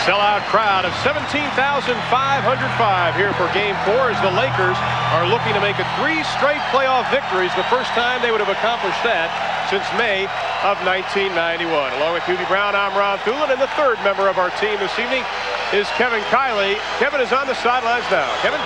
Sellout crowd of 17,505 here for Game 4 as the Lakers are looking to make it 3 straight playoff victories, the first time they would have accomplished that since May of 1991. Along with Hubie Brown, I'm Ron Thulin, and the third member of our team this evening is Kevin Kiley. Kevin is on the sidelines now. Kevin?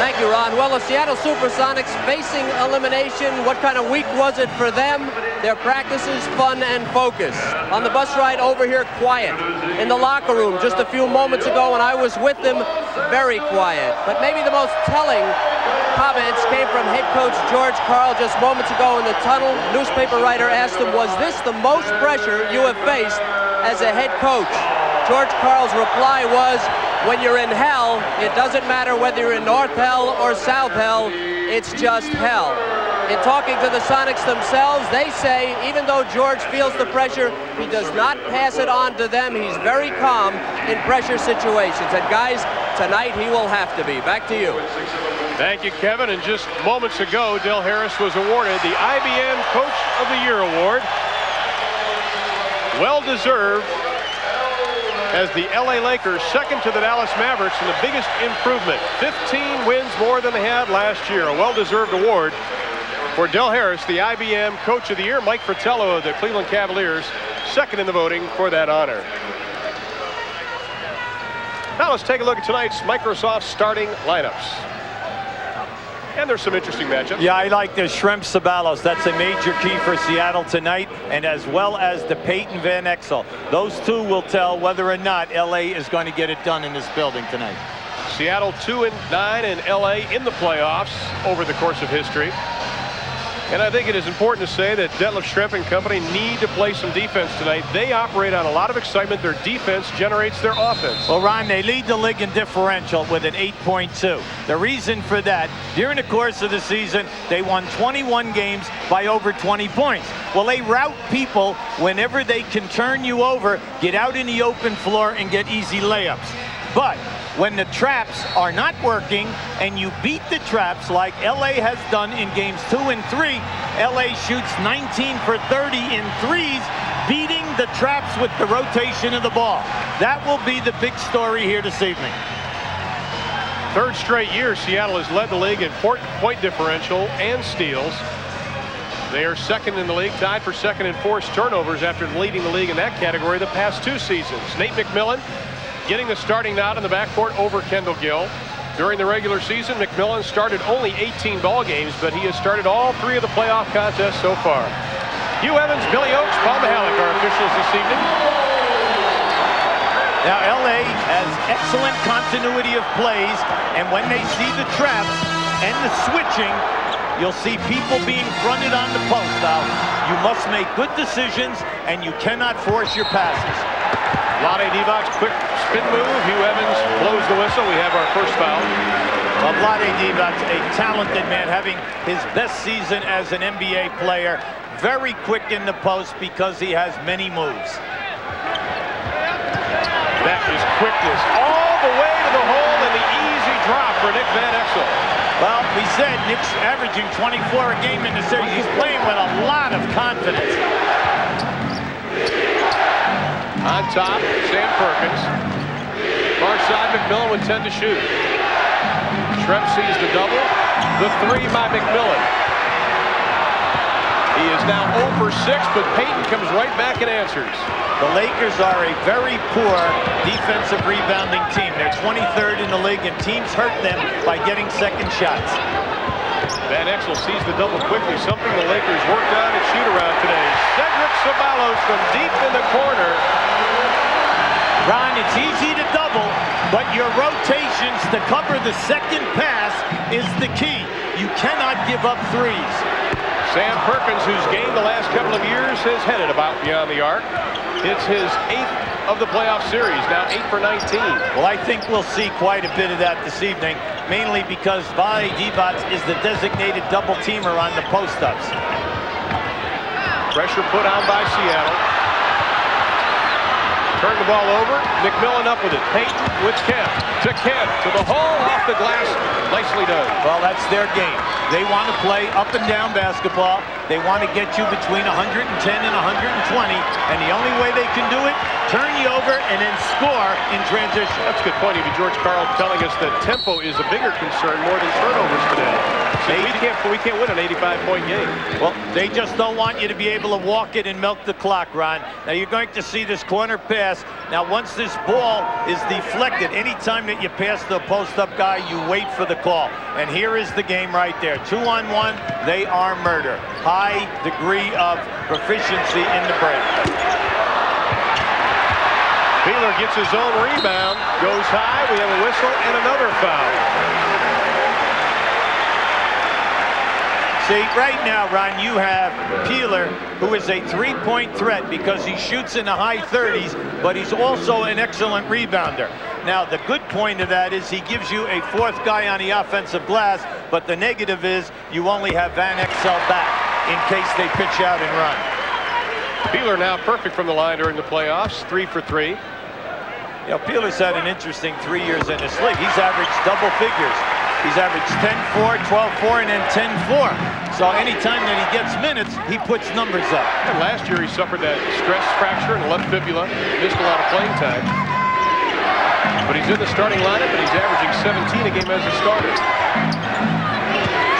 Thank you, Ron. Well, the Seattle SuperSonics facing elimination. What kind of week was it for them? Their practices, fun, and focus. On the bus ride over here, quiet. In the locker room just a few moments ago when I was with them, very quiet. But maybe the most telling comments came from head coach George Karl just moments ago in the tunnel. Newspaper writer asked him, was this the most pressure you have faced as a head coach? George Karl's reply was, when you're in hell, it doesn't matter whether you're in North Hell or South Hell, it's just hell. In talking to the Sonics themselves, they say even though George feels the pressure, he does not pass it on to them. He's very calm in pressure situations. And guys, tonight he will have to be. Back to you. Thank you, Kevin. And just moments ago, Del Harris was awarded the IBM Coach of the Year award. Well-deserved, as the LA Lakers second to the Dallas Mavericks in the biggest improvement. 15 wins more than they had last year. A well-deserved award for Del Harris, the IBM Coach of the Year. Mike Fratello of the Cleveland Cavaliers, second in the voting for that honor. Now let's take a look at tonight's Microsoft starting lineups. And there's some interesting matchups. Yeah, I like the Shrimp Sabalos. That's a major key for Seattle tonight, and as well as the Peyton Van Exel. Those two will tell whether or not LA is going to get it done in this building tonight. Seattle 2-9 and LA in the playoffs over the course of history. And I think it is important to say that Detlef Schrempf and company need to play some defense tonight. They operate on a lot of excitement. Their defense generates their offense. Well, Ron, they lead the league in differential with an 8.2. The reason for that, during the course of the season, they won 21 games by over 20 points. Well, they rout people whenever they can turn you over, get out in the open floor, and get easy layups. But when the traps are not working and you beat the traps like LA has done in games 2 and 3, LA shoots 19 for 30 in threes, beating the traps with the rotation of the ball. That will be the big story here this evening. Third straight year, Seattle has led the league in point differential and steals. They are second in the league, tied for second in forced turnovers after leading the league in that category the past 2 seasons. Nate McMillan getting the starting nod in the backcourt over Kendall Gill. During the regular season, McMillan started only 18 ball games, but he has started all 3 of the playoff contests so far. Hugh Evans, Billy Oakes, Paul Mihalik are officials this evening. Now, LA has excellent continuity of plays, and when they see the traps and the switching, you'll see people being fronted on the post. Now, you must make good decisions, and you cannot force your passes. Vlade Divac's quick spin move. Hugh Evans blows the whistle. We have our first foul. Well, Vlade Divac, a talented man, having his best season as an NBA player. Very quick in the post because he has many moves. That is quickness all the way to the hole, and the easy drop for Nick Van Exel. Well, we said Nick's averaging 24 a game in the series. He's playing with a lot of confidence. On top, Sam Perkins. Far side, McMillan with 10 to shoot. Schrempf sees the double. The 3 by McMillan. He is now 0 for 6, but Peyton comes right back and answers. The Lakers are a very poor defensive rebounding team. They're 23rd in the league, and teams hurt them by getting second shots. Van Exel sees the double quickly, something the Lakers worked on at shoot-around today. Cedric Ceballos from deep in the corner. Ron, it's easy to double, but your rotations to cover the second pass is the key. You cannot give up threes. Sam Perkins, whose game the last couple of years has headed about beyond the arc. It's his 8th of the playoff series, now 8 for 19. Well, I think we'll see quite a bit of that this evening, mainly because Vlade Divac is the designated double teamer on the post-ups. Pressure put on by Seattle. Turn the ball over. McMillan up with it. Payton with Kemp. To Kemp. To the hole. Off the glass. Nicely done. Well, that's their game. They want to play up and down basketball. They want to get you between 110 and 120. And the only way they can do it, turn you over and then score in transition. That's a good point. Even George Karl telling us that tempo is a bigger concern more than turnovers today. So we can't win an 85-point game. Well, they just don't want you to be able to walk it and milk the clock, Ron. Now you're going to see this corner pass. Now once this ball is deflected, anytime that you pass the post-up guy, you wait for the call. And here is the game right there. 2-on-1, they are murder. High degree of proficiency in the break. Peeler gets his own rebound, goes high. We have a whistle and another foul. See, right now, Ron, you have Peeler, who is a three-point threat because he shoots in the high 30s, but he's also an excellent rebounder. Now, the good point of that is he gives you a fourth guy on the offensive glass, but the negative is you only have Van Exel back in case they pitch out and run. Peeler now perfect from the line during the playoffs, 3 for 3. You know, Peeler's had an interesting 3 years in this league. He's averaged double figures. He's averaged 10-4, 12-4, and then 10-4. So anytime that he gets minutes, he puts numbers up. And last year he suffered that stress fracture in the left fibula, missed a lot of playing time. But he's in the starting lineup and he's averaging 17 a game as a starter.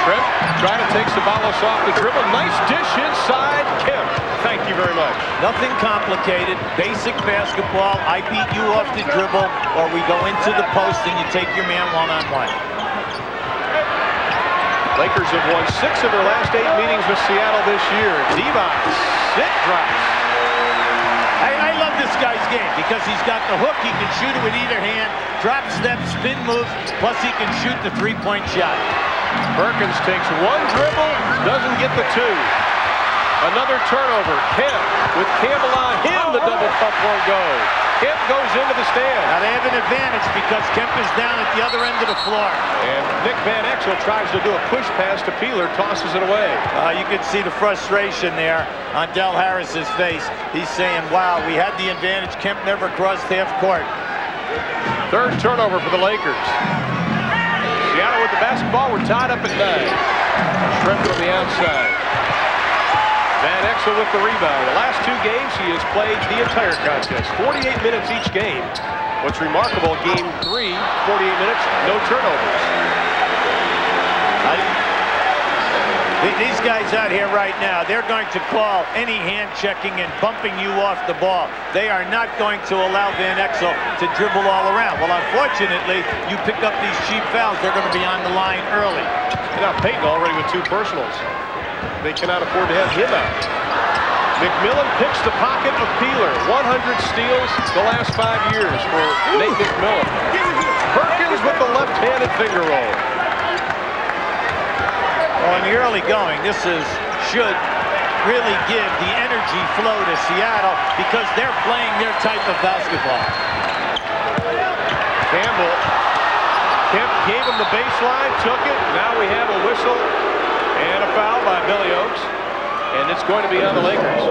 Trent trying to take Ceballos off the dribble. Nice dish inside Kemp. Thank you very much. Nothing complicated, basic basketball. I beat you off the dribble, or we go into the post and you take your man one-on-one. Lakers have won 6 of their last 8 meetings with Seattle this year. Divac, it drops. I love this guy's game because he's got the hook. He can shoot it with either hand, drop step, spin moves, plus he can shoot the three-point shot. Perkins takes one dribble, doesn't get the 2. Another turnover. Kemp with Campbell on him. The double pump won't go. Kemp goes into the stand. Now they have an advantage because Kemp is down at the other end of the floor. And Nick Van Exel tries to do a push pass to Peeler, tosses it away. You can see the frustration there on Del Harris's face. He's saying, wow, we had the advantage. Kemp never crossed half court. Third turnover for the Lakers. Seattle with the basketball. We're tied up at 9. Trent on the outside. Van Exel with the rebound. The last 2 games, he has played the entire contest. 48 minutes each game. What's remarkable, game 3, 48 minutes, no turnovers. These guys out here right now, they're going to call any hand checking and bumping you off the ball. They are not going to allow Van Exel to dribble all around. Well, unfortunately, you pick up these cheap fouls, they're going to be on the line early. Now Payton already with 2 personals. They cannot afford to have him out. McMillan picks the pocket of Peeler. 100 steals the last 5 years for Nate McMillan. Perkins with the left-handed finger roll. Well, in the early going, this should really give the energy flow to Seattle because they're playing their type of basketball. Campbell. Kemp gave him the baseline, took it. Now we have a whistle and a foul by Billy Oakes. And it's going to be on the Lakers.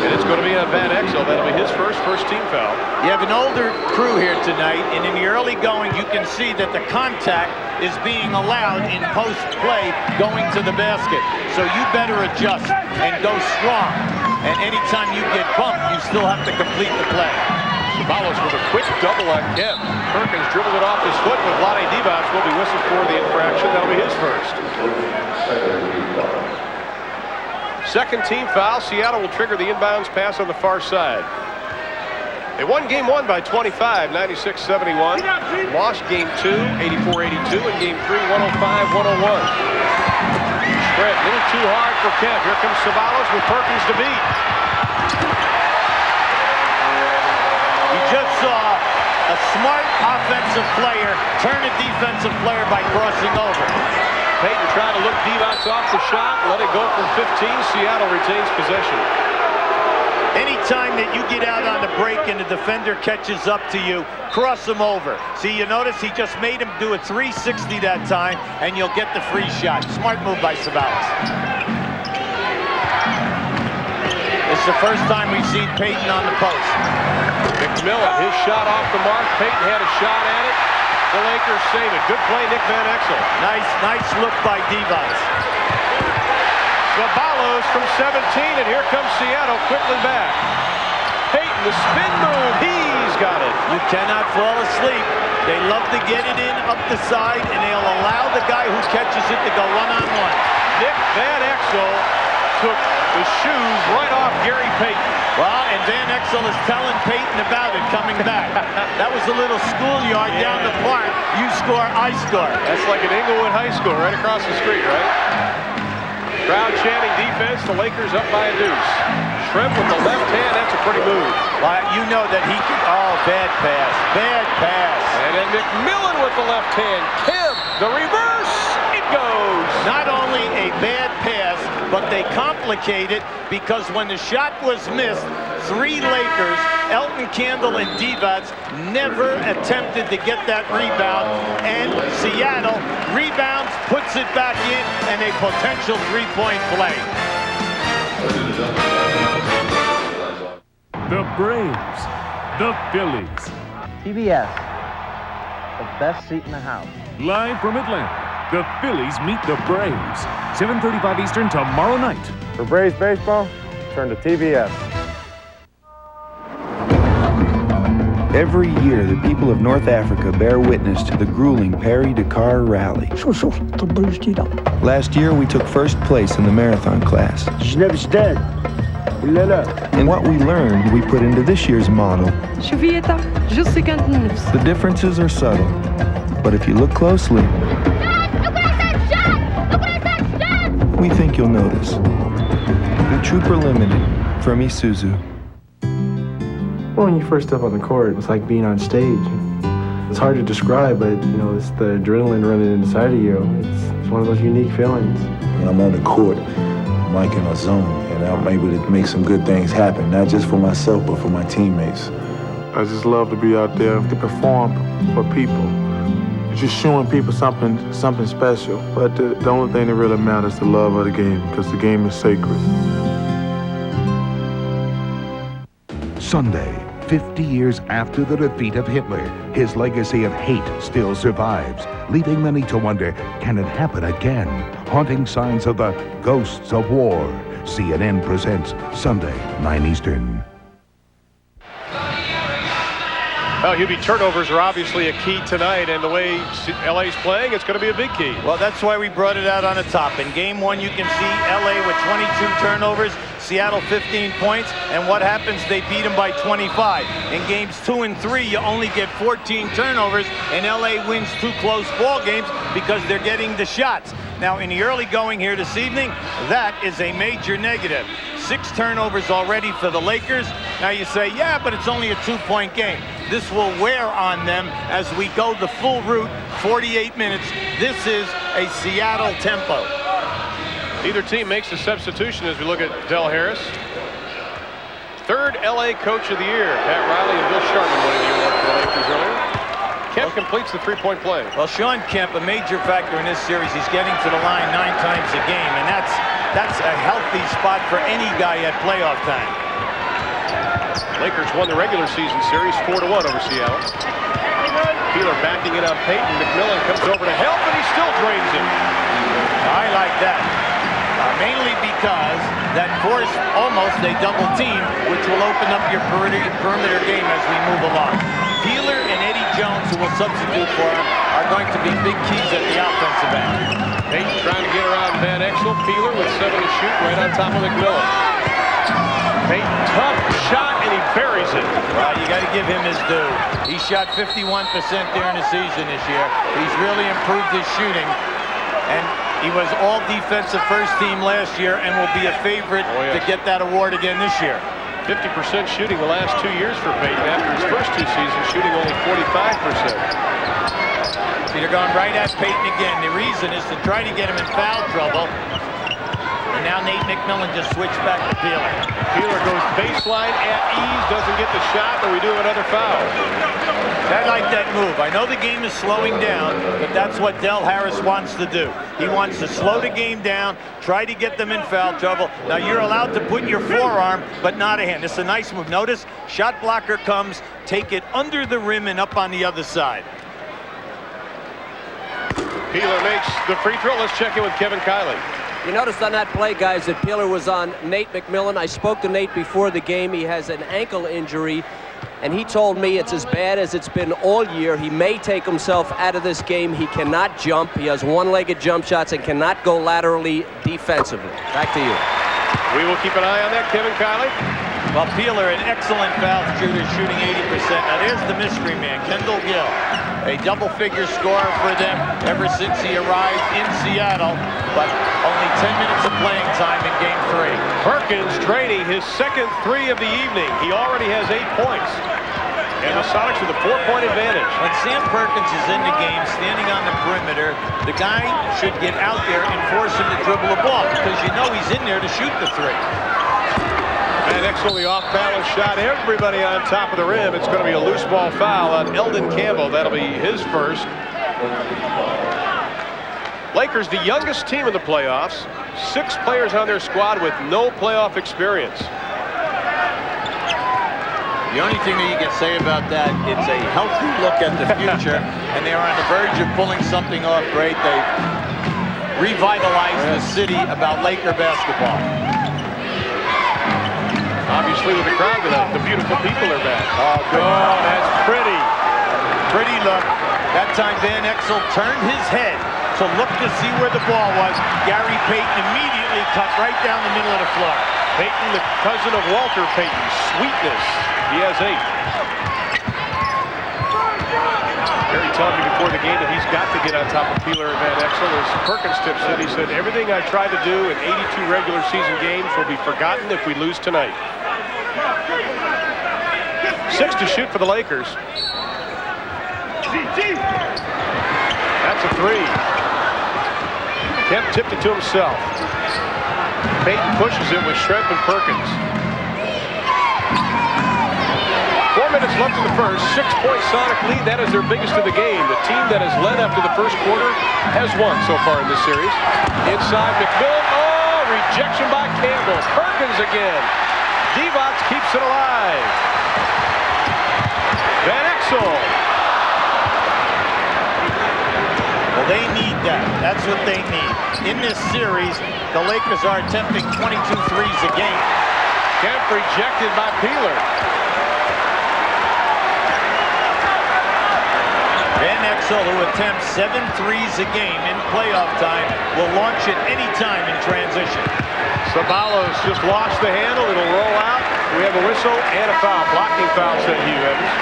And it's going to be on Van Exel. That'll be his first team foul. You have an older crew here tonight, and in the early going, you can see that the contact is being allowed in post play going to the basket. So you better adjust and go strong. And anytime you get bumped, you still have to complete the play. Ceballos with a quick double on Kemp. Perkins dribbled it off his foot with Vlade Divac will be whistled for the infraction. That'll be his first. Second team foul. Seattle will trigger the inbounds pass on the far side. They won game 1 by 25, 96-71. Lost game 2, 84-82, and game 3, 105-101. Spread a little too hard for Kemp. Here comes Ceballos with Perkins to beat. You just saw a smart offensive player turn a defensive player by crossing over. Payton trying to look Divac off the shot, let it go from 15. Seattle retains possession. Anytime that you get out on the break and the defender catches up to you, cross him over. See, you notice he just made him do a 360 that time, and you'll get the free shot. Smart move by Ceballos. This the first time we've seen Payton on the post. McMillan, his shot off the mark. Payton had a shot at it. The Lakers save it. Good play, Nick Van Exel. Nice look by Divac. Sabalos from 17, and here comes Seattle quickly back. Payton, the spin move. He's got it. You cannot fall asleep. They love to get it in up the side, and they'll allow the guy who catches it to go one-on-one. Nick Van Exel took the shoes right off Gary Payton. Well, and Van Exel is telling Payton about it coming back. That was a little schoolyard down the park. You score, I score. That's like an Inglewood High School right across the street, right? Crowd chanting defense. The Lakers up by a deuce. Shrimp with the left hand. That's a pretty move. Well, you know that he can. Oh, bad pass. Bad pass. And then McMillan with the left hand. Kemp, the reverse. It goes. Not only a bad pass, but they complicate it because when the shot was missed, 3 Lakers, Elton Candle and Divac, never attempted to get that rebound. And Seattle rebounds, puts it back in, and a potential 3-point play. The Braves, the Phillies. TBS, the best seat in the house. Live from Atlanta, the Phillies meet the Braves. 7:35 Eastern tomorrow night. For Braves baseball, turn to TBS. Every year, the people of North Africa bear witness to the grueling Paris-Dakar Rally. Last year, we took first place in the marathon class. And what we learned, we put into this year's model. The differences are subtle, but if you look closely, we think you'll notice. The Trooper Limited from Isuzu. Well, when you first step on the court, it's like being on stage. It's hard to describe, but you know, it's the adrenaline running inside of you. It's one of those unique feelings. When I'm on the court, I'm like in a zone, and I'm able to make some good things happen, not just for myself, but for my teammates. I just love to be out there to perform for people. Just showing people something special. But the only thing that really matters is the love of the game, because the game is sacred. Sunday, 50 years after the defeat of Hitler, his legacy of hate still survives, leaving many to wonder, can it happen again? Haunting signs of the ghosts of war. CNN presents Sunday, 9 Eastern. Well, Hubie, turnovers are obviously a key tonight, and the way LA's playing, it's going to be a big key. Well, that's why we brought it out on the top. In game 1, you can see LA with 22 turnovers, Seattle 15 points, and what happens? They beat them by 25. In games 2 and 3, you only get 14 turnovers, and LA wins 2 close ball games because they're getting the shots. Now, in the early going here this evening, that is a major negative. 6 turnovers already for the Lakers. Now you say, yeah, but it's only a 2-point game. This will wear on them as we go the full route, 48 minutes. This is a Seattle tempo. Either team makes a substitution as we look at Del Harris. 3rd LA Coach of the Year. Pat Riley and Bill Sharman winning the award for the Lakers earlier. Kemp completes the 3-point play. Well, Sean Kemp, a major factor in this series. He's getting to the line 9 times a game, and that's a healthy spot for any guy at playoff time. Lakers won the regular season series 4-1 over Seattle. Peeler backing it on Payton. McMillan comes over to help, and he still drains it. I like that. Mainly because that forced almost a double team, which will open up your perimeter game as we move along. Peeler and Eddie Jones, who will substitute for him, are going to be big keys at the offensive end. Payton trying to get around Van Exel. Peeler with 7 to shoot right on top of McMillan. Payton, tough shot, and he buries it. Well, you got to give him his due. He shot 51% during the season this year. He's really improved his shooting. And he was all defensive first team last year and will be a favorite to get that award again this year. 50% shooting the last 2 years for Payton after his first 2 seasons, shooting only 45%. So you're going right at Payton again. The reason is to try to get him in foul trouble. And now Nate McMillan just switched back to Peeler. Peeler goes baseline at ease, doesn't get the shot, but we do another foul. I like that move. I know the game is slowing down, but that's what Del Harris wants to do. He wants to slow the game down, try to get them in foul trouble. Now you're allowed to put your forearm, but not a hand. It's a nice move. Notice, shot blocker comes, take it under the rim and up on the other side. Peeler makes the free throw. Let's check in with Kevin Kiley. You noticed on that play, guys, that Peeler was on Nate McMillan. I spoke to Nate before the game. He has an ankle injury, and he told me it's as bad as it's been all year. He may take himself out of this game. He cannot jump. He has one-legged jump shots and cannot go laterally defensively. Back to you. We will keep an eye on that, Kevin Kiley. Well, Peeler, an excellent foul shooter, shooting 80%. Now there's the mystery man, Kendall Gill. A double-figure scorer for them ever since he arrived in Seattle, but only 10 minutes of playing time in Game 3. Perkins draining his second three of the evening. He already has 8 points. And the Sonics with a 4-point advantage. When Sam Perkins is in the game, standing on the perimeter, the guy should get out there and force him to dribble the ball, because you know he's in there to shoot the three. And Exel, the off-balance shot. Everybody on top of the rim. It's going to be a loose ball foul on Eldon Campbell. That'll be his first. Lakers, the youngest team in the playoffs. 6 players on their squad with no playoff experience. The only thing that you can say about that, it's a healthy look at the future, and they're on the verge of pulling something off great. They've revitalized the city about Laker basketball. Obviously with the crowd tonight, the beautiful people are back. Oh, that's pretty. Pretty look. That time Van Exel turned his head to look to see where the ball was. Gary Payton immediately cut right down the middle of the floor. Payton, the cousin of Walter Payton. Sweetness. He has 8. Gary told me before the game that he's got to get on top of Peeler and Van Exel. As Perkins tips in, he said, everything I tried to do in 82 regular season games will be forgotten if we lose tonight. 6 to shoot for the Lakers. That's a 3. Kemp tipped it to himself. Payton pushes it with Schrempf and Perkins. 4 minutes left in the first. 6-point Sonic lead. That is their biggest of the game. The team that has led after the first quarter has won so far in this series. Inside McMillan. Oh, rejection by Campbell. Perkins again. Divac keeps it alive. Van Exel. Well, they need that. That's what they need. In this series, the Lakers are attempting 22 threes a game. Kemp rejected by Peeler. Van Exel, who attempts 7 threes a game in playoff time, will launch it any time in transition. Sabalos just lost the handle. It'll roll out. We have a whistle and a foul. Blocking foul, said Hugh Evans.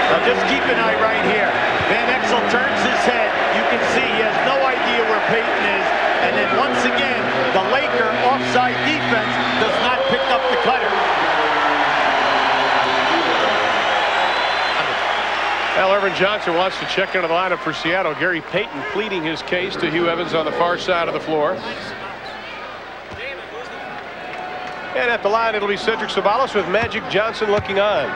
Now just keep an eye right here. Van Exel turns his head. You can see he has no idea where Payton is. And then once again, the Laker offside defense does not pick up the cutter. Well, Irvin Johnson wants to check into the lineup for Seattle. Gary Payton pleading his case to Hugh Evans on the far side of the floor. And at the line, it'll be Cedric Sabalos with Magic Johnson looking on.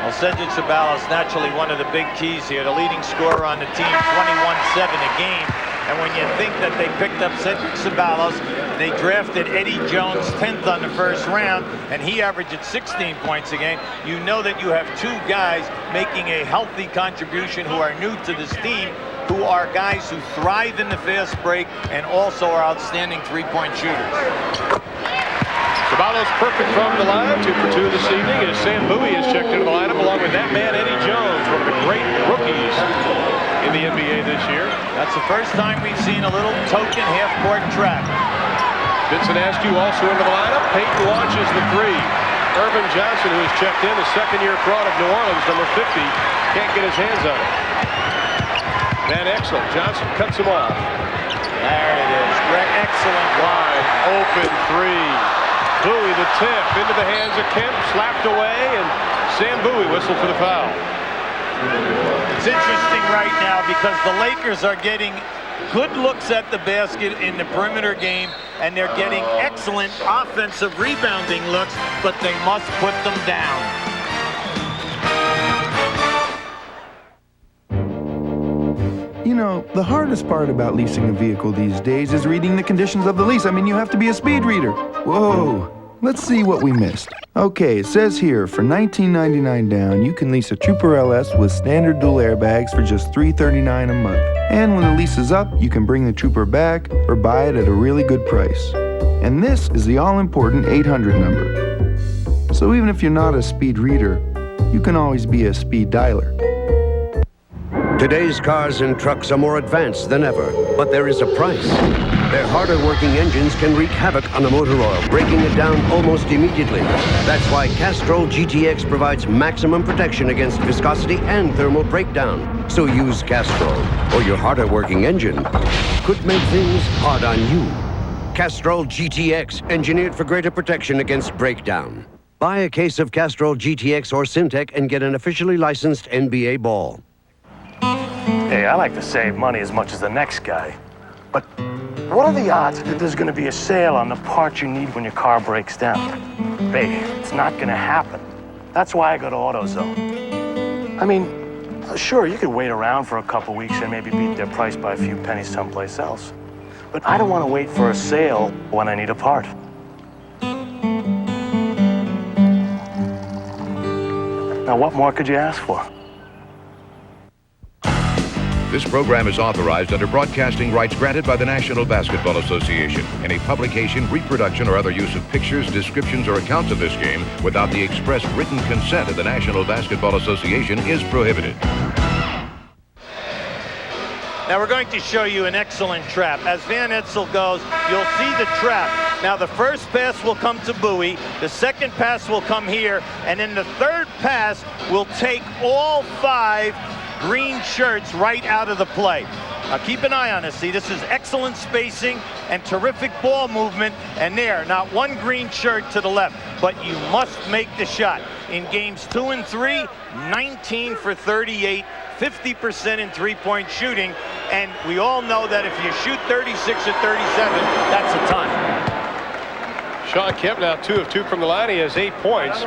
Well, Cedric Sabalos, naturally one of the big keys here, the leading scorer on the team, 21-7 a game. And when you think that they picked up Cedric Sabalos, they drafted Eddie Jones 10th on the first round, and he averaged 16 points a game, you know that you have 2 guys making a healthy contribution who are new to this team, who are guys who thrive in the fast break and also are outstanding three-point shooters. Sabalos perfect from the line, 2 for 2 this evening, as Sam Bowie has checked into the lineup along with that man Eddie Jones, one of the great rookies in the NBA this year. That's the first time we've seen a little token half-court trap. Vincent Askew also into the lineup. Payton launches the 3. Irvin Johnson, who has checked in, the second-year fraud of New Orleans, number 50, can't get his hands on it. Van Exel, Johnson cuts him off. There it is. Great, excellent Wide open 3. Bowie the tip into the hands of Kemp, slapped away, and Sam Bowie whistled for the foul. It's interesting right now because the Lakers are getting good looks at the basket in the perimeter game, and they're getting excellent offensive rebounding looks, but they must put them down. You know, the hardest part about leasing a vehicle these days is reading the conditions of the lease. I mean, you have to be a speed reader. Whoa. Let's see what we missed. Okay, it says here, for $19.99 down, you can lease a Trooper LS with standard dual airbags for just $339 a month. And when the lease is up, you can bring the Trooper back or buy it at a really good price. And this is the all-important 800 number. So even if you're not a speed reader, you can always be a speed dialer. Today's cars and trucks are more advanced than ever, but there is a price. Their harder working engines can wreak havoc on the motor oil, breaking it down almost immediately. That's why Castrol GTX provides maximum protection against viscosity and thermal breakdown. So use Castrol, or your harder working engine could make things hard on you. Castrol GTX, engineered for greater protection against breakdown. Buy a case of Castrol GTX or Syntec and get an officially licensed NBA ball. Hey, I like to save money as much as the next guy. But what are the odds that there's going to be a sale on the parts you need when your car breaks down? Hey, it's not going to happen. That's why I go to AutoZone. I mean, sure, you could wait around for a couple weeks and maybe beat their price by a few pennies someplace else. But I don't want to wait for a sale when I need a part. Now, what more could you ask for? This program is authorized under broadcasting rights granted by the National Basketball Association. Any publication, reproduction, or other use of pictures, descriptions, or accounts of this game without the express written consent of the National Basketball Association is prohibited. Now we're going to show you an excellent trap. As Van Exel goes, you'll see the trap. Now the first pass will come to Bowie, the second pass will come here, and then the third pass will take all 5 green shirts right out of the play. Now keep an eye on this. See, this is excellent spacing and terrific ball movement, and there, not one green shirt to the left, but you must make the shot. In games 2 and 3, 19 for 38, 50% in three-point shooting, and we all know that if you shoot 36 or 37, that's a ton. Sean Kemp now 2 of 2 from the line. He has 8 points.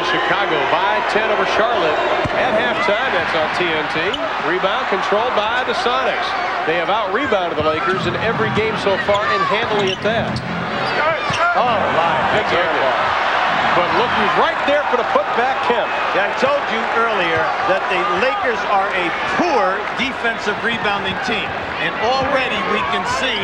Chicago by 10 over Charlotte at halftime. That's on TNT. Rebound controlled by the Sonics. They have out-rebounded the Lakers in every game so far, and handily at that. Oh, my. Big area. But look who's right there for the putback, Kemp. Yeah, I told you earlier that the Lakers are a poor defensive rebounding team. And already we can see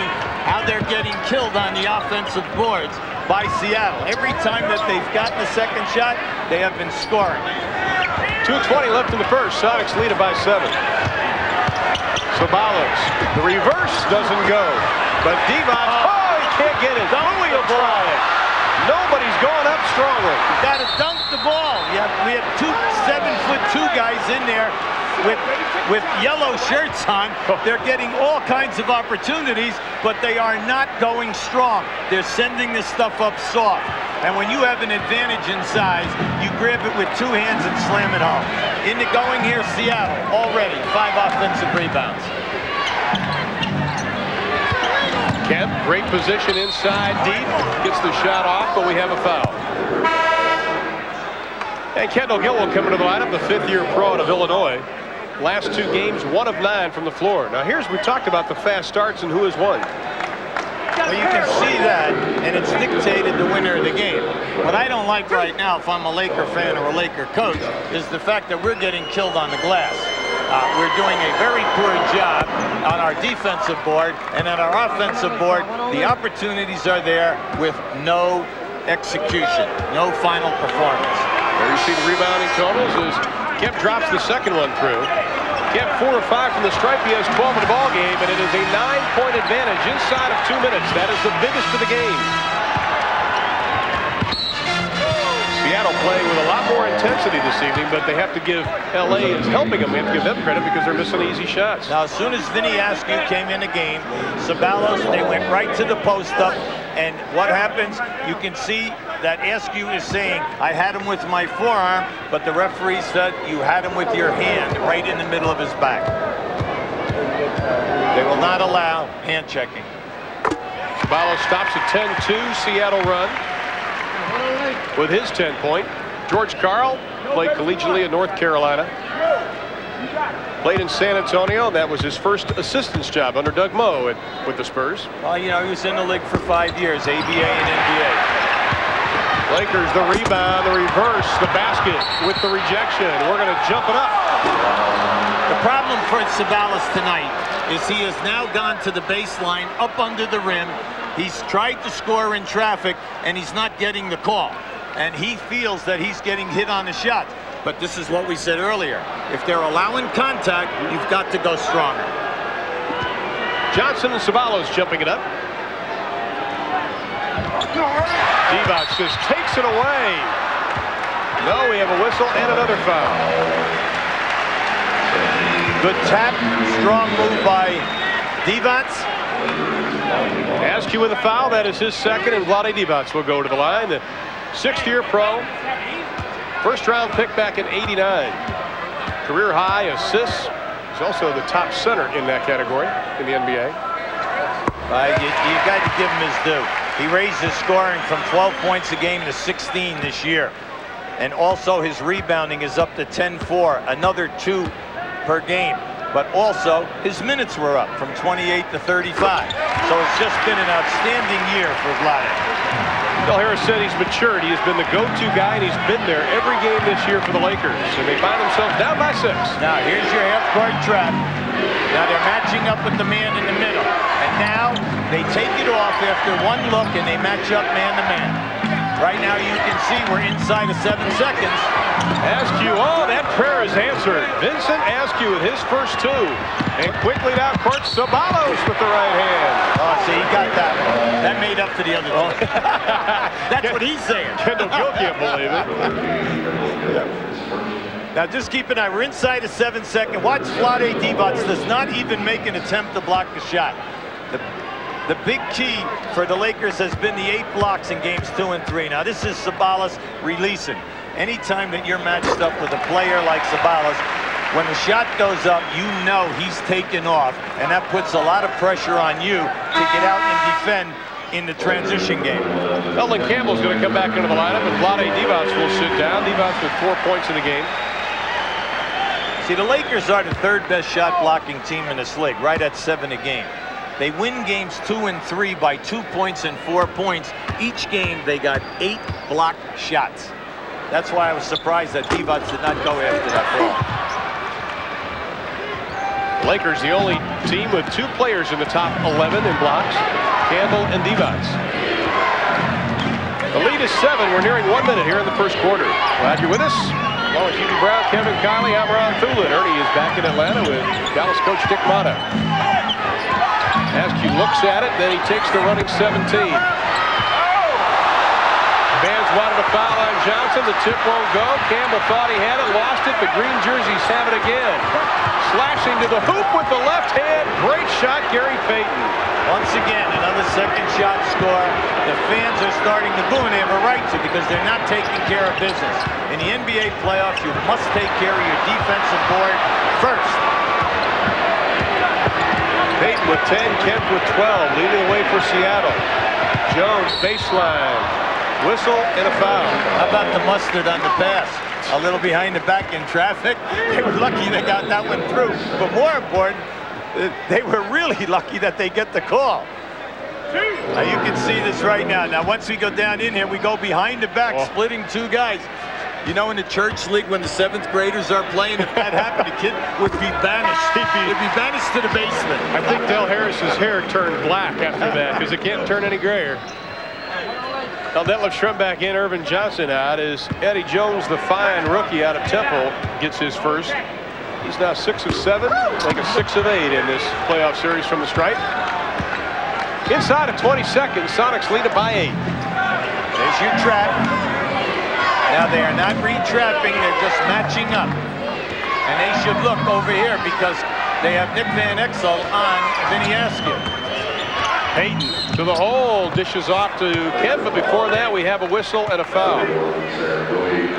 how they're getting killed on the offensive boards by Seattle. Every time that they've gotten a second shot, they have been scoring. 2:20 left in the first. Sonics lead it by 7. Sabalos. The reverse doesn't go. But Devon, he can't get it. Bowie will try it. Nobody's going up strongly. You got to dunk the ball. Yeah, we have 2 7'2" guys in there with yellow shirts on. They're getting all kinds of opportunities, but they are not going strong. They're sending this stuff up soft. And when you have an advantage in size, you grab it with 2 hands and slam it home. In the going here, Seattle already 5 offensive rebounds. Kemp, great position inside deep. Gets the shot off, but we have a foul. And Kendall Gill will come into the lineup, the 5th-year pro out of Illinois. Last 2 games, 1 of 9 from the floor. Now we talked about the fast starts and who has won. Well, you can see that, and it's dictated the winner of the game. What I don't like right now, if I'm a Laker fan or a Laker coach, is the fact that we're getting killed on the glass. We're doing a very poor job on our defensive board, and on our offensive board, the opportunities are there with no execution, no final performance. There you see the rebounding totals as Kemp drops the second one through. Kemp 4 of 5 from the stripe. He has 12 in the ball game, and it is a 9-point advantage inside of 2 minutes. That is the biggest of the game. Seattle playing with a lot more intensity this evening, but they have to give LA is helping them. We have to give them credit because they're missing easy shots. Now, as soon as Vinny Askew came in the game, Sabalos, they went right to the post up, and what happens? You can see that Askew is saying, I had him with my forearm, but the referee said you had him with your hand right in the middle of his back. They will not allow hand checking. Ceballos stops a 10-2 Seattle run with his 10-point. George Karl played collegiately in North Carolina. Played in San Antonio. That was his first assistant's job under Doug Moe with the Spurs. Well, you know, he was in the league for 5 years, ABA and NBA. Lakers, the rebound, the reverse, the basket with the rejection. We're going to jump it up. The problem for Ceballos tonight is he has now gone to the baseline, up under the rim. He's tried to score in traffic, and he's not getting the call. And he feels that he's getting hit on the shot. But this is what we said earlier. If they're allowing contact, you've got to go stronger. Johnson and Ceballos jumping it up. Divac just takes it away. No, we have a whistle and another foul. Good tap, strong move by Divac. Askew with a foul. That is his second, and Vlade Divac will go to the line. The sixth-year pro. First round pick back in '89. Career high assists. He's also the top center in that category in the NBA. You got to give him his due. He raised his scoring from 12 points a game to 16 this year. And also his rebounding is up to 10-4, another 2 per game. But also his minutes were up from 28 to 35. So it's just been an outstanding year for Vlade. Del Harris said he's matured. He has been the go-to guy, and he's been there every game this year for the Lakers. And they find themselves down by 6. Now here's your half-court trap. Now they're matching up with the man in the middle. And now they take it off after one look, and they match up man-to-man. Right now you can see we're inside of 7 seconds. Askew, oh, that prayer is answered. Vincent Askew with his first 2. And quickly down court, Ceballos with the right hand. Oh, see, he got that one. That made up for the other two. That's what he's saying. Kendall Gill can't believe it. Now just keep an eye. We're inside of 7 seconds. Watch Vlade Divac does not even make an attempt to block the shot. The big key for the Lakers has been the 8 blocks in games 2 and 3. Now this is Ceballos releasing. Anytime that you're matched up with a player like Ceballos, when the shot goes up, you know he's taken off, and that puts a lot of pressure on you to get out and defend in the transition game. Eldon Campbell's going to come back into the lineup, and Vlade Divac will sit down. Divac with 4 points in the game. See, the Lakers are the 3rd best shot blocking team in this league, right at 7 a game. They win games 2 and 3 by 2 points and 4 points. Each game they got 8 blocked shots. That's why I was surprised that Divac did not go after that ball. Lakers the only team with 2 players in the top 11 in blocks, Campbell and Divac. The lead is 7. We're nearing 1 minute here in the first quarter. Glad you're with us. Along with Hubie Brown, Kevin Kiley, I'm Ron Thulin. Ernie is back in Atlanta with Dallas coach Dick Motta. Askew looks at it, then he takes the running 17. Fans wanted a foul on Johnson. The tip won't go. Campbell thought he had it, lost it. The green jerseys have it again. Slashing to the hoop with the left hand. Great shot, Gary Payton. Once again, another second shot score. The fans are starting to boo, and they have a right to, because they're not taking care of business. In the NBA playoffs, you must take care of your defensive board first. Payton with 10, Kemp with 12, leading the way for Seattle. Jones, baseline. Whistle and a foul. How about the mustard on the pass? A little behind the back in traffic. They were lucky they got that one through. But more important, they were really lucky that they get the call. Now you can see this right now. Now once we go down in here, we go behind the back, splitting 2 guys. You know, in the church league, when the 7th graders are playing, if that happened, the kid would be banished. He'd be banished to the basement. I think Del Harris's hair turned black after that, because it can't turn any grayer. Now Detlef Schrempf back in, Irvin Johnson out, as Eddie Jones, the fine rookie out of Temple, gets his first. He's now 6 of 7, like a 6 of 8 in this playoff series from the stripe. Inside of 20 seconds, Sonics lead it by 8. There's your trap. Now they are not re-trapping, they're just matching up. And they should look over here because they have Nick Van Exel on Vinny Askew. Payton To the hole, dishes off to Kemp, but before that we have a whistle and a foul.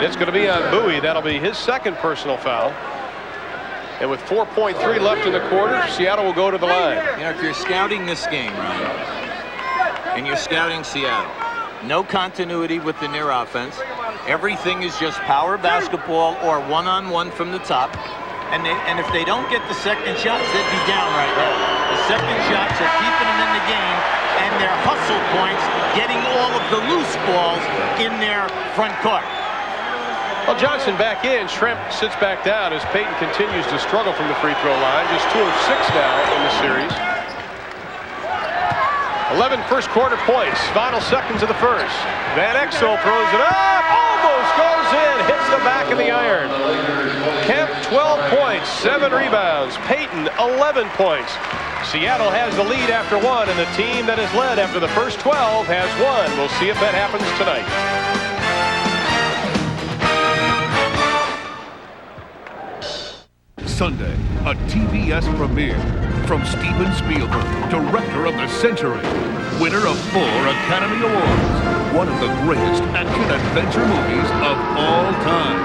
It's going to be on Bowie. That'll be his second personal foul. And with 4.3 left in the quarter, Seattle will go to the line. You know, if you're scouting this game, and you're scouting Seattle, no continuity with the near offense. Everything is just power basketball or one-on-one from the top. And if they don't get the second shots, they'd be down right now. The second shots are keeping them in the game, and their hustle points getting all of the loose balls in their front court. Well, Johnson back in. Schrempf sits back down as Payton continues to struggle from the free throw line. Just 2 of 6 now in the series. 11 first quarter points. Final seconds of the first. Van Exel throws it up. Almost goes in. Hits the back of the iron. Kemp 12 points, 7 rebounds. Payton 11 points. Seattle has the lead after 1, and the team that has led after the first 12 has won. We'll see if that happens tonight. Sunday, a TBS premiere from Steven Spielberg, director of the century, winner of 4 Academy Awards, one of the greatest action-adventure movies of all time.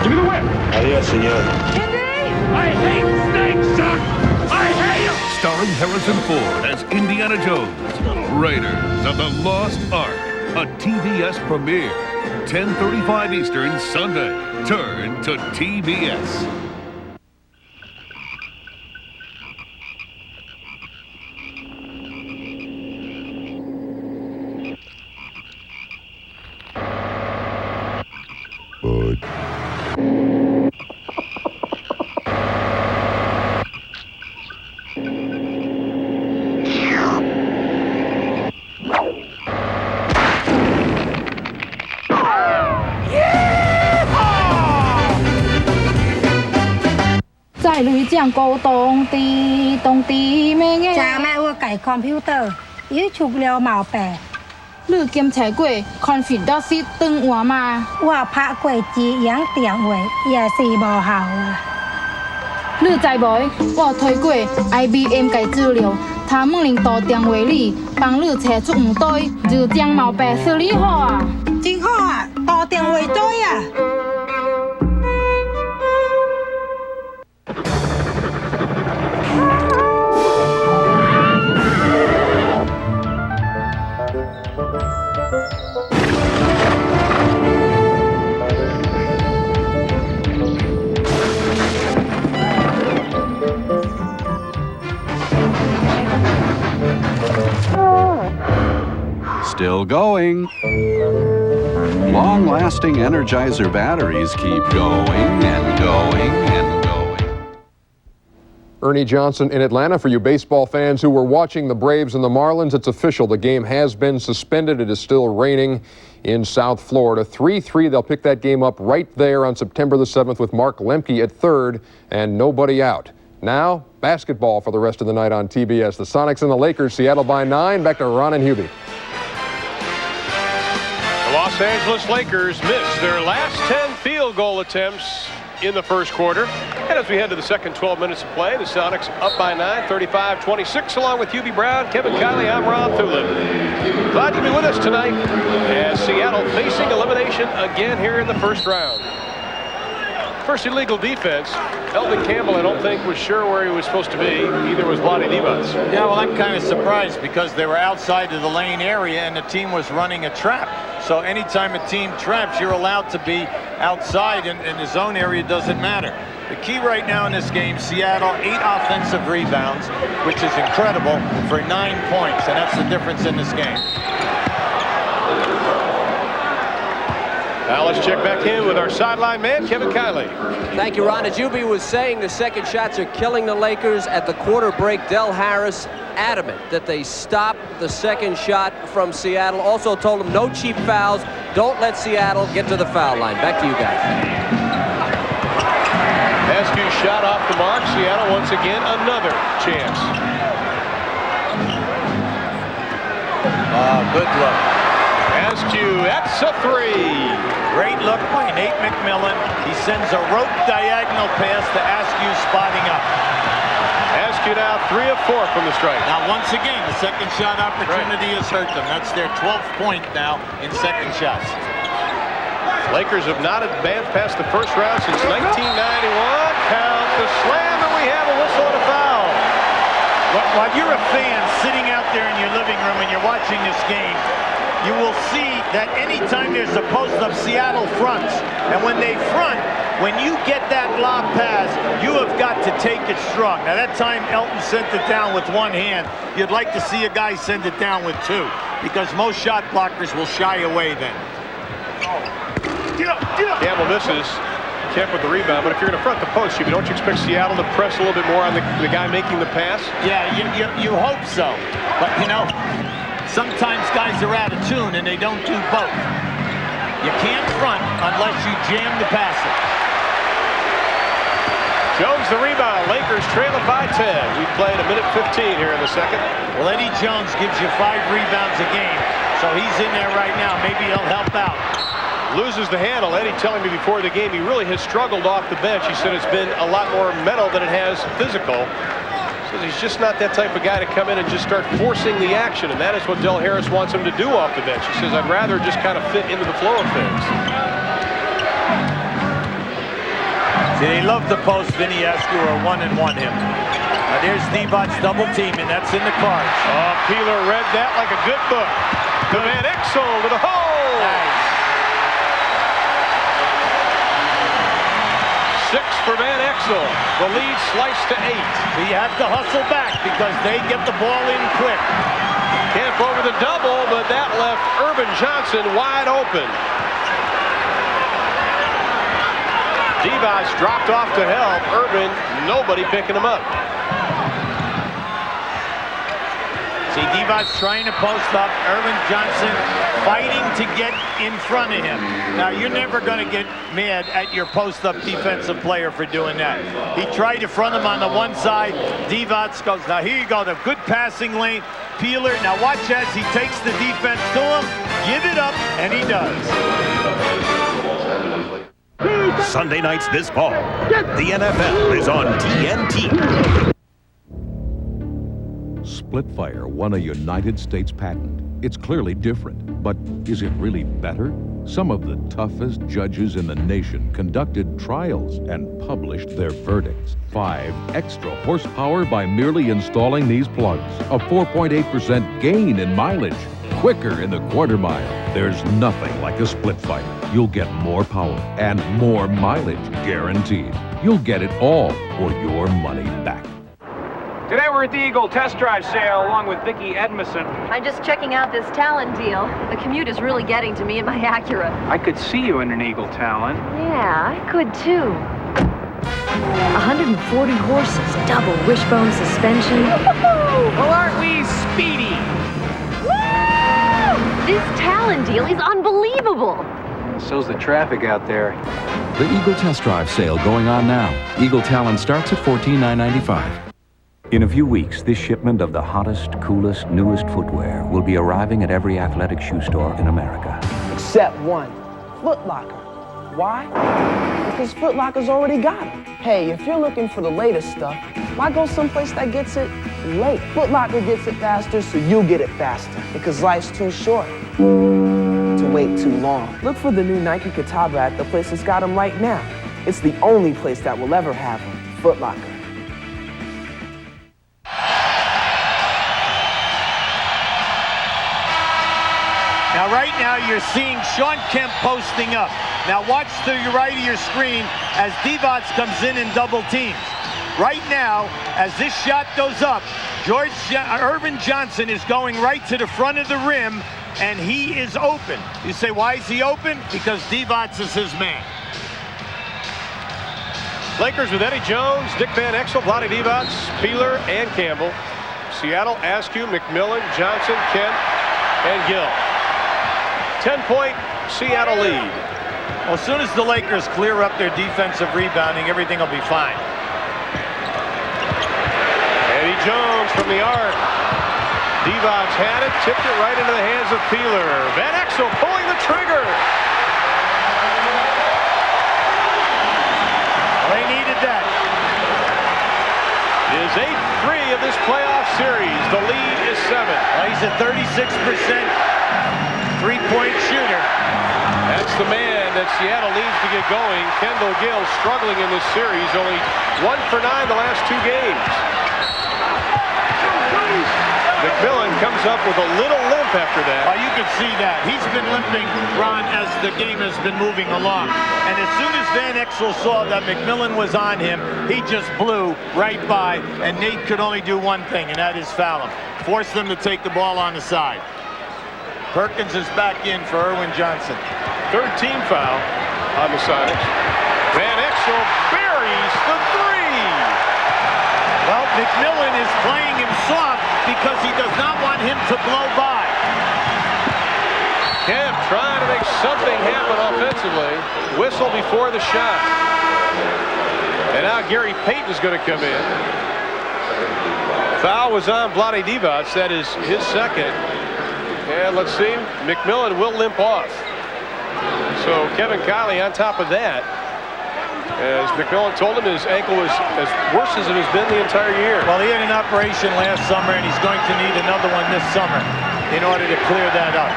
Give me the whip. Adios, senor. I hate snakes, Chuck. I hate them. Starring Harrison Ford as Indiana Jones, Raiders of the Lost Ark, a TBS premiere, 10:35 Eastern Sunday. Turn to TBS. Cha mẹ ưa cải computer, ý chụp liều mạo bẻ. Lư kiếm trái quỷ, confidence từng ủa mà. Ủa phá quỷ chỉ giáng tiếng quỷ, dạ xì bò hào. Lư trái bói, ủa thôi quỷ, IBM cải dữ liệu. Thá mừng linh tỏ tiếng quỷ lì, bằng lư trẻ chụp mũ tôi, dư giang mạo bẻ xử lý họ à. Chính họ à, tỏ tiếng quỷ tôi à. Still going. Long-lasting Energizer batteries keep going and going and going. Ernie Johnson in Atlanta. For you baseball fans who were watching the Braves and the Marlins, it's official. The game has been suspended. It is still raining in South Florida. 3-3. They'll pick that game up right there on September the 7th with Mark Lemke at third and nobody out. Now, basketball for the rest of the night on TBS. The Sonics and the Lakers. Seattle by 9. Back to Ron and Hubie. The Los Angeles Lakers missed their last 10 field goal attempts in the first quarter. And as we head to the second 12 minutes of play, the Sonics up by 9, 35-26. Along with Hubie Brown, Kevin Kiley, I'm Ron Thulin. Glad to be with us tonight as Seattle facing elimination again here in the first round. First illegal defense. Elvin Campbell, I don't think, was sure where he was supposed to be. Neither was Vlade Divac. Yeah, well, I'm kind of surprised because they were outside of the lane area and the team was running a trap. So anytime a team traps, you're allowed to be outside in the zone area. Doesn't matter. The key right now in this game, Seattle, 8 offensive rebounds, which is incredible, for 9 points, and that's the difference in this game. Now let's check back in with our sideline man, Kevin Kiley. Thank you, Ron. As Hubie was saying, the second shots are killing the Lakers. At the quarter break, Del Harris adamant that they stop the second shot from Seattle. Also told them no cheap fouls. Don't let Seattle get to the foul line. Back to you guys. Askew shot off the mark. Seattle once again another chance. Good look. Askew, that's a 3. Great look by Nate McMillan. He sends a rope diagonal pass to Askew, spotting up. Askew now 3 of 4 from the stripe. Now, once again, the second shot opportunity has hurt them. That's their 12th point now in second shots. Lakers have not advanced past the first round since 1991. Count the slam, and we have a whistle and a foul. While you're a fan sitting out there in your living room and you're watching this game, you will see that anytime there's a post-up, Seattle fronts. And when they front, when you get that lob pass, you have got to take it strong. Now, that time Elton sent it down with one hand. You'd like to see a guy send it down with two, because most shot blockers will shy away then. Campbell misses. Kemp with the rebound, but if you're going to front the post, don't you expect Seattle to press a little bit more on the guy making the pass? Yeah, you hope so. But, sometimes guys are out of tune and they don't do both. You can't front unless you jam the passer. Jones the rebound. Lakers trail it by 10. We've played a minute 15 here in the second. Well, Eddie Jones gives you 5 rebounds a game, so he's in there right now. Maybe he'll help out. Loses the handle. Eddie telling me before the game he really has struggled off the bench. He said it's been a lot more mental than it has physical. Says he's just not that type of guy to come in and just start forcing the action, and that is what Del Harris wants him to do off the bench. He says, I'd rather just kind of fit into the flow of things. See, they love the post Vinny Askew or 1-and-1 him. Now there's Divac's double team, and that's in the cards. Oh, Peeler read that like a good book. To Van Exel to the hole. Nice. 6 for Van Exel. The lead sliced to 8. So you have to hustle back because they get the ball in quick. Kemp over the double, but that left Urban Johnson wide open. Divac dropped off to help. Urban, nobody picking him up. See, Divac's trying to post up. Urban Johnson fighting to get in front of him. Now, you're never going to get mad at your post-up defensive player for doing that. He tried to front him on the one side. Divac goes, now here you go, the good passing lane. Peeler, now watch as he takes the defense to him. Give it up, and he does. Sunday nights this fall, the NFL is on TNT. Splitfire won a United States patent. It's clearly different, but is it really better? Some of the toughest judges in the nation conducted trials and published their verdicts. 5 extra horsepower by merely installing these plugs. A 4.8% gain in mileage. Quicker in the quarter mile. There's nothing like a Splitfire. You'll get more power and more mileage guaranteed. You'll get it all or your money back. Today we're at the Eagle test drive sale along with Vicki Edmondson. I'm just checking out this Talon deal. The commute is really getting to me in my Acura. I could see you in an Eagle Talon. Yeah, I could too. 140 horses, double wishbone suspension. Well, aren't we speedy? Woo! This Talon deal is unbelievable. So's the traffic out there. The Eagle test drive sale going on now. Eagle Talon starts at $14,995. In a few weeks, this shipment of the hottest, coolest, newest footwear will be arriving at every athletic shoe store in America. Except one, Foot Locker. Why? Because Foot Locker's already got it. Hey, if you're looking for the latest stuff, why go someplace that gets it late? Foot Locker gets it faster, so you'll get it faster. Because life's too short to wait too long. Look for the new Nike Catawba at the place that's got them right now. It's the only place that will ever have them. Foot Locker. Now, right now, you're seeing Shawn Kemp posting up. Now, watch to your right of your screen as Divac comes in double teams. Right now, as this shot goes up, Urban Johnson is going right to the front of the rim, and he is open. You say, why is he open? Because Divac is his man. Lakers with Eddie Jones, Dick Van Exel, Vlade Divac, Peeler, and Campbell. Seattle, Askew, McMillan, Johnson, Kemp, and Gill. 10-point Seattle lead. Well, as soon as the Lakers clear up their defensive rebounding, everything will be fine. Eddie Jones from the arc. Divac had it, tipped it right into the hands of Peeler. Van Exel pulling the trigger. Well, they needed that. his 8th 3 of this playoff series. The lead is 7. He's a 36% three-point shooter. That's the man that Seattle needs to get going. Kendall Gill struggling in this series, only 1 for 9 the last 2 games. McMillan comes up with a little limp after that. Oh, you can see that. He's been limping, Ron, as the game has been moving along. And as soon as Van Exel saw that McMillan was on him, he just blew right by, and Nate could only do one thing, and that is foul him. Force them to take the ball on the side. Perkins is back in for Erwin Johnson. 3rd team foul on the Sonics. Van Exel buries the 3. Well, McMillan is playing him soft because he does not want him to blow by. Kemp trying to make something happen offensively. Whistle before the shot. And now Gary Payton's going to come in. Foul was on Vlade Divac. That is his 2nd. And let's see, McMillan will limp off. So Kevin Kiley on top of that. As McMillan told him, his ankle was as worse as it has been the entire year. Well, he had an operation last summer, and he's going to need another one this summer in order to clear that up.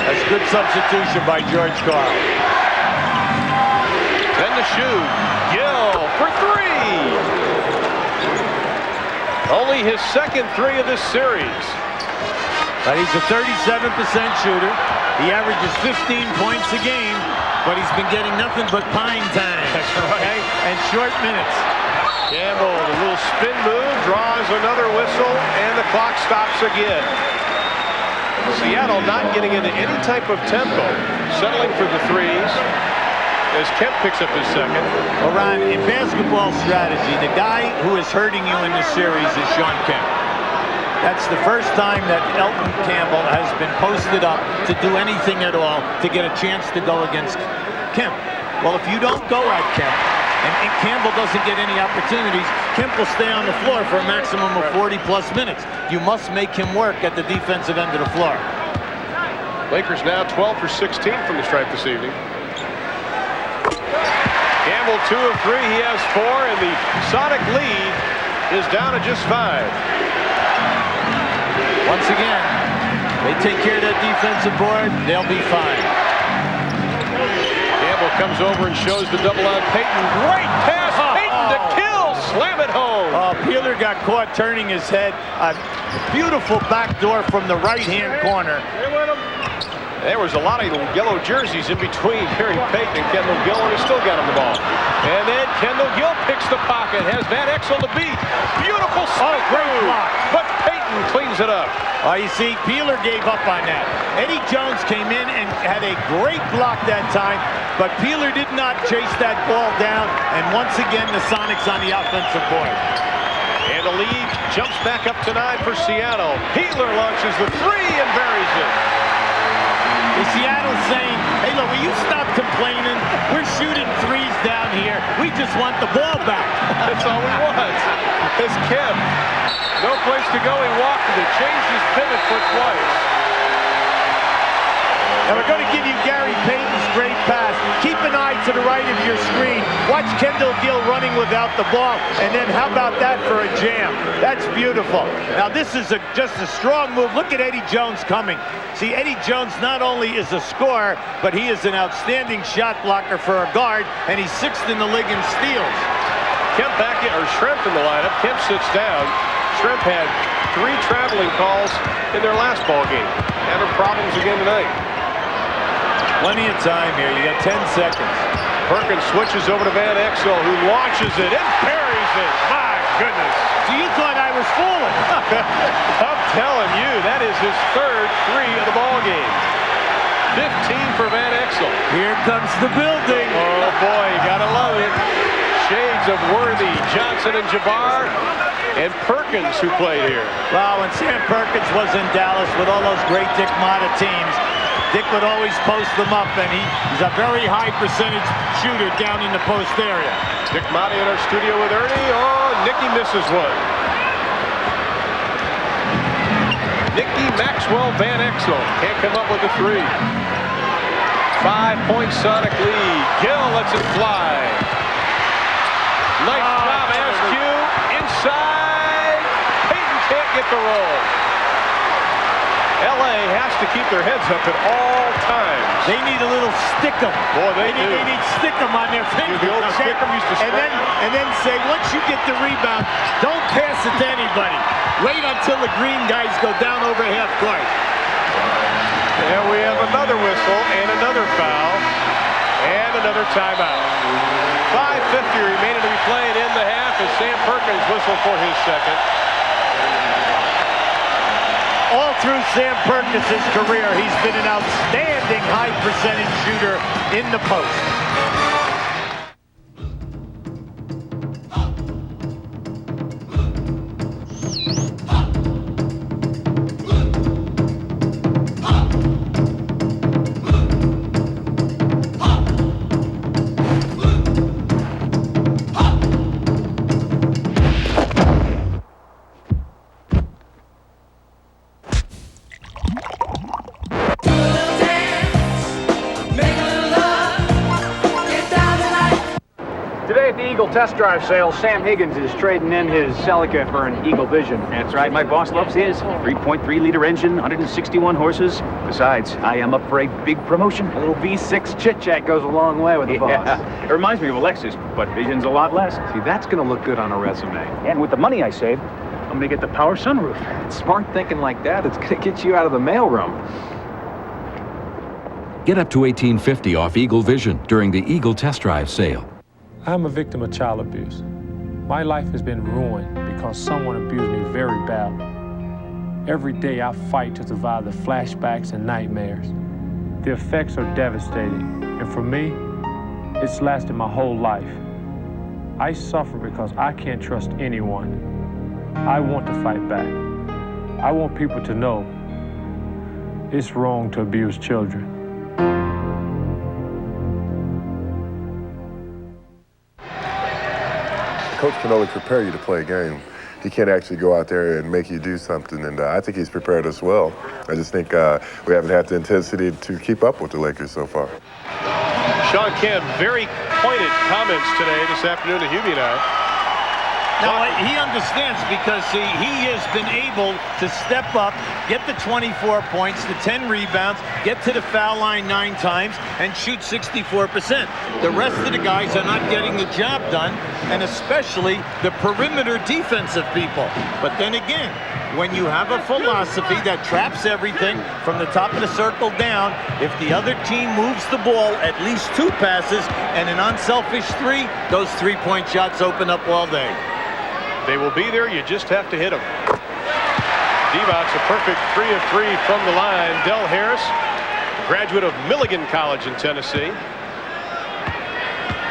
That's good substitution by George Karl. 10 to shoot. Gill for 3. Only his 2nd 3 of this series. But he's a 37% shooter. He averages 15 points a game, but he's been getting nothing but pine time. That's right. Okay? And short minutes. Campbell, a little spin move, draws another whistle, and the clock stops again. Seattle not getting into any type of tempo, settling for the 3s as Kemp picks up his 2nd. Well, Ron, in basketball strategy, the guy who is hurting you in this series is Shawn Kemp. That's the first time that Elton Campbell has been posted up to do anything at all to get a chance to go against Kemp. Well, if you don't go at Kemp, and Campbell doesn't get any opportunities, Kemp will stay on the floor for a maximum of 40-plus minutes. You must make him work at the defensive end of the floor. Lakers now 12 for 16 from the stripe this evening. Campbell 2 of 3. He has 4, and the Sonic lead is down to just 5. Once again, they take care of that defensive board, they'll be fine. Campbell comes over and shows the double on Payton. Great pass, Payton to kill, slam it home. Peeler got caught turning his head. A beautiful backdoor from the right-hand corner. There was a lot of yellow jerseys in between Gary Payton and Kendall Gill, and he still got him the ball. And then Kendall Gill picks the pocket, has Van Exel to beat. Beautiful spin great block. But Payton cleans it up. You see, Peeler gave up on that. Eddie Jones came in and had a great block that time, but Peeler did not chase that ball down, and once again, the Sonics on the offensive board. And the lead jumps back up to 9 for Seattle. Peeler launches the 3 and buries it. Seattle's saying, hey, look, will you stop complaining? We're shooting 3s down here. We just want the ball back. That's all we want. It's Kemp. No place to go. He walked it. Changed his pivot foot twice. And we're going to give you Gary Payton's great pass. Keep an eye to the right of your screen. Watch Kendall Gill running without the ball. And then how about that for a jam? That's beautiful. Now this is just a strong move. Look at Eddie Jones coming. See, Eddie Jones not only is a scorer, but he is an outstanding shot blocker for a guard. And he's 6th in the league in steals. Kemp back in, or Schrempf in the lineup. Kemp sits down. Schrempf had 3 traveling calls in their last ball game. Having problems again tonight. Plenty of time here. You got 10 seconds. Perkins switches over to Van Exel, who launches it and buries it. My goodness. So you thought I was fooling. I'm telling you, that is his 3rd 3 of the ball game. 15 for Van Exel. Here comes the building. Oh boy, you gotta love it. Shades of Worthy, Johnson, and Jabbar, and Perkins, who played here. Wow, when Sam Perkins was in Dallas with all those great Dick Motta teams, Dick would always post them up, and he's a very high percentage shooter down in the post area. Dick Motta in our studio with Ernie. Oh, Nicky misses one. Nicky Maxwell Van Exel can't come up with a 3. 5-point Sonic lead. Gill lets it fly. Nice job side. Payton can't get the roll. LA has to keep their heads up at all times. They need a little stick-em. Boy, they do. They need stick-em on their fingers. The old okay? stick-em used to spread. And then say, once you get the rebound, don't pass it to anybody. Wait until the green guys go down over half court. And we have another whistle and another foul and another timeout. 5:50 remaining to be played in the half as Sam Perkins whistled for his second. All through Sam Perkins' career, he's been an outstanding high percentage shooter in the post. Today at the Eagle test drive sale, Sam Higgins is trading in his Celica for an Eagle Vision. That's right. My boss loves his 3.3-liter engine, 161 horses. Besides, I am up for a big promotion. A little V6 chit-chat goes a long way with the boss. It reminds me of a Lexus, but Vision's a lot less. See, that's going to look good on a resume. And with the money I saved, I'm going to get the power sunroof. Smart thinking like that, it's going to get you out of the mailroom. Get up to $1,850 off Eagle Vision during the Eagle test drive sale. I'm a victim of child abuse. My life has been ruined because someone abused me very badly. Every day I fight to survive the flashbacks and nightmares. The effects are devastating, and for me, it's lasted my whole life. I suffer because I can't trust anyone. I want to fight back. I want people to know it's wrong to abuse children. Coach can only prepare you to play a game. He can't actually go out there and make you do something, and I think he's prepared us well. I just think we haven't had the intensity to keep up with the Lakers so far. Sean Kemp, very pointed comments today, this afternoon to Hubie and I. Now, he understands because, see, he has been able to step up, get the 24 points, the 10 rebounds, get to the foul line 9 times, and shoot 64%. The rest of the guys are not getting the job done, and especially the perimeter defensive people. But then again, when you have a philosophy that traps everything from the top of the circle down, if the other team moves the ball at least 2 passes and an unselfish 3, those 3-point shots open up all day. They will be there, you just have to hit them. Devon's a perfect 3 of 3 from the line. Del Harris, graduate of Milligan College in Tennessee,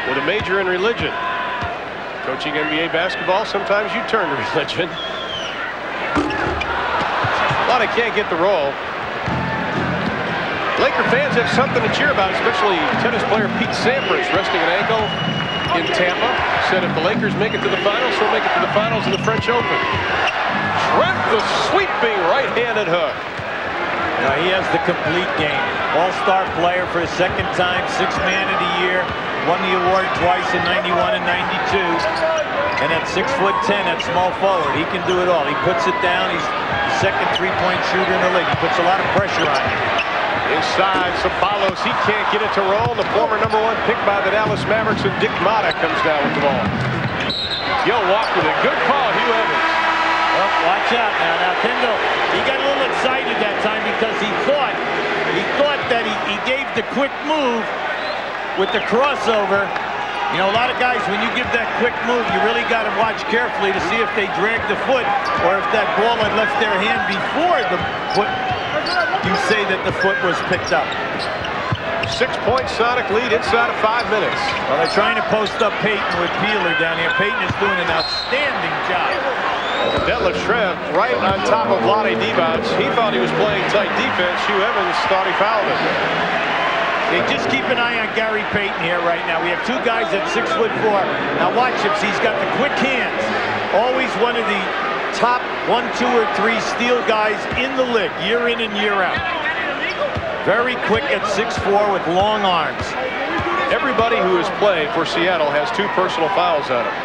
with a major in religion. Coaching NBA basketball, sometimes you turn to religion. Lonnie can't get the roll. Laker fans have something to cheer about, especially tennis player Pete Sampras resting an ankle in Tampa. Said if the Lakers make it to the finals, he'll make it to the finals of the French Open. Trent, the sweeping right-handed hook. Now he has the complete game. All-star player for his 2nd time, 6th man of the year. Won the award twice in 91 and 92. And at 6'10", at small forward, he can do it all. He puts it down. He's the 2nd 3-point shooter in the league. He puts a lot of pressure on him. Inside, Sabalos, he can't get it to roll. The former #1 pick by the Dallas Mavericks, and Dick Motta comes down with the ball. You'll walk with it. Good call, Hugh Evans. Well, watch out now. Now, Kendall, he got a little excited that time because he thought that he gave the quick move with the crossover. You know, a lot of guys, when you give that quick move, you really got to watch carefully to see if they drag the foot or if that ball had left their hand before the foot. You say that the foot was picked up. 6-point Sonic lead inside of 5 minutes. Well, they're trying to post up Peyton with Peeler down here. Peyton is doing an outstanding job. Detlef Schrempf right on top of Lonnie Devons. He thought he was playing tight defense. Hugh Evans thought he fouled him. Hey, just keep an eye on Gary Payton here right now. We have 2 guys at 6'4". Now watch him. He's got the quick hands. Always one of the top 1, 2, or 3 steal guys in the league, year in and year out. Very quick at 6'4" with long arms. Everybody who has played for Seattle has 2 personal fouls on him.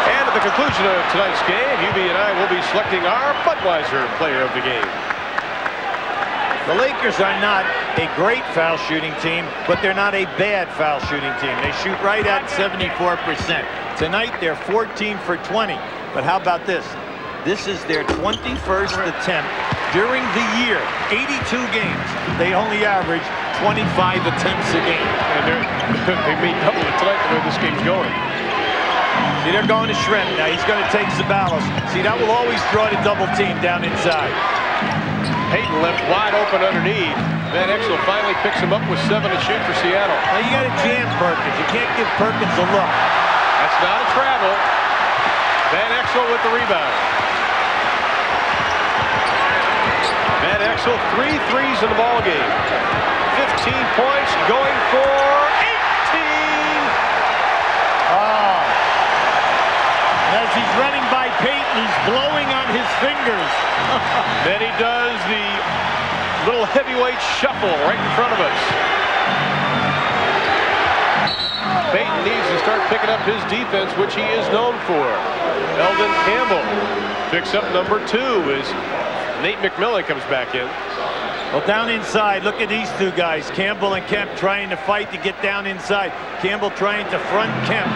And to the conclusion of tonight's game, UB and I will be selecting our Budweiser player of the game. The Lakers are not a great foul shooting team, but they're not a bad foul shooting team. They shoot right at 74%. Tonight, they're 14 for 20. But how about this? This is their 21st attempt during the year. 82 games. They only average 25 attempts a game. And they may double it tonight the way this game's going. See, they're going to Shrem now. He's going to take Sabalos. See, that will always draw the double team down inside. Payton left wide open underneath. Van Exel finally picks him up with 7 to shoot for Seattle. Now you got to jam Perkins. You can't give Perkins a look. That's not a travel. Van Exel with the rebound. Van Exel 3 threes in the ball game. 15 points, going for 18. Oh. And as he's running by Payton, he's blowing on his fingers. Then he does the little heavyweight shuffle right in front of us. Payton needs to start picking up his defense, which he is known for. Eldon Campbell picks up number 2 as Nate McMillan comes back in. Well, down inside, look at these two guys. Campbell and Kemp trying to fight to get down inside. Campbell trying to front Kemp.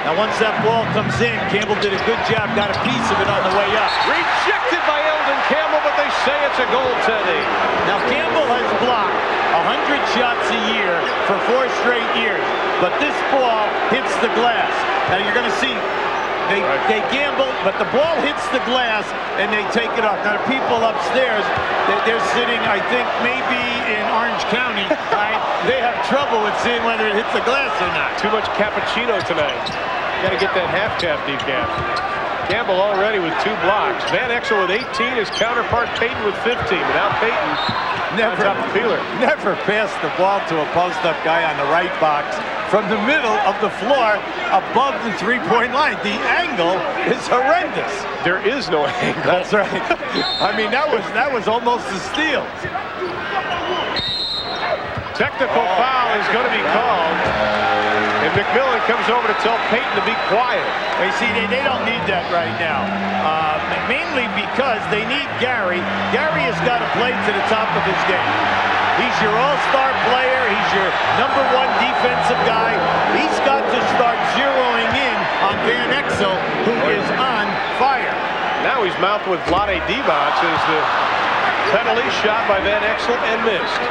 Now, once that ball comes in, Campbell did a good job, got a piece of it on the way up. Rejected by Eldon Campbell, but they say it's a goaltending. Now, Campbell has blocked 100 shots a year for 4 straight years, but this ball hits the glass. Now, you're going to see they gamble, but the ball hits the glass and they take it off. Now, the people upstairs, they're sitting, I think, maybe in Orange County, right? They have trouble with seeing whether it hits the glass or not. Too much cappuccino tonight. Got to get that half-cap decaf. Campbell already with 2 blocks. Van Exel with 18, his counterpart Payton with 15. Without Payton, never passed the ball to a post-up guy on the right box from the middle of the floor above the 3-point line. The angle is horrendous. There is no angle. That's right. I mean, that was almost a steal. Technical foul is going to be called. And McMillan comes over to tell Payton to be quiet. They see, they don't need that right now. Mainly because they need Gary. Gary has got to play to the top of his game. He's your all-star player. He's your #1 defensive guy. He's got to start zeroing in on Van Exel, who is on fire. Now he's mouthed with Vlade Divac as the penalty shot by Van Exel and missed.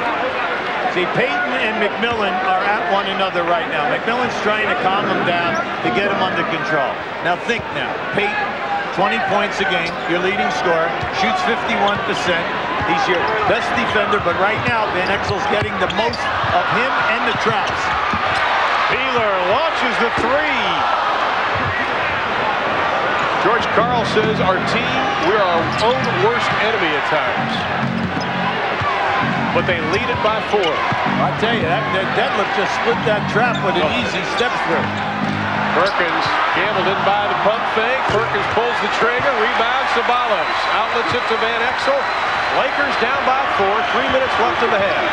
See, Payton and McMillan are at one another right now. McMillan's trying to calm him down to get him under control. Now think now. Payton, 20 points a game, your leading scorer, shoots 51%. He's your best defender, but right now Van Exel's getting the most of him and the traps. Wheeler launches the 3. George Karl says, our team, we're our own worst enemy at times. But they lead it by 4. I tell you, that deadlift just split that trap with an easy step through. Perkins, Campbell didn't buy the pump fake. Perkins pulls the trigger, rebounds Sabalos. Outlets it to Van Exel. Lakers down by 4, 3 minutes left in the half.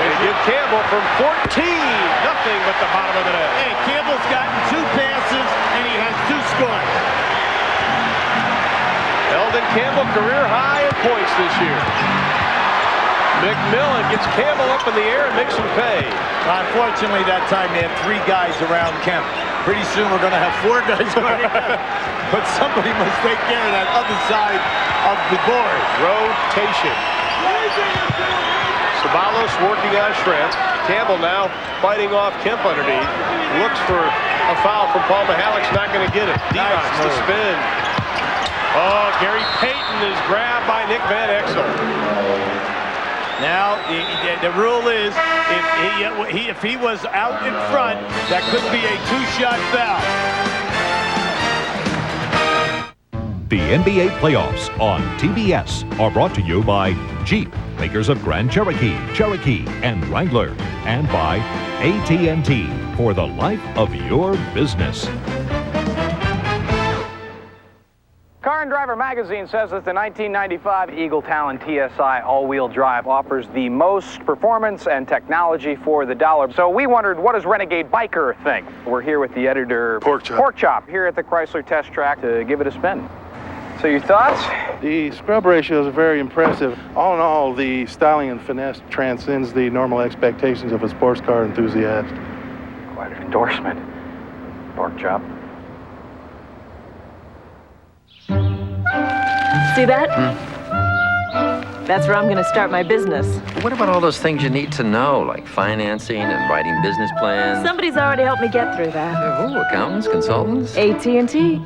Way to give Campbell from 14. Nothing but the bottom of the net. Hey, Campbell's gotten 2 passes and he has 2 scores. Eldon Campbell career high in points this year. McMillan gets Campbell up in the air and makes him pay. Unfortunately, that time they had 3 guys around Kemp. Pretty soon we're going to have 4 guys around Kemp. But somebody must take care of that other side of the board. Rotation. Sabalos working on Shrem. Campbell now fighting off Kemp underneath. Looks for a foul from Paul Mihalik's not going to get it. Divac to spin. Oh, Gary Payton is grabbed by Nick Van Exel. Now, the rule is if he was out in front, that could be a 2-shot foul. The NBA playoffs on TBS are brought to you by Jeep, makers of Grand Cherokee, Cherokee, and Wrangler, and by AT&T for the life of your business. Car and Driver magazine says that the 1995 Eagle Talon TSI all-wheel drive offers the most performance and technology for the dollar. So we wondered, what does Renegade Biker think? We're here with the editor, Pork Chop, here at the Chrysler Test Track to give it a spin. So your thoughts? The scrub ratios are very impressive. All in all, the styling and finesse transcends the normal expectations of a sports car enthusiast. Quite an endorsement, Pork Chop. See that? That's where I'm going to start my business. What about all those things you need to know, like financing and writing business plans? Somebody's already helped me get through that. Who? Accountants? Consultants? AT&T.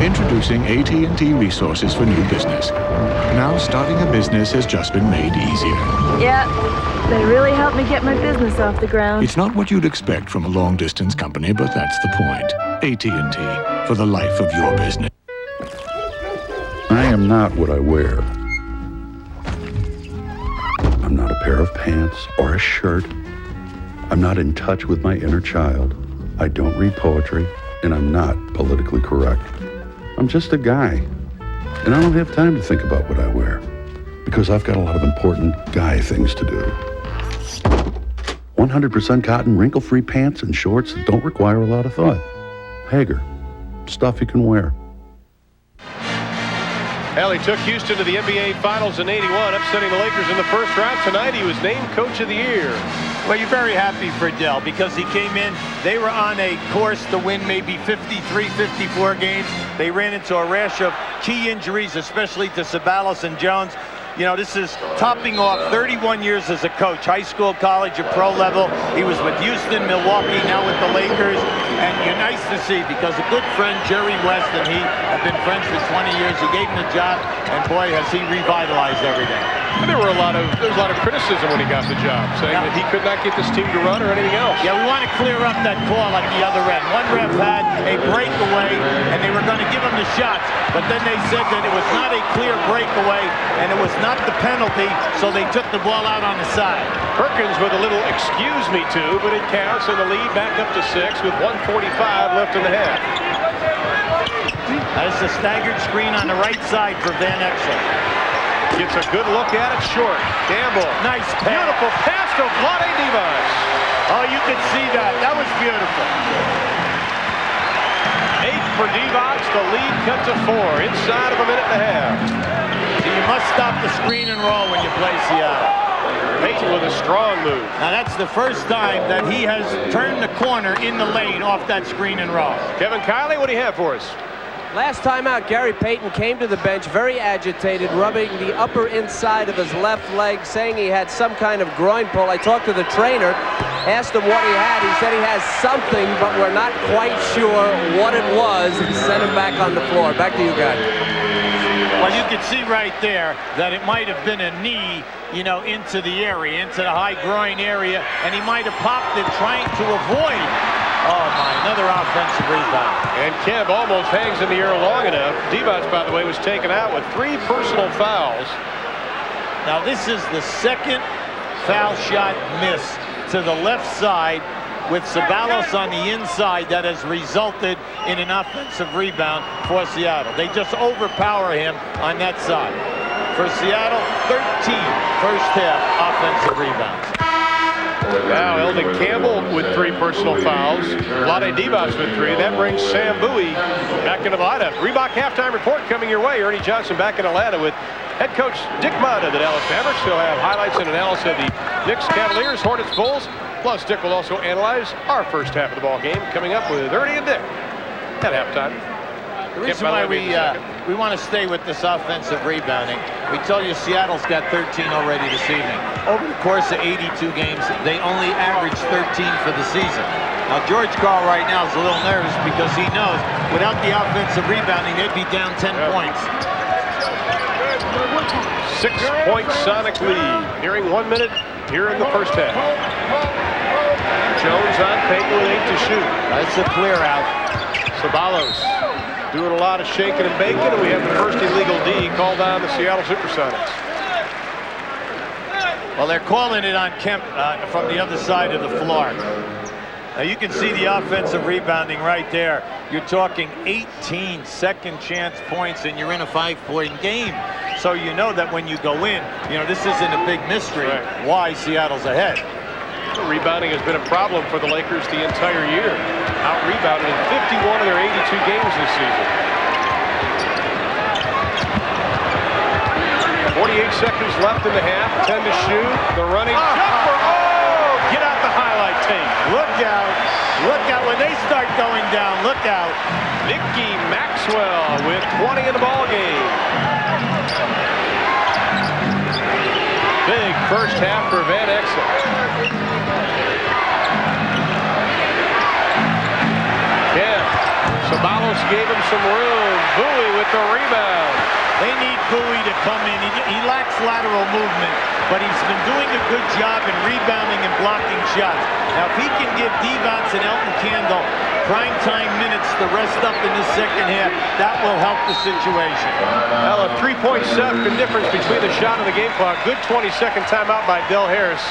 Introducing AT&T Resources for New Business. Now starting a business has just been made easier. Yeah, they really helped me get my business off the ground. It's not what you'd expect from a long-distance company, but that's the point. AT&T, for the life of your business. I am not what I wear. I'm not a pair of pants or a shirt. I'm not in touch with my inner child. I don't read poetry, and I'm not politically correct. I'm just a guy, and I don't have time to think about what I wear because I've got a lot of important guy things to do. 100% cotton, wrinkle-free pants and shorts that don't require a lot of thought. Hager, stuff you can wear. Well, he took Houston to the NBA Finals in '81, upsetting the Lakers in the first round. Tonight, he was named Coach of the Year. Well, you're very happy for Dell because he came in. They were on a course to win maybe 53, 54 games. They ran into a rash of key injuries, especially to Sabalos and Jones. You know, this is topping off 31 years as a coach, high school, college, and pro level. He was with Houston, Milwaukee, now with the Lakers. And you're nice to see because a good friend, Jerry West, and he have been friends for 20 years. He gave him the job, and boy, has he revitalized everything. And there was a lot of criticism when he got the job, saying that he could not get this team to run or anything else. Yeah, we want to clear up that call at the other end. One ref had a breakaway, and they were going to give him the shots, but then they said that it was not a clear breakaway, and it was not the penalty, so they took the ball out on the side. Perkins with a little excuse me too, but it counts, and the lead back up to 6 with 1:45 left in the half. That's a staggered screen on the right side for Van Exel. Gets a good look at it short. Gamble. Nice pass. Beautiful pass to Vlade Divac. Oh, you can see that. That was beautiful. 8 for Divac. The lead cut to 4 inside of a minute and a half. So you must stop the screen and roll when you play Seattle. Payton with a strong move. Now that's the first time that he has turned the corner in the lane off that screen and roll. Kevin Kiley, what do you have for us? Last time out, Gary Payton came to the bench very agitated, rubbing the upper inside of his left leg, saying he had some kind of groin pull. I talked to the trainer, asked him what he had. He said he has something, but we're not quite sure what it was, and sent him back on the floor. Back to you guys. Well, you can see right there that it might have been a knee, you know, into the area, into the high groin area, and he might have popped it trying to avoid. Oh, my, another offensive rebound. And Kemp almost hangs in the air long enough. Divac, by the way, was taken out with 3 personal fouls. Now, this is the second foul shot miss to the left side with Sabalos on the inside that has resulted in an offensive rebound for Seattle. They just overpower him on that side. For Seattle, 13 first half offensive rebounds. Now Eldon Campbell with 3 personal fouls. Vlade Divac with 3. That brings Sam Bowie back into the lineup. Reebok halftime report coming your way. Ernie Johnson back in Atlanta with head coach Dick Mudd of the Dallas Mavericks. He'll have highlights and analysis of the Knicks, Cavaliers, Hornets, Bulls. Plus, Dick will also analyze our first half of the ball game, coming up with Ernie and Dick at halftime. The reason why we want to stay with this offensive rebounding, we told you Seattle's got 13 already this evening. Over the course of 82 games, they only averaged 13 for the season. Now, George Karl right now is a little nervous because he knows without the offensive rebounding, they'd be down 10 points. 6-point Sonic lead. Nearing 1 minute here in the first half. Jones on Payton with 8 to shoot. That's a clear out. Sabalos doing a lot of shaking and baking, and we have the first illegal D called on the Seattle SuperSonics. Well, they're calling it on Kemp from the other side of the floor. Now you can see the offensive rebounding right there. You're talking 18 second chance points and you're in a 5-point game. So you know that when you go in, this isn't a big mystery why Seattle's ahead. Rebounding has been a problem for the Lakers the entire year. Out-rebounded in 51 of their 82 games this season. 48 seconds left in the half, 10 to shoot. The running jumper. Oh, get out the highlight tape. Look out. Look out when they start going down. Look out. Mickey Maxwell with 20 in the ball game. Big first half for Van Exel. Yeah, Sabalos gave him some room. Bowie with the rebound. They need Bowie to come in. He lacks lateral movement, but he's been doing a good job in rebounding and blocking shots. Now, if he can give Devons and Elton Candle primetime minutes to rest up in the second half, that will help the situation. Well, a 3.7 difference between the shot and the game clock. Good 20-second timeout by Del Harris.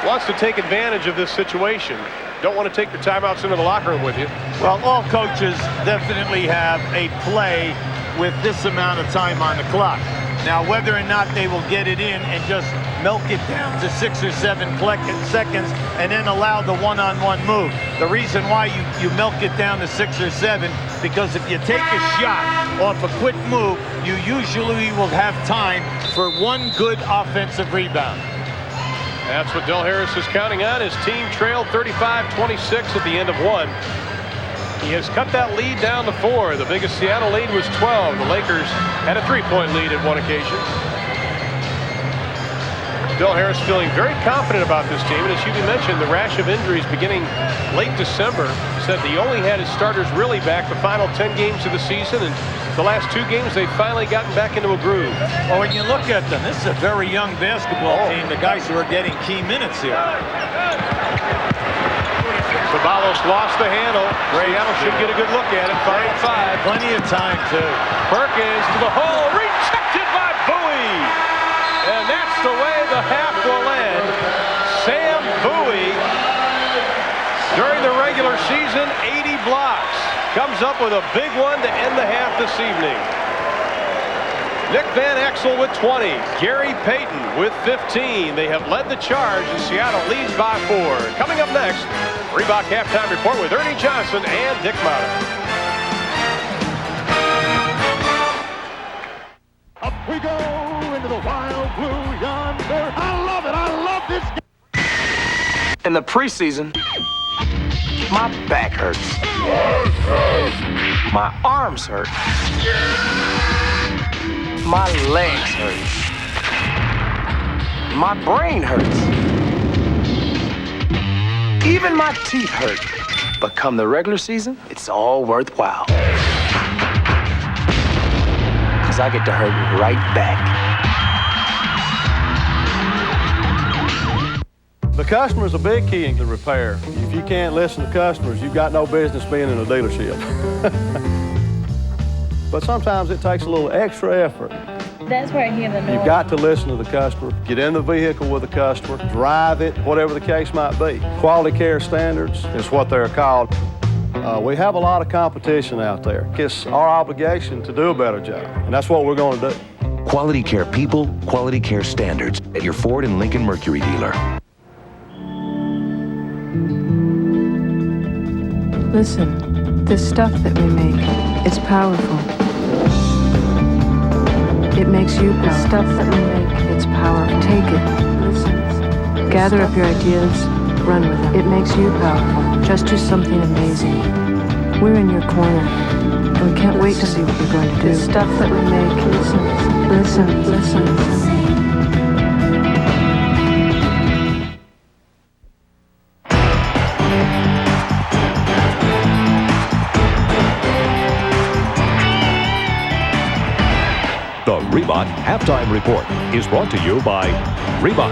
Wants to take advantage of this situation. Don't want to take your timeouts into the locker room with you. Well, all coaches definitely have a play with this amount of time on the clock. Now, whether or not they will get it in and just milk it down to 6 or 7 seconds and then allow the one-on-one move. The reason why you milk it down to 6 or 7, because if you take a shot off a quick move, you usually will have time for one good offensive rebound. That's what Del Harris is counting on. His team trailed 35-26 at the end of one. He has cut that lead down to 4. The biggest Seattle lead was 12. The Lakers had a 3-point lead at one occasion. Del Harris feeling very confident about this team. And as you mentioned, the rash of injuries beginning late December, said he only had his starters really back the final 10 games of the season. And the last 2 games, they've finally gotten back into a groove. Well, when you look at them, this is a very young basketball team. The guys who are getting key minutes here. Sabalos lost the handle. Seattle should get a good look at it. 5-5. Plenty of time, too. Perkins to the hole. Rejected by Bowie. And that's the way the half will end. Sam Bowie, during the regular season, 80 blocks. Comes up with a big one to end the half this evening. Nick Van Exel with 20. Gary Payton with 15. They have led the charge, and Seattle leads by 4. Coming up next, Reebok Halftime Report with Ernie Johnson and Dick Motter. Up we go into the wild blue yonder. I love it. I love this game. In the preseason, my back hurts. My arms hurt. My legs hurt. My brain hurts. Even my teeth hurt. But come the regular season, it's all worthwhile. 'Cause I get to hurt right back. The customer's a big key in the repair. If you can't listen to customers, you've got no business being in a dealership. But sometimes it takes a little extra effort. That's where I hear the noise. You've got to listen to the customer, get in the vehicle with the customer, drive it, whatever the case might be. Quality care standards is what they're called. We have a lot of competition out there. It's our obligation to do a better job, and that's what we're going to do. Quality care people, quality care standards at your Ford and Lincoln Mercury dealer. Listen, this stuff that we make, it's powerful. It makes you powerful. The stuff that we make, it's powerful. Take it. Listen. Gather up your ideas, run with them. It makes you powerful. Just do something amazing. We're in your corner, and we can't wait to see what you're going to do. The stuff that we make, listen. The Reebok Halftime Report is brought to you by Reebok.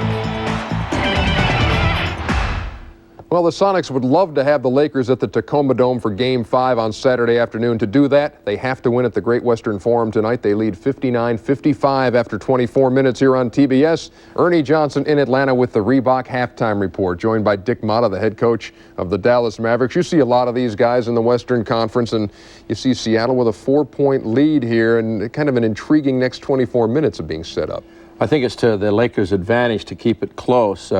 Well, the Sonics would love to have the Lakers at the Tacoma Dome for Game 5 on Saturday afternoon. To do that, they have to win at the Great Western Forum tonight. They lead 59-55 after 24 minutes here on TBS. Ernie Johnson in Atlanta with the Reebok halftime report, joined by Dick Motta, the head coach of the Dallas Mavericks. You see a lot of these guys in the Western Conference, and you see Seattle with a 4-point lead here and kind of an intriguing next 24 minutes of being set up. I think it's to the Lakers' advantage to keep it close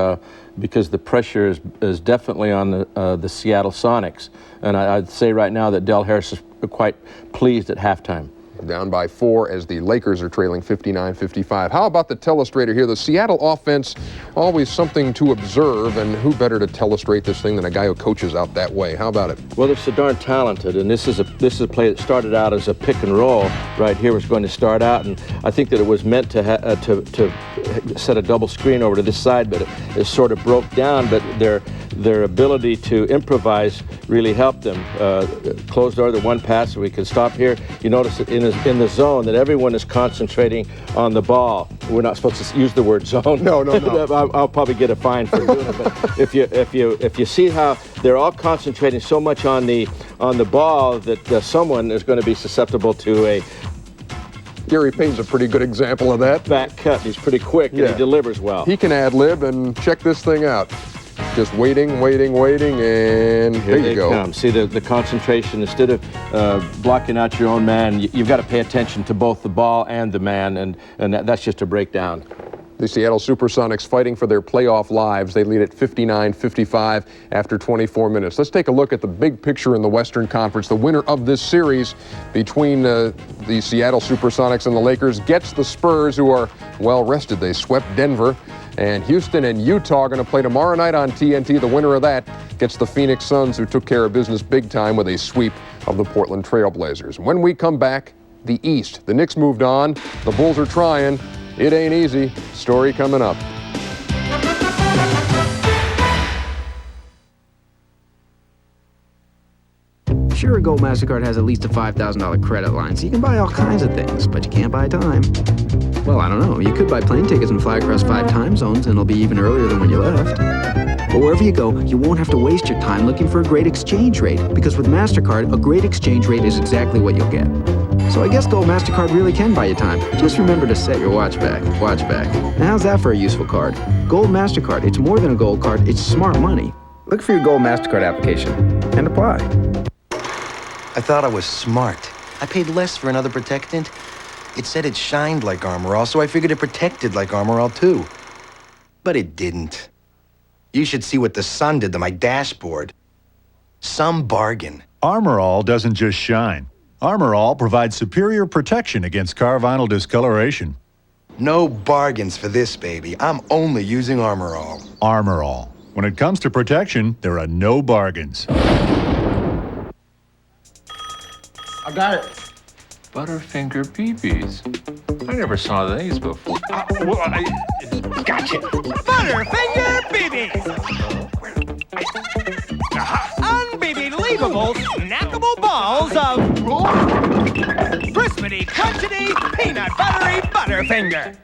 because the pressure is definitely on the Seattle Sonics. And I'd say right now that Del Harris is quite pleased at halftime. Down by 4 as the Lakers are trailing 59-55. How about the telestrator here? The Seattle offense, always something to observe, and who better to telestrate this thing than a guy who coaches out that way? How about it? Well, they're so darn talented, and this is a play that started out as a pick and roll. Right here was going to start out, and I think that it was meant to set a double screen over to this side, but it sort of broke down. But their ability to improvise really helped them. Closed door, the one pass, so we can stop here. You notice that in the zone that everyone is concentrating on the ball. We're not supposed to use the word zone. No. I'll probably get a fine for doing it. But if you see how they're all concentrating so much on the ball that someone is going to be susceptible to a. Gary Payne's a pretty good example of that. Back cut. He's pretty quick and he delivers well. He can ad-lib and check this thing out. Just waiting, and here you go. Come. See the concentration. Instead of blocking out your own man, you've got to pay attention to both the ball and the man, and that's just a breakdown. The Seattle SuperSonics fighting for their playoff lives. They lead at 59-55 after 24 minutes. Let's take a look at the big picture in the Western Conference. The winner of this series between the Seattle SuperSonics and the Lakers gets the Spurs, who are well rested. They swept Denver. And Houston and Utah are going to play tomorrow night on TNT. The winner of that gets the Phoenix Suns, who took care of business big time with a sweep of the Portland Trail Blazers. When we come back, the East. The Knicks moved on. The Bulls are trying. It ain't easy. Story coming up. Sure, Gold MasterCard has at least a $5,000 credit line, so you can buy all kinds of things, but you can't buy time. Well, I don't know. You could buy plane tickets and fly across 5 time zones, and it'll be even earlier than when you left. But wherever you go, you won't have to waste your time looking for a great exchange rate, because with MasterCard, a great exchange rate is exactly what you'll get. So I guess Gold MasterCard really can buy you time. Just remember to set your watch back. Watch back. Now, how's that for a useful card? Gold MasterCard. It's more than a gold card. It's smart money. Look for your Gold MasterCard application and apply. I thought I was smart. I paid less for another protectant. It said it shined like Armor All, so I figured it protected like Armor All too. But it didn't. You should see what the sun did to my dashboard. Some bargain. Armor All doesn't just shine. Armor All provides superior protection against car vinyl discoloration. No bargains for this, baby. I'm only using Armor All. Armor All. When it comes to protection, there are no bargains. I got it. Butterfinger BBs. I never saw these before. Gotcha. Butterfinger BBs. Unbelievable, snackable balls of crispity, crunchity, peanut buttery Butterfinger.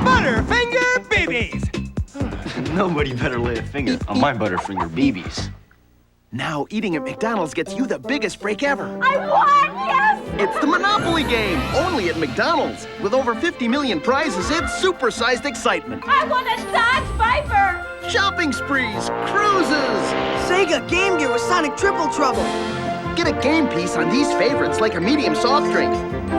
Butterfinger BBs. Nobody better lay a finger on my Butterfinger BBs. Now eating at McDonald's gets you the biggest break ever. I won! Yes! It's the Monopoly game, only at McDonald's. With over 50 million prizes, it's super-sized excitement. I won a Dodge Viper! Shopping sprees, cruises! Sega Game Gear with Sonic Triple Trouble! Get a game piece on these favorites like a medium soft drink.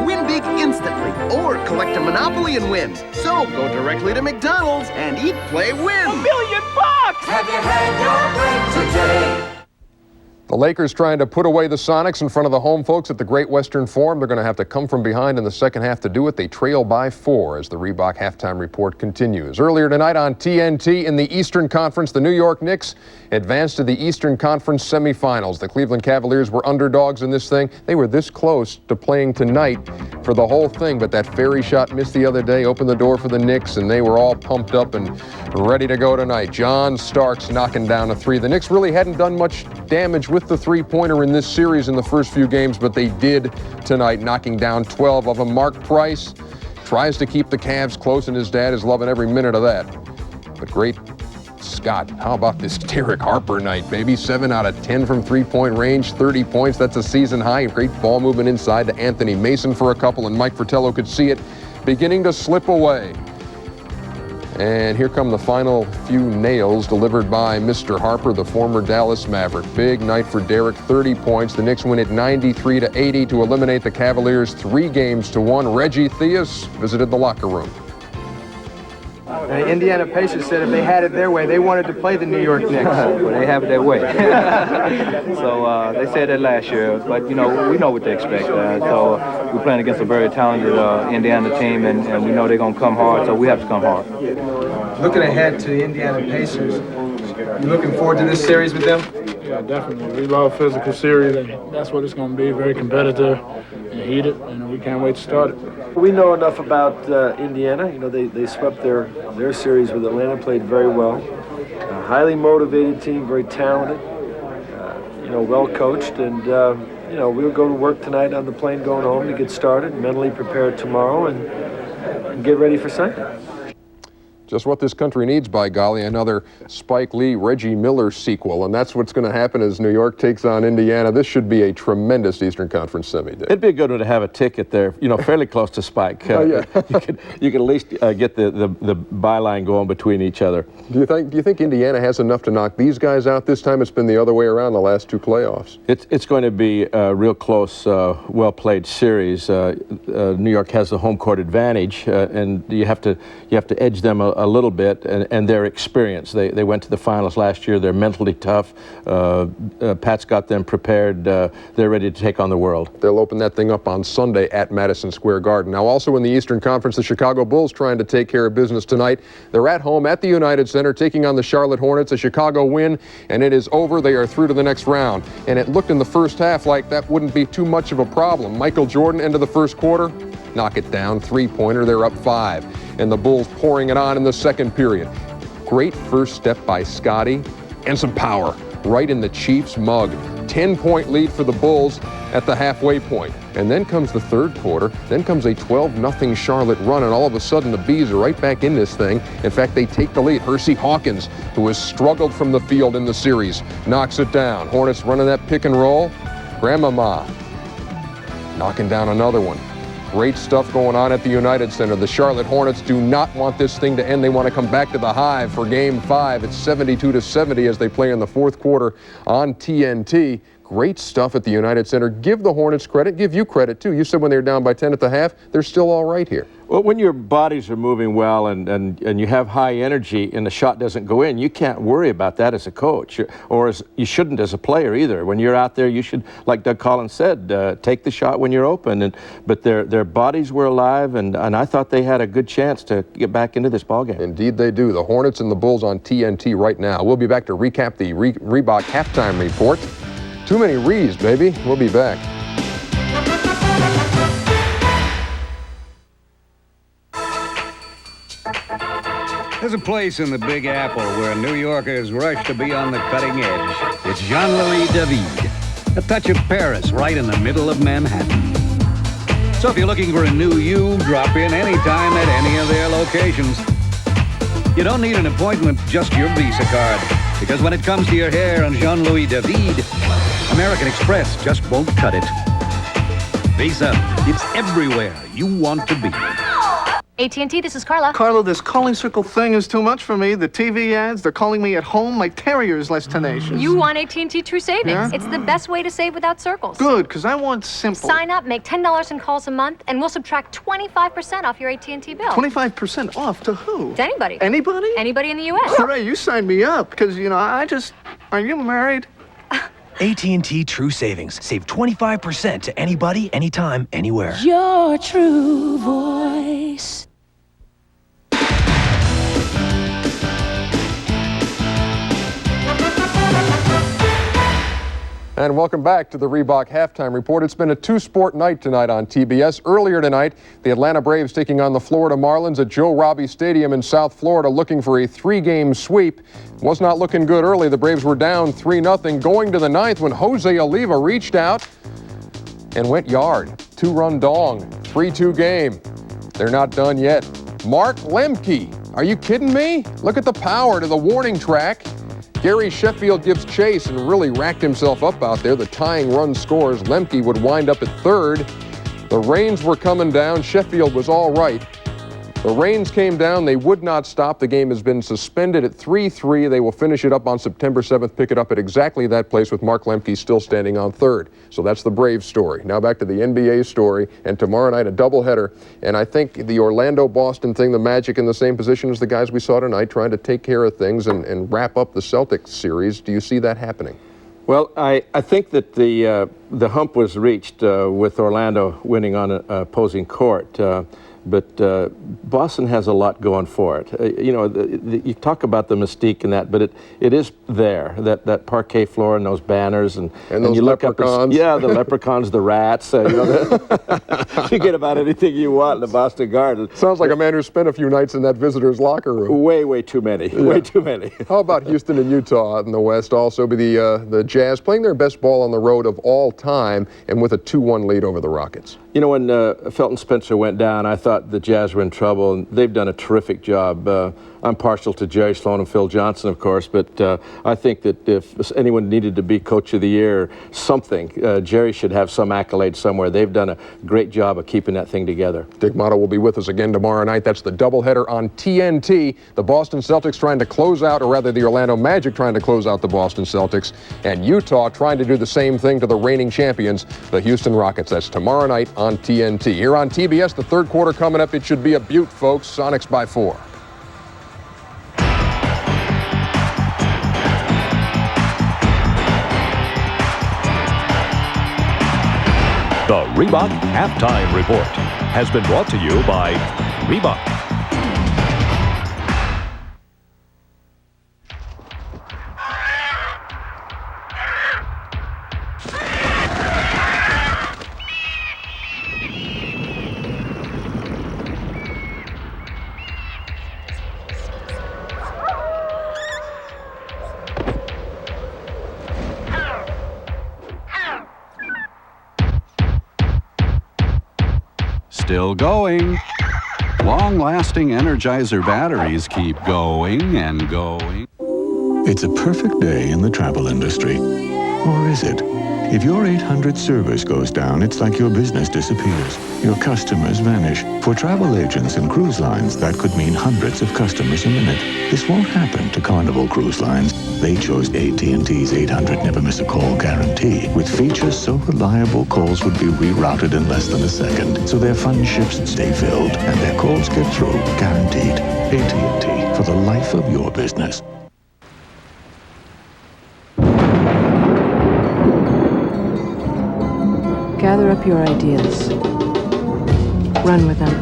Win big instantly, or collect a Monopoly and win. So go directly to McDonald's and eat, play, win! $1 million! Have you had your break today? The Lakers trying to put away the Sonics in front of the home folks at the Great Western Forum. They're going to have to come from behind in the second half to do it. They trail by 4 as the Reebok halftime report continues. Earlier tonight on TNT in the Eastern Conference, the New York Knicks advanced to the Eastern Conference semifinals. The Cleveland Cavaliers were underdogs in this thing. They were this close to playing tonight for the whole thing, but that fairy shot missed the other day opened the door for the Knicks, and they were all pumped up and ready to go tonight. John Starks knocking down a 3. The Knicks really hadn't done much damage with the three-pointer in this series in the first few games, but they did tonight, knocking down 12 of them. Mark Price tries to keep the Cavs close, and his dad is loving every minute of that. But great Scott, how about this Derek Harper night, baby? 7 out of 10 from three-point range, 30 points. That's a season high. Great ball movement inside to Anthony Mason for a couple, and Mike Fratello could see it beginning to slip away. And here come the final few nails delivered by Mr. Harper, the former Dallas Maverick. Big night for Derek, 30 points. The Knicks win it 93-80 to eliminate the Cavaliers 3-1. Reggie Theus visited the locker room. The Indiana Pacers said if they had it their way, they wanted to play the New York Knicks. Well, they have it their way. So they said that last year, but we know what to expect. So we're playing against a very talented Indiana team, and we know they're going to come hard, so we have to come hard. Looking ahead to the Indiana Pacers, you looking forward to this series with them? Yeah, definitely. We love physical series, and that's what it's going to be, very competitive and heated, and we can't wait to start it. We know enough about Indiana. They swept their series with Atlanta, played very well. A highly motivated team, very talented, well coached, and we'll go to work tonight on the plane going home to get started, mentally prepared tomorrow, and get ready for Sunday. Just what this country needs, by golly, another Spike Lee, Reggie Miller sequel. And that's what's going to happen as New York takes on Indiana. This should be a tremendous Eastern Conference semi-day. It'd be a good one to have a ticket there, fairly close to Spike. You could at least get the byline going between each other. Do you think Indiana has enough to knock these guys out this time? It's been the other way around the last two playoffs. It's going to be a real close, well-played series. New York has the home court advantage, and you have to edge them a little bit, and their experience. They went to the finals last year. They're mentally tough. Pat's got them prepared. They're ready to take on the world. They'll open that thing up on Sunday at Madison Square Garden. Now, also in the Eastern Conference, the Chicago Bulls trying to take care of business tonight. They're at home at the United Center taking on the Charlotte Hornets. A Chicago win, and it is over. They are through to the next round. And it looked in the first half like that wouldn't be too much of a problem. Michael Jordan, end of the first quarter, knock it down, three-pointer. They're up 5. And the Bulls pouring it on in the second period. Great first step by Scotty, and some power right in the Chiefs' mug. 10-point lead for the Bulls at the halfway point. And then comes the third quarter. Then comes a 12-0 Charlotte run, and all of a sudden the Bees are right back in this thing. In fact, they take the lead. Hersey Hawkins, who has struggled from the field in the series, knocks it down. Hornets running that pick and roll. Grandmama knocking down another one. Great stuff going on at the United Center. The Charlotte Hornets do not want this thing to end. They want to come back to the Hive for Game 5. It's 72-70 as they play in the fourth quarter on TNT. Great stuff at the United Center. Give the Hornets credit. Give you credit, too. You said when they were down by 10 at the half, they're still all right here. Well, when your bodies are moving well and you have high energy and the shot doesn't go in, you can't worry about that as a coach, or you shouldn't as a player either. When you're out there, you should, like Doug Collins said, take the shot when you're open. But their bodies were alive, and I thought they had a good chance to get back into this ballgame. Indeed they do. The Hornets and the Bulls on TNT right now. We'll be back to recap the Reebok halftime report. Too many Rees, baby. We'll be back. There's a place in the Big Apple where New Yorkers rush to be on the cutting edge. It's Jean-Louis David, a touch of Paris right in the middle of Manhattan. So if you're looking for a new you, drop in anytime at any of their locations. You don't need an appointment, just your Visa card. Because when it comes to your hair and Jean-Louis David, American Express just won't cut it. Visa, it's everywhere you want to be. AT&T, this is Carla. Carla, this calling circle thing is too much for me. The TV ads, they're calling me at home. My terrier is less tenacious. You want AT&T True Savings. Yeah? It's the best way to save without circles. Good, because I want simple. Sign up, make $10 in calls a month, and we'll subtract 25% off your AT&T bill. 25% off to who? To anybody. Anybody? Anybody in the U.S. Hooray, you signed me up, because, are you married? AT&T True Savings. Save 25% to anybody, anytime, anywhere. Your true voice. And welcome back to the Reebok Halftime Report. It's been a two-sport night tonight on TBS. Earlier tonight, the Atlanta Braves taking on the Florida Marlins at Joe Robbie Stadium in South Florida, looking for a 3-game sweep. Was not looking good early. The Braves were down 3-0 going to the ninth when Jose Oliva reached out and went yard. 2-run dong, 3-2 game. They're not done yet. Mark Lemke Are you kidding me? Look at the power to the warning track. Gary Sheffield gives chase and really racked himself up out there. The tying run scores. Lemke would wind up at third. The rains were coming down. Sheffield was all right. The rains came down. They would not stop. The game has been suspended at 3-3. They will finish it up on September 7th, pick it up at exactly that place with Mark Lemke still standing on third. So that's the Braves story. Now back to the NBA story, and tomorrow night a doubleheader. And I think the Orlando-Boston thing, the Magic in the same position as the guys we saw tonight, trying to take care of things and wrap up the Celtics series. Do you see that happening? Well, I think that the hump was reached with Orlando winning on an opposing court. But Boston has a lot going for it. You know, you talk about the mystique and that, but it is there, that parquet floor and those banners. And those you look leprechauns. Yeah, the leprechauns, the rats. You know, you get about anything you want in the Boston Garden. Sounds like a man who spent a few nights in that visitor's locker room. Way too many. Yeah. Way too many. How about Houston and Utah in the West? Also, the Jazz playing their best ball on the road of all time and with a 2-1 lead over the Rockets. You know, when Felton Spencer went down, I thought the Jazz were in trouble, and they've done a terrific job. I'm partial to Jerry Sloan and Phil Johnson, of course, but I think that if anyone needed to be Coach of the Year, something, Jerry should have some accolade somewhere. They've done a great job of keeping that thing together. Dick Motto will be with us again tomorrow night. That's the doubleheader on TNT. The Boston Celtics trying to close out, or rather the Orlando Magic trying to close out the Boston Celtics, and Utah trying to do the same thing to the reigning champions, the Houston Rockets. That's tomorrow night on TNT. Here on TBS, the third quarter coming up. It should be a beaut, folks. Sonics by 4. The Reebok Halftime Report has been brought to you by Reebok. Still going. Long-lasting Energizer batteries keep going and going. It's a perfect day in the travel industry. Or is it? If your 800 service goes down, it's like your business disappears. Your customers vanish. For travel agents and cruise lines, that could mean hundreds of customers a minute. This won't happen to Carnival Cruise Lines. They chose AT&T's 800 Never Miss a Call guarantee. With features so reliable, calls would be rerouted in less than a second. So their fun ships stay filled and their calls get through, guaranteed. AT&T, for the life of your business. Gather up your ideas. Run with them.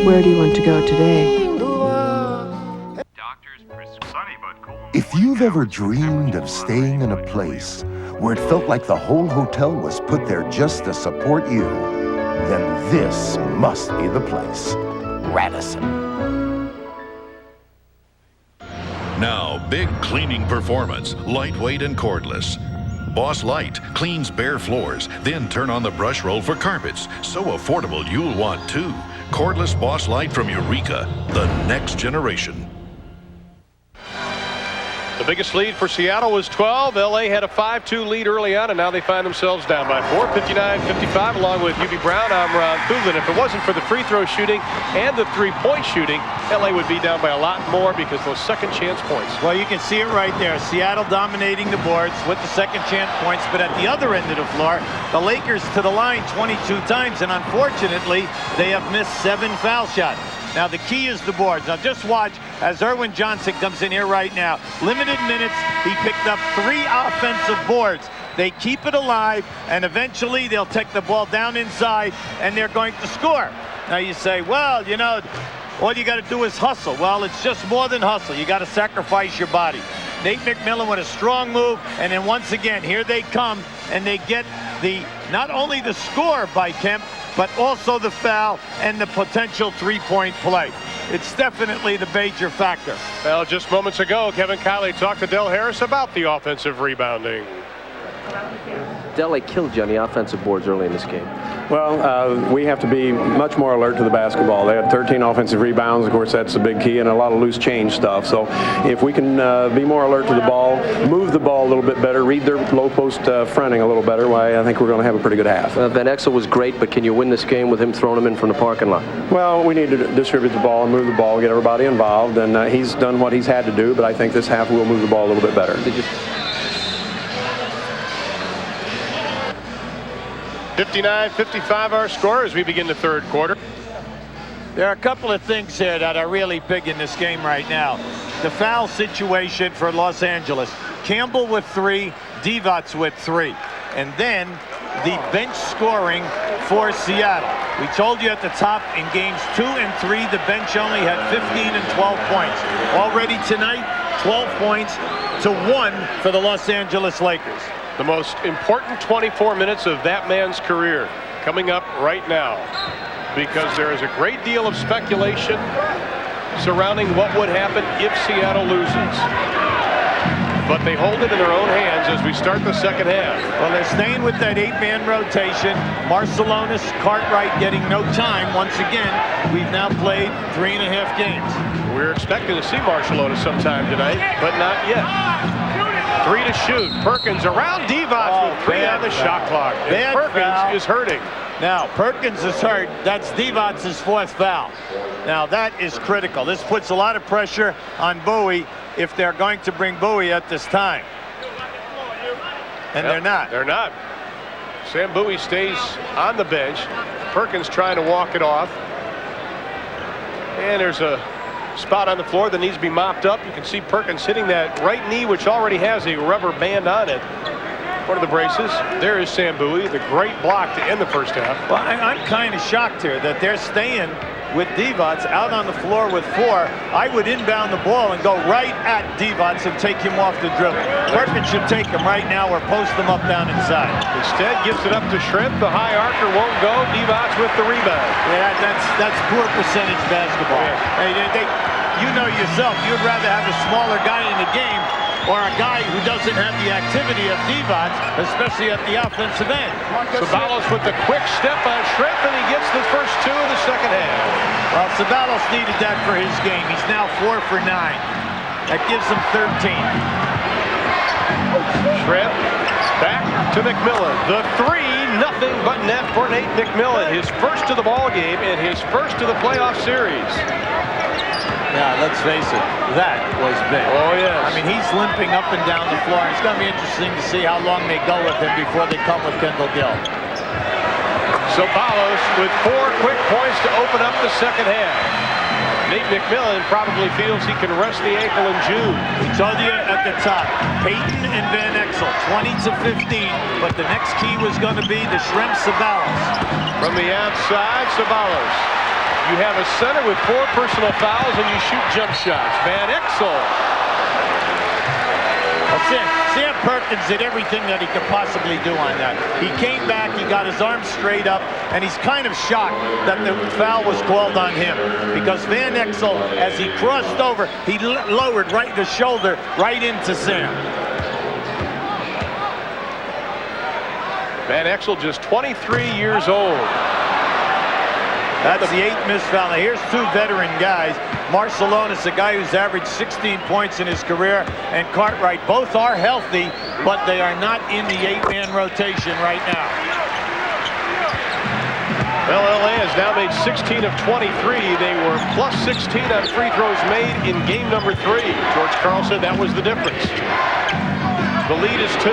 Where do you want to go today? If you've ever dreamed of staying in a place where it felt like the whole hotel was put there just to support you, then this must be the place. Radisson. Now, big cleaning performance, lightweight and cordless. Boss Light cleans bare floors, then turn on the brush roll for carpets. So affordable you'll want two. Cordless Boss Light from Eureka, the next generation. The biggest lead for Seattle was 12. LA had a 5-2 lead early on, and now they find themselves down by 4, 59-55, along with UB Brown. I'm Ron Thuglin. If it wasn't for the free throw shooting and the three-point shooting, LA would be down by a lot more because those second chance points. Well, you can see it right there. Seattle dominating the boards with the second chance points, but at the other end of the floor, the Lakers to the line 22 times, and unfortunately, they have missed 7 foul shots. Now, the key is the boards. Now, just watch as Erwin Johnson comes in here right now. Limited minutes, he picked up 3 offensive boards. They keep it alive, and eventually they'll take the ball down inside, and they're going to score. Now, you say, well, you know, all you got to do is hustle. Well, it's just more than hustle. You got to sacrifice your body. Nate McMillan with a strong move, and then once again, here they come, and they get not only the score by Kemp, but also the foul and the potential three-point play. It's definitely the major factor. Well, just moments ago, Kevin Kiley talked to Del Harris about the offensive rebounding. Del, they killed you on the offensive boards early in this game. Well, we have to be much more alert to the basketball. They had 13 offensive rebounds. Of course, that's a big key, and a lot of loose change stuff. So if we can be more alert to the ball, move the ball a little bit better, read their low post fronting a little better, why I think we're going to have a pretty good half. Van Exel was great, but can you win this game with him throwing them in from the parking lot? Well, we need to distribute the ball and move the ball, get everybody involved, and he's done what he's had to do, but I think this half we'll move the ball a little bit better. 59-55 our score as we begin the third quarter. There are a couple of things here that are really big in this game right now. The foul situation for Los Angeles. Campbell with 3, Divac with 3. And then the bench scoring for Seattle. We told you at the top in games 2 and 3, the bench only had 15 and 12 points. Already tonight, 12 points to 1 for the Los Angeles Lakers. The most important 24 minutes of that man's career coming up right now, because there is a great deal of speculation surrounding what would happen if Seattle loses. But they hold it in their own hands as we start the second half. Well, they're staying with that 8-man rotation. Marcelonis, Cartwright getting no time. Once again, we've now played 3.5 games. We're expecting to see Marcelonis sometime tonight, but not yet. 3 to shoot. Perkins around Divac with 3 on the shot clock. And Perkins is hurting. Now, Perkins is hurt. That's Divac's 4th foul. Now, that is critical. This puts a lot of pressure on Bowie if they're going to bring Bowie at this time. And they're not. They're not. Sam Bowie stays on the bench. Perkins trying to walk it off. And there's a spot on the floor that needs to be mopped up. You can see Perkins hitting that right knee, which already has a rubber band on it. One of the braces. There is Sam Bowie, the great block to end the first half. Well, I'm kind of shocked here that they're staying with Divac out on the floor with 4. I would inbound the ball and go right at Divac and take him off the dribble. Perkins should take him right now or post him up down inside. Instead, gives it up to Shrimp. The high archer won't go. Divac with the rebound. Yeah, that's poor percentage basketball. Yeah. You know yourself, you'd rather have a smaller guy in the game or a guy who doesn't have the activity of Divac, especially at the offensive end. Ceballos with the quick step on Shrimp, and he gets the first 2 of the second half. Well, Ceballos needed that for his game. He's now 4 for 9. That gives him 13. Shrimp back to McMillan. The 3, nothing but net for Nate McMillan. His first to the ball game and his first to the playoff series. Yeah, let's face it, that was big. Oh, yes. I mean, he's limping up and down the floor. It's going to be interesting to see how long they go with him before they come with Kendall Gill. Ceballos with 4 quick points to open up the second half. Nate McMillan probably feels he can rest the ankle in June. We told you at the top, Payton and Van Exel, 20 to 15, but the next key was going to be the Shrimp Ceballos. From the outside, Ceballos. You have a center with 4 personal fouls and you shoot jump shots. Van Exel. Sam Perkins did everything that he could possibly do on that. He came back, he got his arms straight up, and he's kind of shocked that the foul was called on him. Because Van Exel, as he crossed over, he lowered the shoulder right into Sam. Van Exel just 23 years old. That's the 8th missed foul. Now here's 2 veteran guys. Marcelonis, a guy who's averaged 16 points in his career, and Cartwright. Both are healthy, but they are not in the 8-man rotation right now. Well, LA has now made 16 of 23. They were plus 16 on free throws made in game number 3. George Karl said that was the difference. The lead is 2.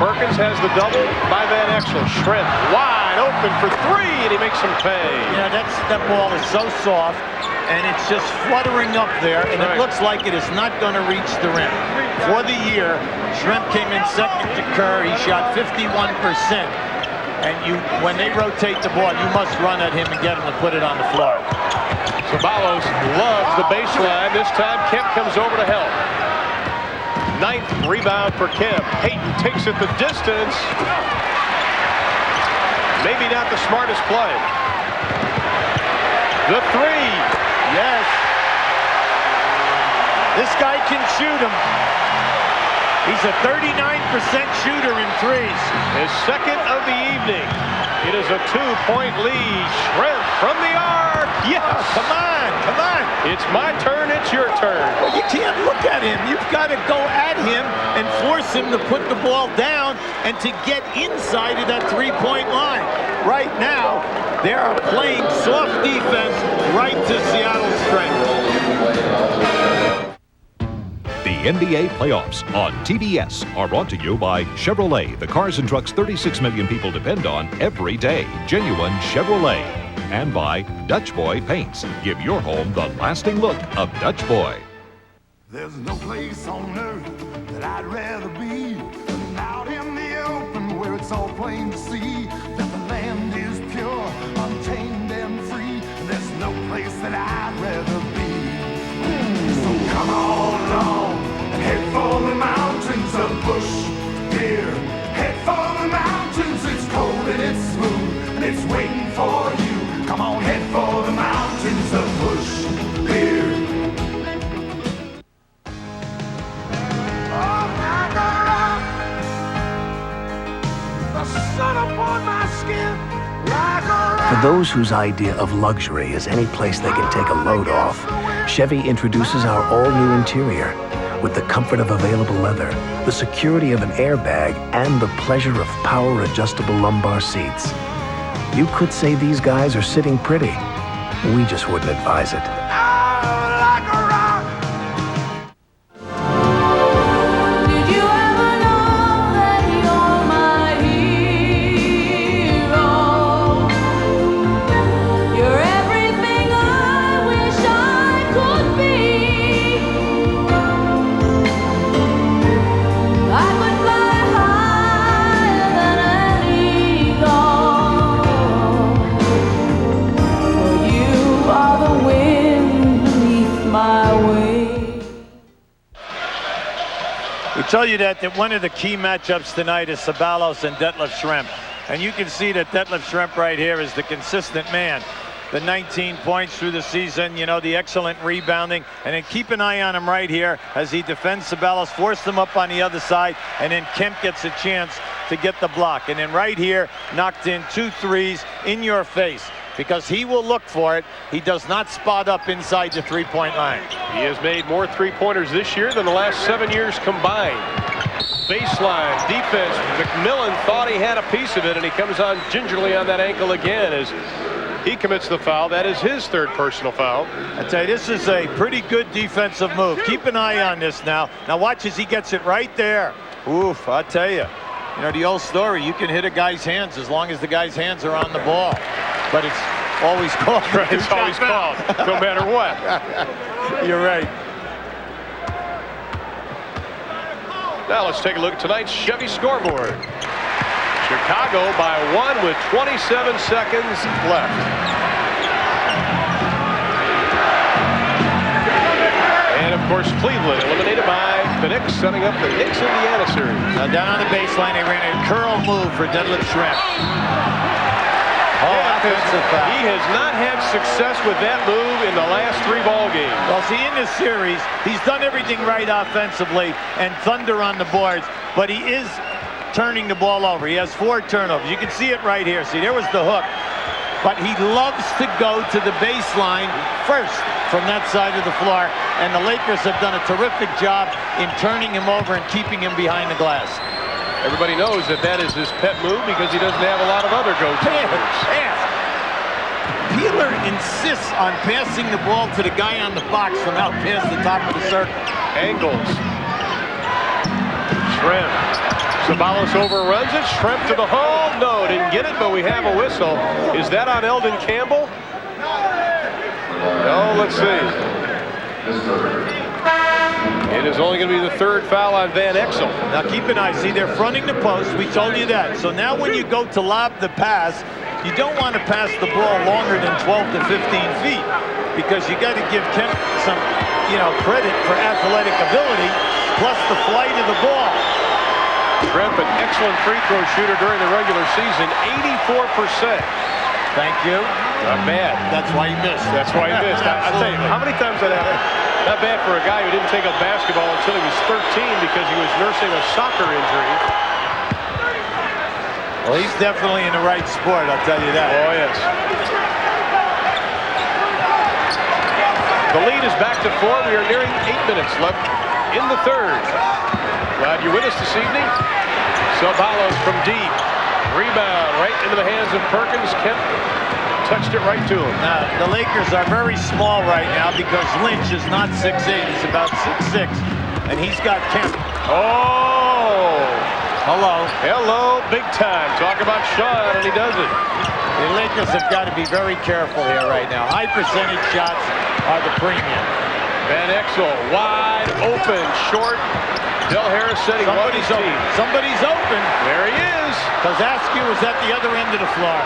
Perkins has the double by Van Exel. Shrimp wide open for 3, and he makes him pay. Yeah, that ball is so soft, and it's just fluttering up there, and it looks like it is not going to reach the rim. For the year, Shrimp came in second to Kerr. He shot 51%. And when they rotate the ball, you must run at him and get him to put it on the floor. Ceballos loves the baseline. This time, Kemp comes over to help. 9th rebound for Kemp. Payton takes it the distance. Maybe not the smartest play. The three. Yes. This guy can shoot him. He's a 39% shooter in threes. His second of the evening. It is a 2-point lead. Schrempf from the arc. Yes. Oh, come on, come on. It's my turn. It's your turn. Well, you can't look at him. You've got to go at him and force him to put the ball down and to get inside of that three-point line. Right now, they are playing soft defense right to Seattle's strength. The NBA playoffs on TBS are brought to you by Chevrolet, the cars and trucks 36 million people depend on every day. Genuine Chevrolet. And by Dutch Boy Paints. Give your home the lasting look of Dutch Boy. There's no place on earth that I'd rather be than out in the open where it's all plain to see that the land is pure, untamed and free. There's no place that I'd rather be. So come on along and head for the mountains of Bush Beer. Head for the mountains, it's cold and it's smooth and it's waiting for you. Come on, head for the mountains of Bush Beer. For those whose idea of luxury is any place they can take a load off, Chevy introduces our all-new interior with the comfort of available leather, the security of an airbag, and the pleasure of power-adjustable lumbar seats. You could say these guys are sitting pretty. We just wouldn't advise it. Tell you that one of the key matchups tonight is Ceballos and Detlef Schrempf. And you can see that Detlef Schrempf right here is the consistent man. The 19 points through the season, you know, the excellent rebounding. And then keep an eye on him right here as he defends Ceballos, force them up on the other side, and then Kemp gets a chance to get the block. And then right here, knocked in 2 threes in your face. Because he will look for it. He does not spot up inside the three-point line. He has made more three-pointers this year than the last 7 years combined. Baseline defense. McMillan thought he had a piece of it, and he comes on gingerly on that ankle again as he commits the foul. That is his third personal foul. I tell you, this is a pretty good defensive move. Keep an eye on this now. Now watch as he gets it right there. Oof, I tell you. You know, the old story, you can hit a guy's hands as long as the guy's hands are on the ball. But it's always called. Right, it's always called, no matter what. You're right. Now let's take a look at tonight's Chevy scoreboard. Chicago by 1 with 27 seconds left. And of course, Cleveland eliminated by the Knicks, setting up the Knicks-Indiana series. Now down on the baseline, they ran a curl move for Detlef Schrempf. He has not had success with that move in the last 3 ball games. Well, see, in this series, he's done everything right offensively and thunder on the boards, but he is turning the ball over. He has 4 turnovers. You can see it right here. See, there was the hook. But he loves to go to the baseline first from that side of the floor, and the Lakers have done a terrific job in turning him over and keeping him behind the glass. Everybody knows that that is his pet move because he doesn't have a lot of other go-to moves. Peeler insists on passing the ball to the guy on the box from out past the top of the circle. Angles. Schrempf. Ceballos overruns it. Schrempf to the hole. No, didn't get it, but we have a whistle. Is that on Eldon Campbell? No, let's see. It is only going to be the 3rd foul on Van Exel. Now keep an eye. See, they're fronting the post. We told you that. So now when you go to lob the pass, you don't want to pass the ball longer than 12 to 15 feet because you got to give Kemp some, credit for athletic ability plus the flight of the ball. Shrimp, an excellent free throw shooter during the regular season, 84%. Thank you. Not bad. That's why he missed. That's why he missed. I'll tell you, how many times that happened? Not bad for a guy who didn't take up basketball until he was 13 because he was nursing a soccer injury. Well, he's definitely in the right sport, I'll tell you that. Oh, yes. The lead is back to 4. We are nearing 8 minutes left in the third. Glad you're with us this evening. Ceballos from deep. Rebound right into the hands of Perkins. Kemp touched it right to him. Now, the Lakers are very small right now because Lynch is not 6'8". He's about 6'6". And he's got Kemp. Oh! Hello. Hello, big time. Talk about Sean, and he does it. The Lakers have got to be very careful here right now. High percentage shots are the premium. Van Exel wide open, short. Del Harris said he wanted his team. Somebody's open. There he is. Because Askew is at the other end of the floor.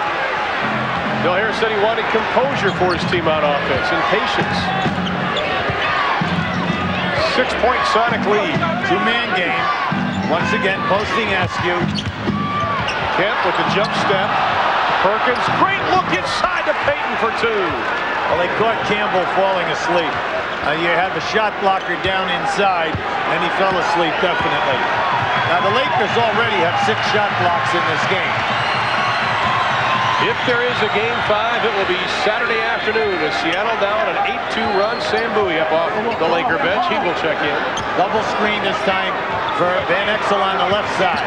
Del Harris said he wanted composure for his team on offense and patience. 6-point Sonic lead. Two-man game. Once again, posting Askew. Kemp with the jump step. Perkins, great look inside to Payton for 2. Well, they caught Campbell falling asleep. You have a shot blocker down inside, and he fell asleep, definitely. Now, the Lakers already have 6 shot blocks in this game. If there is a Game 5, it will be Saturday afternoon with Seattle down an 8-2 run. Sam Bowie up off the Laker bench. He will check in. Double screen this time for Van Exel on the left side.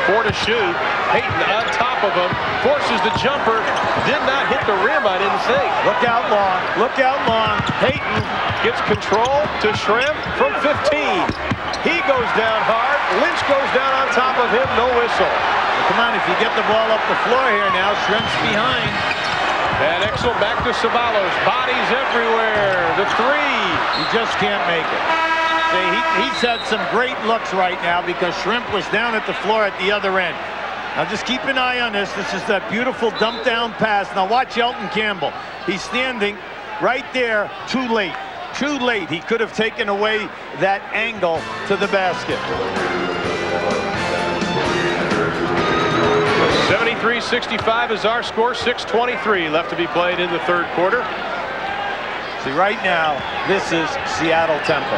4 to shoot. Payton on top of him. Forces the jumper. Did not hit the rim, I didn't think. Look out long. Look out long. Payton gets control to Shrimp from 15. He goes down hard. Lynch goes down on top of him. No whistle. Come on, if you get the ball up the floor here now, Shrimp's behind. Van Exel back to Ceballos. Bodies everywhere. The 3. He just can't make it. See, he's had some great looks right now because Shrimp was down at the floor at the other end. Now just keep an eye on this. This is that beautiful dump down pass. Now watch Elton Campbell. He's standing right there too late. Too late. He could have taken away that angle to the basket. 73-65 is our score. 6:23 left to be played in the third quarter. See, right now, this is Seattle tempo.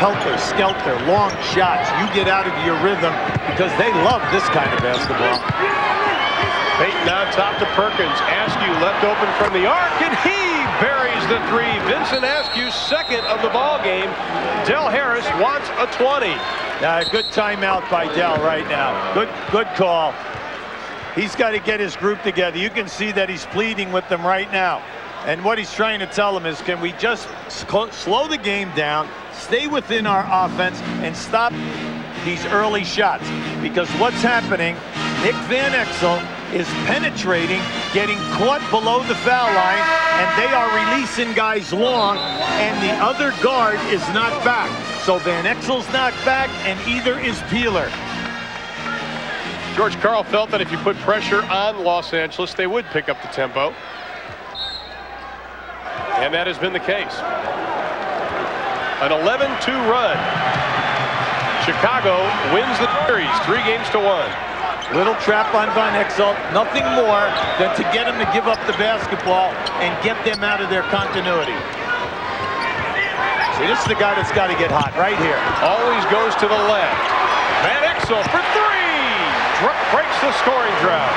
Helter, skelter, long shots. You get out of your rhythm because they love this kind of basketball. Payton on top to Perkins. Askew left open from the arc, and he buries the 3. Vincent Askew's second of the ball game. Del Harris wants a 20. A good timeout by Del right now. Good call. He's got to get his group together. You can see that he's pleading with them right now. And what he's trying to tell them is, can we just slow the game down, stay within our offense, and stop these early shots? Because what's happening, Nick Van Exel is penetrating, getting caught below the foul line, and they are releasing guys long, and the other guard is not back. So Van Exel's not back, and either is Peeler. George Karl felt that if you put pressure on Los Angeles, they would pick up the tempo. And that has been the case. An 11-2 run. Chicago wins the series 3-1. Little trap on Van Exel. Nothing more than to get him to give up the basketball and get them out of their continuity. See, this is the guy that's got to get hot right here. Always goes to the left. Van Exel for 3. Breaks the scoring drought.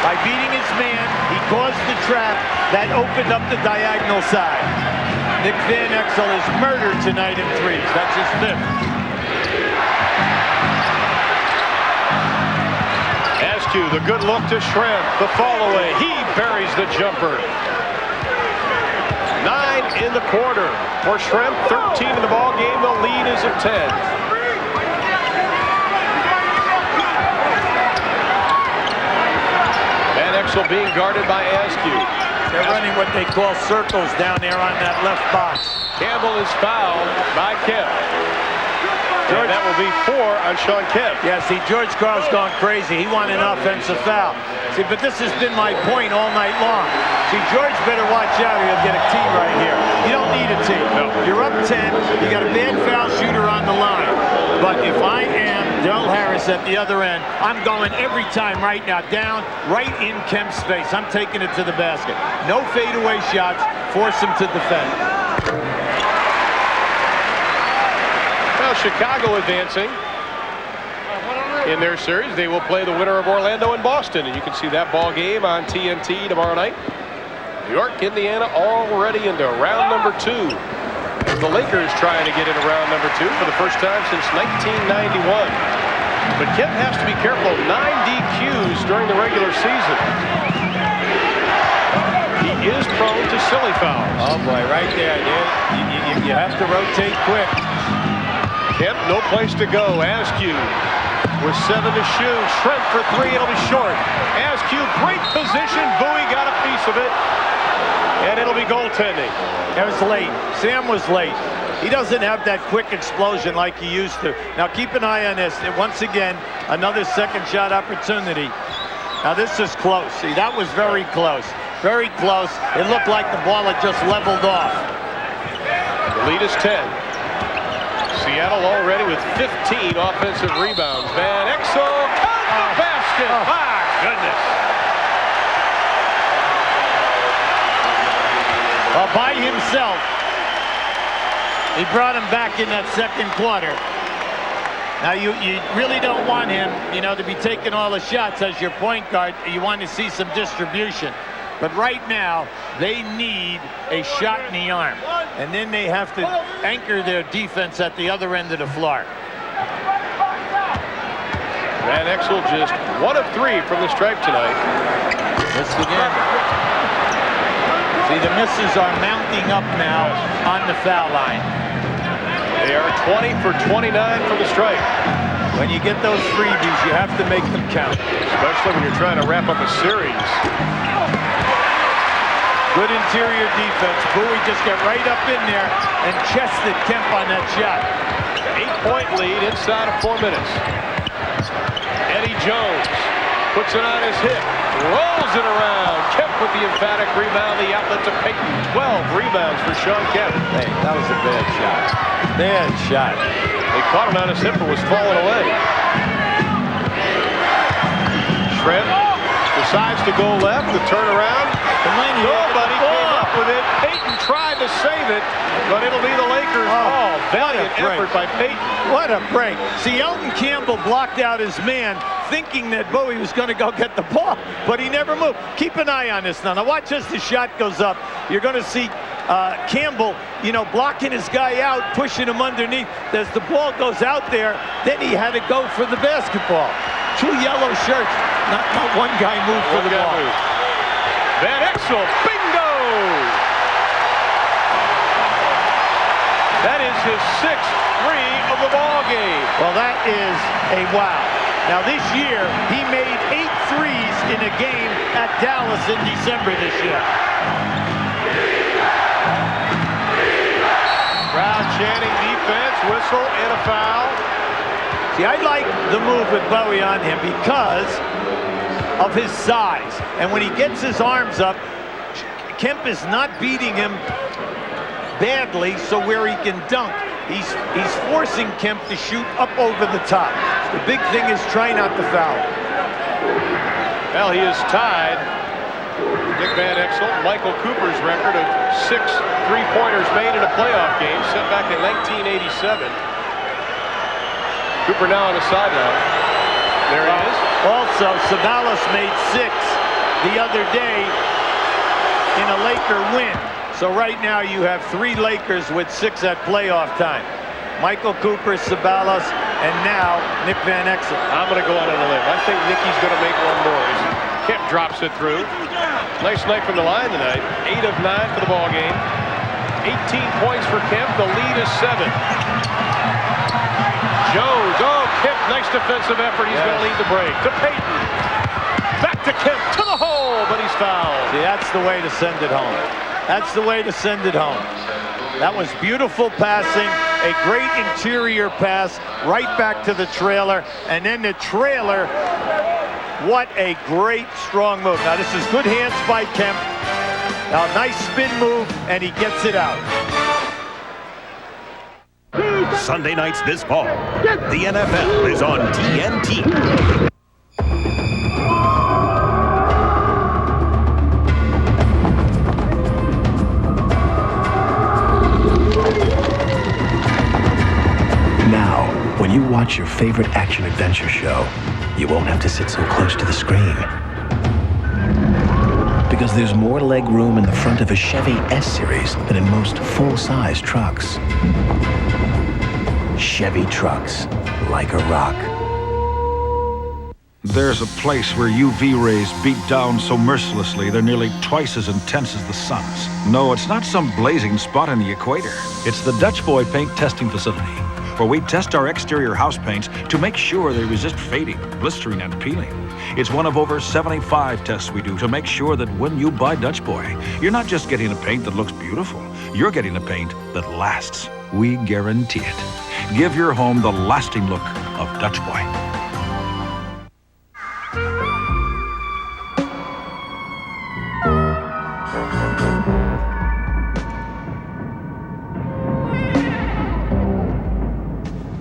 By beating his man, he caused the trap that opened up the diagonal side. Nick Van Exel is murdered tonight in 3s. That's his 5th. Askew, the good look to Shrimp. The fall away. He buries the jumper. 9 in the quarter for Shrimp. 13 in the ball game. The lead is at 10. Exel being guarded by Askew. They're running what they call circles down there on that left box. Campbell is fouled by Kemp. And that will be 4 on Sean Kemp. Yeah, see, George Karl's gone crazy. He wanted an offensive foul. See, but this has been my point all night long. See, George better watch out or he'll get a tee right here. You don't need a tee. No. You're up 10. You got a bad foul shooter on the line. But if I am Joel Harris at the other end. I'm going every time right now, down, right in Kemp's face. I'm taking it to the basket. No fadeaway shots. Force him to defend. Well, Chicago advancing in their series. They will play the winner of Orlando and Boston, and you can see that ball game on TNT tomorrow night. New York, Indiana already into round number 2. The Lakers trying to get into round number 2 for the first time since 1991. But Kemp has to be careful. 9 DQs during the regular season. He is prone to silly fouls. Oh boy, right there, dude. You have to rotate quick. Kemp, no place to go. Askew with 7 to shoot. Shrimp for 3. It'll be short. Askew, great position. Bowie got a piece of it. And it'll be goaltending. It was late. Sam was late. He doesn't have that quick explosion like he used to. Now keep an eye on this. Once again, another second shot opportunity. Now this is close. See, that was very close. Very close. It looked like the ball had just leveled off. The lead is 10. Seattle already with 15 offensive rebounds. Van Exel counts the basket. My goodness. By himself. He brought him back in that second quarter. Now you really don't want him, to be taking all the shots as your point guard. You want to see some distribution. But right now, they need a shot in the arm. And then they have to anchor their defense at the other end of the floor. Van Exel just 1 of 3 from the stripe tonight. Missed again. See, the misses are mounting up now on the foul line. They are 20 for 29 from the stripe. When you get those freebies, you have to make them count. Especially when you're trying to wrap up a series. Good interior defense. Bowie just got right up in there and chested Kemp on that shot. 8-point lead inside of 4 minutes. Eddie Jones puts it on his hip, rolls it around. Kemp with the emphatic rebound, the outlet to Payton. 12 rebounds for Sean Kemp. Hey, that was a bad shot. Bad shot. They caught him on his hip and was falling away. Shrimp decides to go left, the turnaround. Nobody came up with it. Payton tried to save it, but it'll be the Lakers. Oh, valiant effort by Payton. What a break. See, Elton Campbell blocked out his man, thinking that Bowie was going to go get the ball, but he never moved. Keep an eye on this now. Now watch as the shot goes up. You're going to see Campbell, blocking his guy out, pushing him underneath. As the ball goes out there, then he had to go for the basketball. 2 yellow shirts. Not one guy moved for the ball. Van Exel, bingo! That is his 6th 3 of the ball game. Well, that is a wow. Now this year, he made 8 threes in a game at Dallas in December this year. Crowd chanting defense, whistle, and a foul. See, I like the move with Bowie on him because of his size. And when he gets his arms up, Kemp is not beating him badly, so where he can dunk, he's forcing Kemp to shoot up over the top. The big thing is try not to foul. Well, he is tied Nick Van Exel, Michael Cooper's record of 6 3-pointers made in a playoff game set back in 1987. Cooper now on the sideline. There he is. Also, Sabalas made 6 the other day in a Laker win. So right now you have 3 Lakers with 6 at playoff time. Michael Cooper, Sabalas, and now Nick Van Exel. I'm going to go out on a limb. I think Nicky's going to make one more. Kemp drops it through. Nice night from the line tonight. 8 of 9 for the ball game. 18 points for Kemp. The lead is 7. Jones, Kemp, nice defensive effort. He's going to lead the break. To Payton. Back to Kemp, to the hole, but he's fouled. See, that's the way to send it home. That's the way to send it home. That was beautiful passing, a great interior pass, right back to the trailer, and then the trailer, what a great, strong move. Now, this is good hands by Kemp. Now, nice spin move, and he gets it out. Sunday nights this fall. The NFL is on TNT. Now, when you watch your favorite action-adventure show, you won't have to sit so close to the screen. Because there's more leg room in the front of a Chevy S-Series than in most full-size trucks. Chevy trucks, like a rock. There's a place where UV rays beat down so mercilessly they're nearly twice as intense as the sun's. No, it's not some blazing spot in the equator. It's the Dutch Boy Paint Testing Facility, where we test our exterior house paints to make sure they resist fading, blistering, and peeling. It's one of over 75 tests we do to make sure that when you buy Dutch Boy, you're not just getting a paint that looks beautiful, you're getting a paint that lasts. We guarantee it. Give your home the lasting look of Dutch Boy.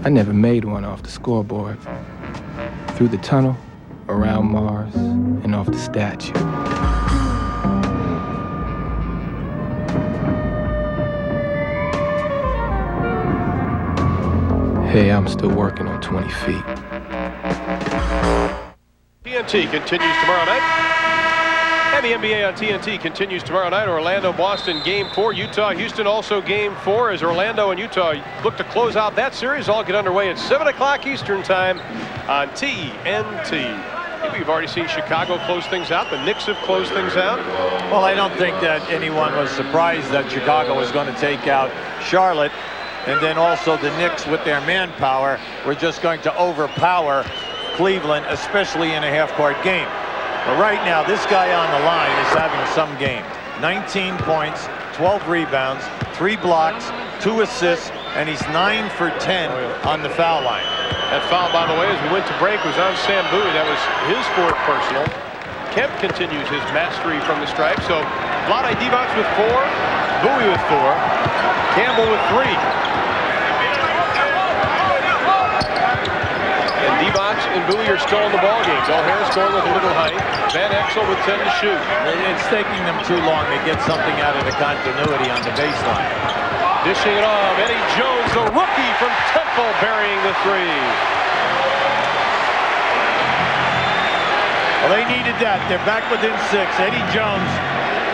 I never made one off the scoreboard. Through the tunnel, around Mars, and off the statue. Hey, I'm still working on 20 feet. TNT continues tomorrow night. And the NBA on TNT continues tomorrow night. Orlando-Boston Game 4. Utah-Houston also Game 4 as Orlando and Utah look to close out that series. All get underway at 7 o'clock Eastern time on TNT. We've already seen Chicago close things out. The Knicks have closed things out. Well, I don't think that anyone was surprised that Chicago was going to take out Charlotte. And then also the Knicks, with their manpower, were just going to overpower Cleveland, especially in a half-court game. But right now, this guy on the line is having some game. 19 points, 12 rebounds, 3 blocks, 2 assists, and he's 9 for 10 on the foul line. That foul, by the way, as we went to break, was on Sam Bowie. That was his 4th personal. Kemp continues his mastery from the stripe. So Vlade Divac with 4, Bowie with 4, Campbell with 3. And Divac and Bowie are still in the ballgame. Del Harris going with a little height. Van Exel with 10 to shoot. It's taking them too long to get something out of the continuity on the baseline. Dishing it off, Eddie Jones, the rookie from Temple, burying the 3. Well, they needed that. They're back within 6. Eddie Jones,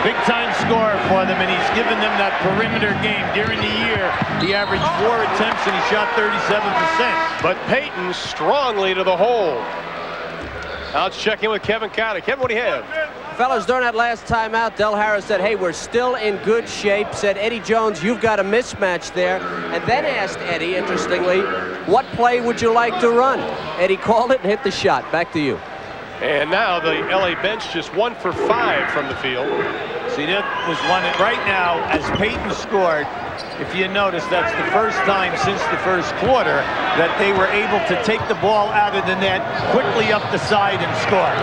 big-time scorer for them, and he's given them that perimeter game. During the year, he averaged 4 attempts, and he shot 37%. But Payton strongly to the hole. Now let's check in with Kevin Cotter. Kevin, what do you have? Fellas, during that last timeout, Del Harris said, hey, we're still in good shape. Said, Eddie Jones, you've got a mismatch there. And then asked Eddie, interestingly, what play would you like to run? Eddie called it and hit the shot. Back to you. And now the LA bench just 1 for 5 from the field. See, that was one that right now, as Payton scored, if you notice, that's the first time since the first quarter that they were able to take the ball out of the net, quickly up the side and score.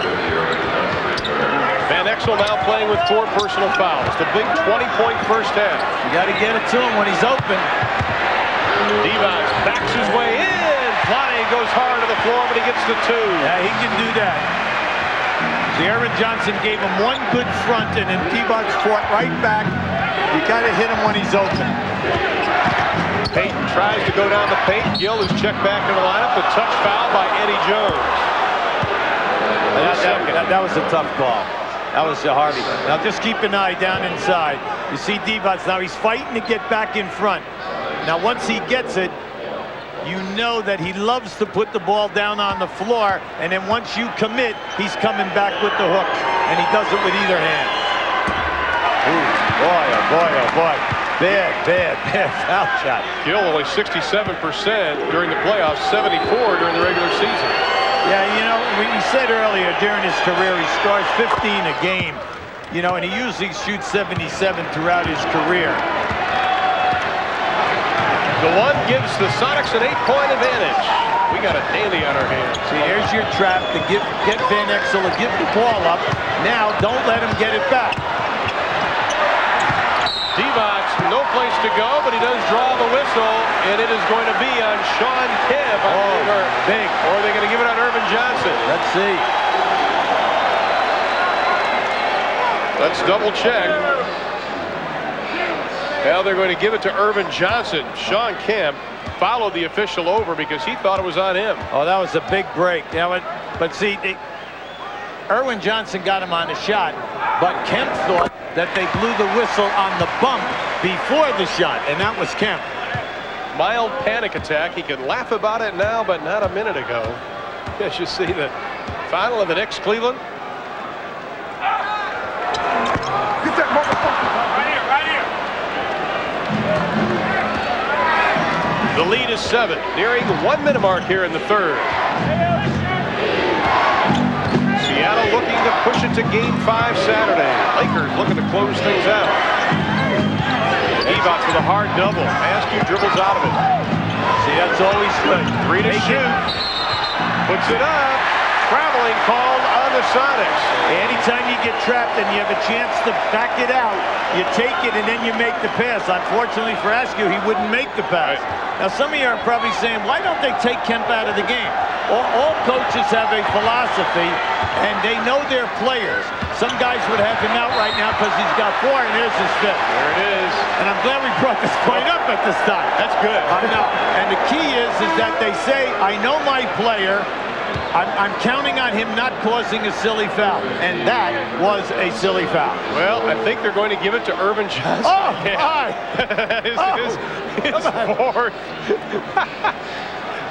Van Exel now playing with 4 personal fouls. The big 20-point first half. You got to get it to him when he's open. Divac backs his way in. Vlade goes hard to the floor, but he gets the 2. Yeah, he can do that. See, Aaron Johnson gave him one good front, and then Divac fought right back. You got to hit him when he's open. Payton tries to go down the paint. Gill is checked back in the lineup. The touch foul by Eddie Jones. That was a tough call. That was Harvey. Now just keep an eye down inside. You see Divac now, he's fighting to get back in front. Now once he gets it, you know that he loves to put the ball down on the floor, and then once you commit, he's coming back with the hook, and he does it with either hand. Ooh, boy, oh boy, oh boy. Bad foul shot. Gill only 67% during the playoffs, 74 during the regular season. Yeah, you know, we said earlier, during his career, he scores 15 a game, you know, and he usually shoots 77 throughout his career. The one gives the Sonics an 8-point advantage. We got a daily on our hands. See, here's your trap to get Van Exel to give the ball up. Now, don't let him get it back. Divac, no place to go, but he does draw the whistle, and it is going to be on Sean Kemp. Big. Or are they going to give it on Irvin Johnson? Let's see. Let's double check. Now they're going to give it to Irvin Johnson. Sean Kemp followed the official over because he thought it was on him. Oh, that was a big break. But see, Irvin Johnson got him on a shot, but Kemp thought that they blew the whistle on the bump before the shot, and that was Kemp. Mild panic attack. He can laugh about it now, but not a minute ago. As you see the final of the Knicks Cleveland. Get that motherfucker. Right here. The lead is 7, nearing the 1 minute mark here in the third. Seattle looking to push it to Game 5 Saturday. Lakers looking to close things out. Ebot with a hard double. Askew dribbles out of it. See, that's always good. 3 to shoot. Puts it up. Traveling called on the Sonics. Anytime you get trapped and you have a chance to back it out, you take it and then you make the pass. Unfortunately for Askew, he wouldn't make the pass. Now, some of you are probably saying, why don't they take Kemp out of the game? All coaches have a philosophy, and they know their players. Some guys would have him out right now because he's got 4, and there's his 5th. There it is. And I'm glad we brought this point up at this time. That's good. I know. And the key is that they say, I know my player. I'm counting on him not causing a silly foul, and that was a silly foul. Well, I think they're going to give it to Irvin Johnson. Oh, hi. his 4th.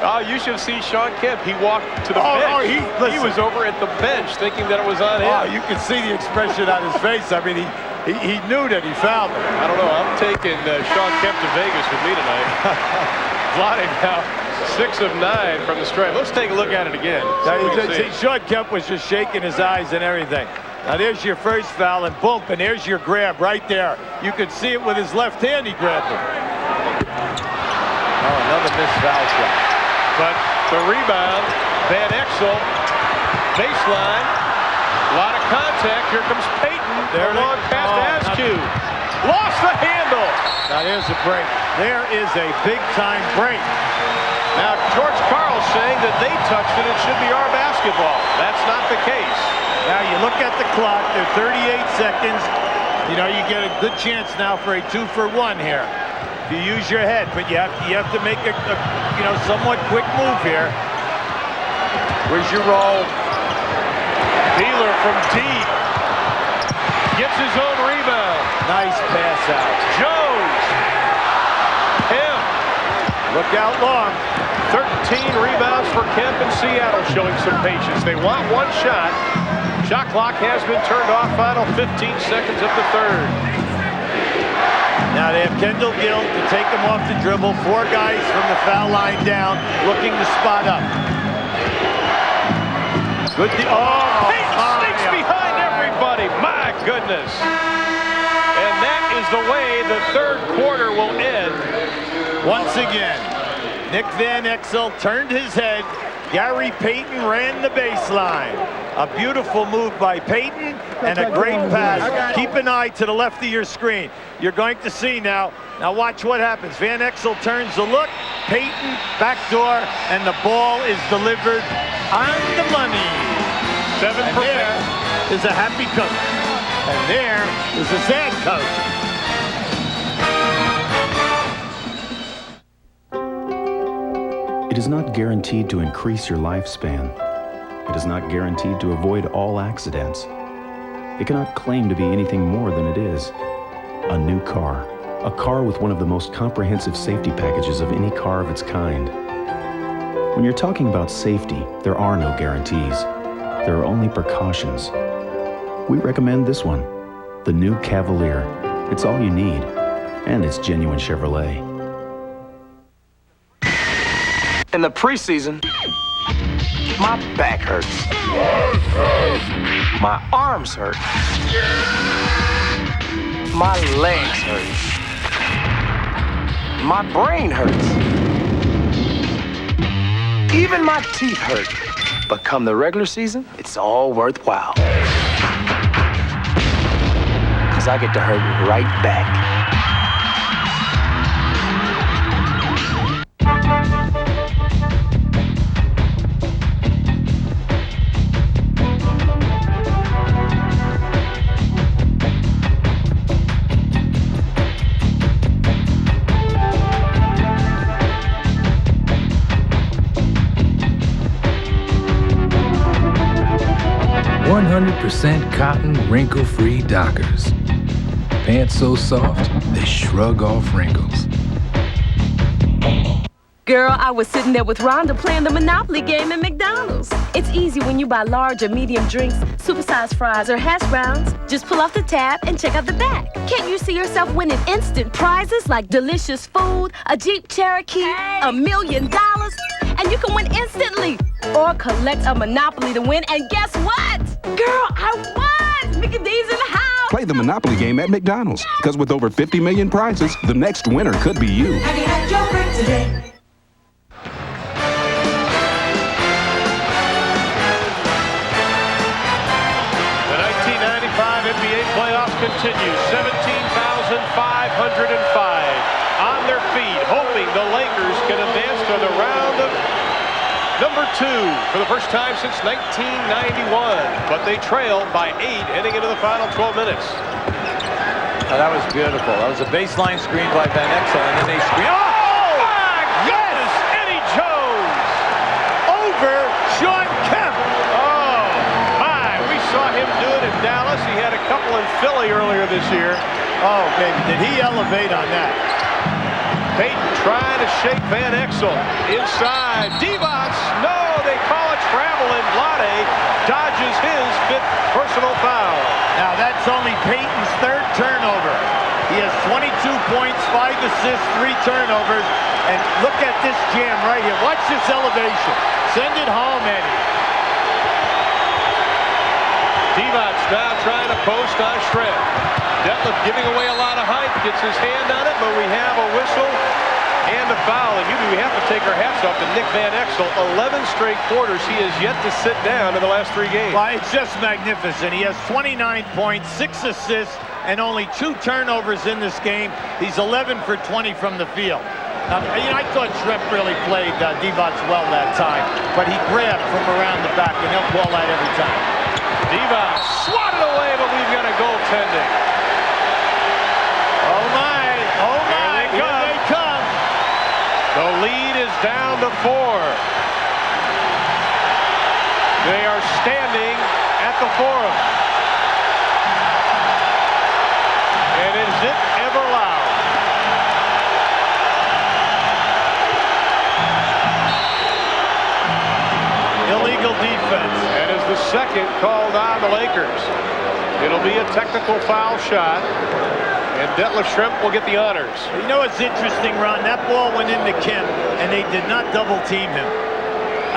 Oh, you should see Sean Kemp. He walked to the bench. He was over at the bench thinking that it was on him. Oh, you can see the expression on his face. I mean, he knew that he fouled him. I don't know. I'm taking Sean Kemp to Vegas with me tonight. Vlade now 6 of 9 from the stripe. Let's take a look at it again. Sean Kemp was just shaking his eyes and everything. Now there's your first foul, and boom, and there's your grab right there. You could see it with his left hand. He grabbed it. Oh, another missed foul shot. But the rebound, Van Exel, baseline, a lot of contact. Here comes Payton. They're long past Askew. Lost the handle. Now there's a break. There is a big-time break. Now George Karl's saying that they touched it. It should be our basketball. That's not the case. Now you look at the clock. They're 38 seconds. You know, you get a good chance now for a 2-for-1 here. You use your head, but you have to make a somewhat quick move here. Where's your roll? Wheeler from deep gets his own rebound. Nice pass out. Jones. Kemp. Look out long. 13 rebounds for Kemp in Seattle, showing some patience. They want one shot. Shot clock has been turned off. Final 15 seconds of the third. Now they have Kendall Gill to take him off the dribble. 4 guys from the foul line down, looking to spot up. Good. Payton sneaks behind everybody. My goodness. And that is the way the third quarter will end. Once again, Nick Van Exel turned his head. Gary Payton ran the baseline. A beautiful move by Payton and a great pass. Keep an eye to the left of your screen. You're going to see now. Now watch what happens. Van Exel turns the look. Payton backdoor, and the ball is delivered on the money. 7 for there is a happy coach. And there is a sad coach. It is not guaranteed to increase your lifespan. It is not guaranteed to avoid all accidents. It cannot claim to be anything more than it is. A new car. A car with one of the most comprehensive safety packages of any car of its kind. When you're talking about safety, there are no guarantees. There are only precautions. We recommend this one, the new Cavalier. It's all you need, and it's genuine Chevrolet. In the preseason, my back hurts. My arms hurt. My legs hurt. My brain hurts. Even my teeth hurt. But come the regular season, it's all worthwhile. 'Cause I get to hurt right back. 100% cotton, wrinkle-free Dockers. Pants so soft, they shrug off wrinkles. Girl, I was sitting there with Rhonda playing the Monopoly game at McDonald's. It's easy when you buy large or medium drinks, supersized fries, or hash browns. Just pull off the tab and check out the back. Can't you see yourself winning instant prizes like delicious food, a Jeep Cherokee, $1 million? And you can win instantly. Or collect a Monopoly to win, and guess what? Girl, I won! Mickey D's in the house! Play the Monopoly game at McDonald's. Because with over 50 million prizes, the next winner could be you. Have you had your break today? NBA playoffs continue. 17,505 on their feet, hoping the Lakers can advance to the round of number 2 for the first time since 1991. But they trailed by 8 heading into the final 12 minutes. Oh, that was beautiful. That was a baseline screen by Van Exel, and then they screen. Oh, my goodness! Eddie Jones over Sean Kemp. Oh, my. We saw him do it in Dallas. He had a couple in Philly earlier this year. Oh, baby, did he elevate on that? Peyton trying to shake Van Exel. Inside, Divac, no, they call it travel, and Vlade dodges his 5th personal foul. Now, that's only Peyton's 3rd turnover. He has 22 points, 5 assists, 3 turnovers. And look at this jam right here. Watch this elevation. Send it home, Eddie. Divac now trying to post on Shred. Detlef giving away a lot of height, gets his hand on it, but we have a whistle and a foul. And we have to take our hats off to Nick Van Exel. 11 straight quarters. He has yet to sit down in the last 3 games. Well, it's just magnificent. He has 29 points, 6 assists, and only 2 turnovers in this game. He's 11 for 20 from the field. I thought Shrimp really played Divac well that time, but he grabbed from around the back, and he'll call that every time. Divac swatted away, but we've got a goaltending. Oh my, here they come. The lead is down to 4. They are standing at the Forum. And is it ever loud? Illegal defense. And is the second called on the Lakers. It'll be a technical foul shot. And Detlef Shrimp will get the honors. You know what's interesting, Ron? That ball went into Kemp, and they did not double team him.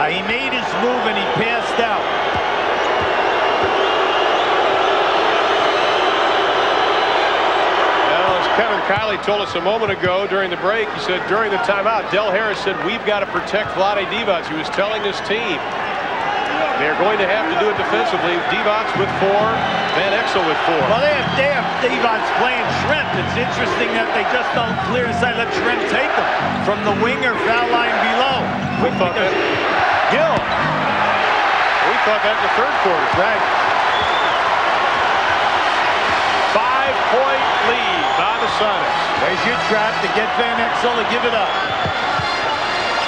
He made his move, and he passed out. Now, as Kevin Kiley told us a moment ago during the break, he said during the timeout, Del Harris said, we've got to protect Vlade Divac. He was telling his team they're going to have to do it defensively. Divac with 4, Van Exel with 4. Well, they have Divac playing Shrimp. It's interesting that they just don't clear inside, let Shrimp take them from the wing or foul line below. We thought that. Gill. We thought that in the 3rd quarter. Right. 5-point lead by the Sonics. There's your trap to get Van Exel to give it up.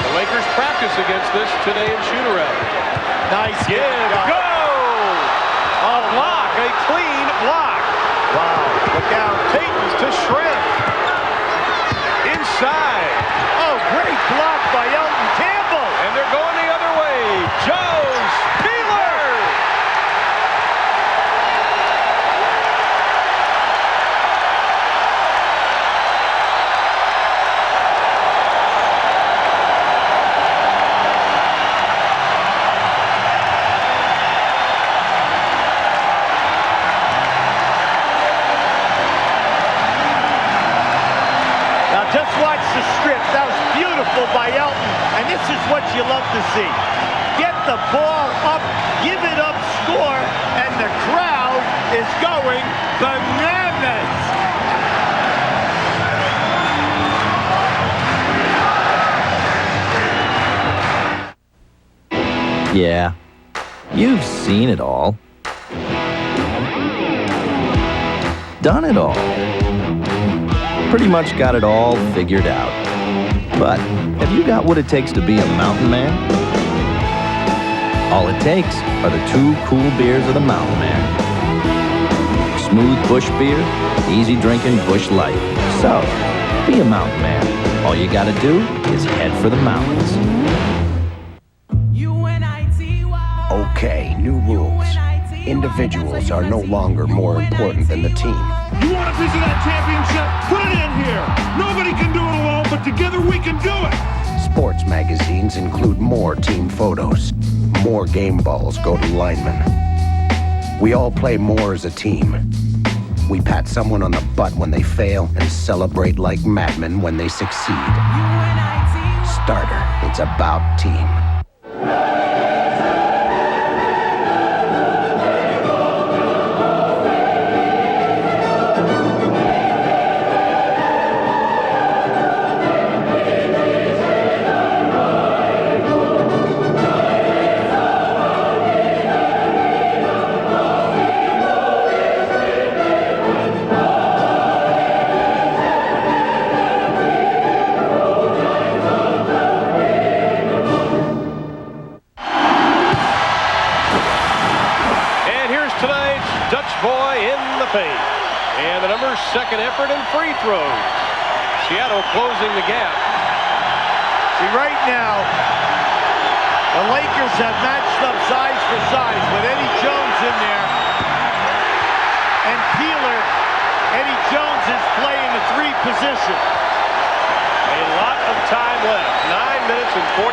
The Lakers practice against this today in shoot-around. Nice give, go! A block, a clean block. Wow, look out. Peyton's to Shrimp. Inside. Oh, great block by Elton Campbell. And they're going the other way. Jones, Spieler. Just watch the strip. That was beautiful by Elton. And this is what you love to see. Get the ball up, give it up, score, and the crowd is going bananas. Yeah, you've seen it all. Done it all. Pretty much got it all figured out. But have you got what it takes to be a mountain man? All it takes are the 2 cool beers of the mountain man. Smooth bush beer, easy drinking bush light. So, be a mountain man. All you gotta do is head for the mountains. Okay, new rules. Individuals are no longer more important than the team. You want a piece of that championship? Put it in here. Nobody can do it alone, but together we can do it. Sports magazines include more team photos. More game balls go to linemen. We all play more as a team. We pat someone on the butt when they fail and celebrate like madmen when they succeed. Starter, it's about team. And the numbers, second effort and free throws. Seattle closing the gap. See, right now, the Lakers have matched up size for size with Eddie Jones in there. And Peeler, Eddie Jones is playing the 3 position. A lot of time left. 9 minutes and 45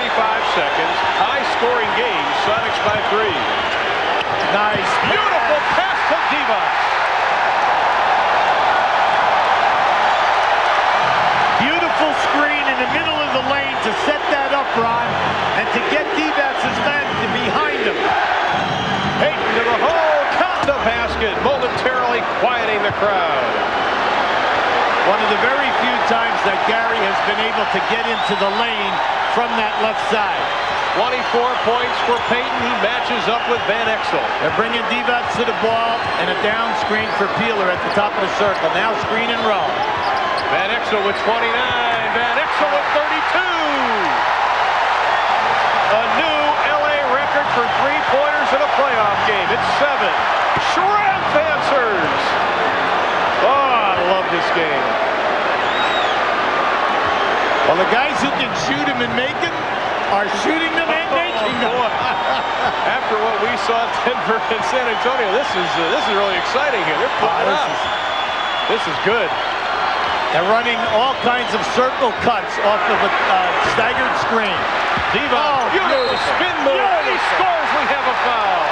seconds. High-scoring game. Sonics by 3. Nice. Beautiful pass to Divac. Beautiful screen in the middle of the lane to set that up, Ron, and to get Divac's man behind him. Payton to the hole, count the basket, momentarily quieting the crowd. One of the very few times that Gary has been able to get into the lane from that left side. 24 points for Payton. He matches up with Van Exel. They're bringing Divac to the ball and a down screen for Peeler at the top of the circle. Now screen and roll. Van Exel with 29. Van Exel with 32. A new LA record for three-pointers in a playoff game. It's 7. Shrimp answers. Oh, I love this game. Well, the guys who can shoot him and make him are shooting them and making them. After what we saw at Denver and San Antonio, this is really exciting here. They're putting it up. This is good. They're running all kinds of circle cuts off of a staggered screen. Divac, beautiful spin move. And he scores. We have a foul.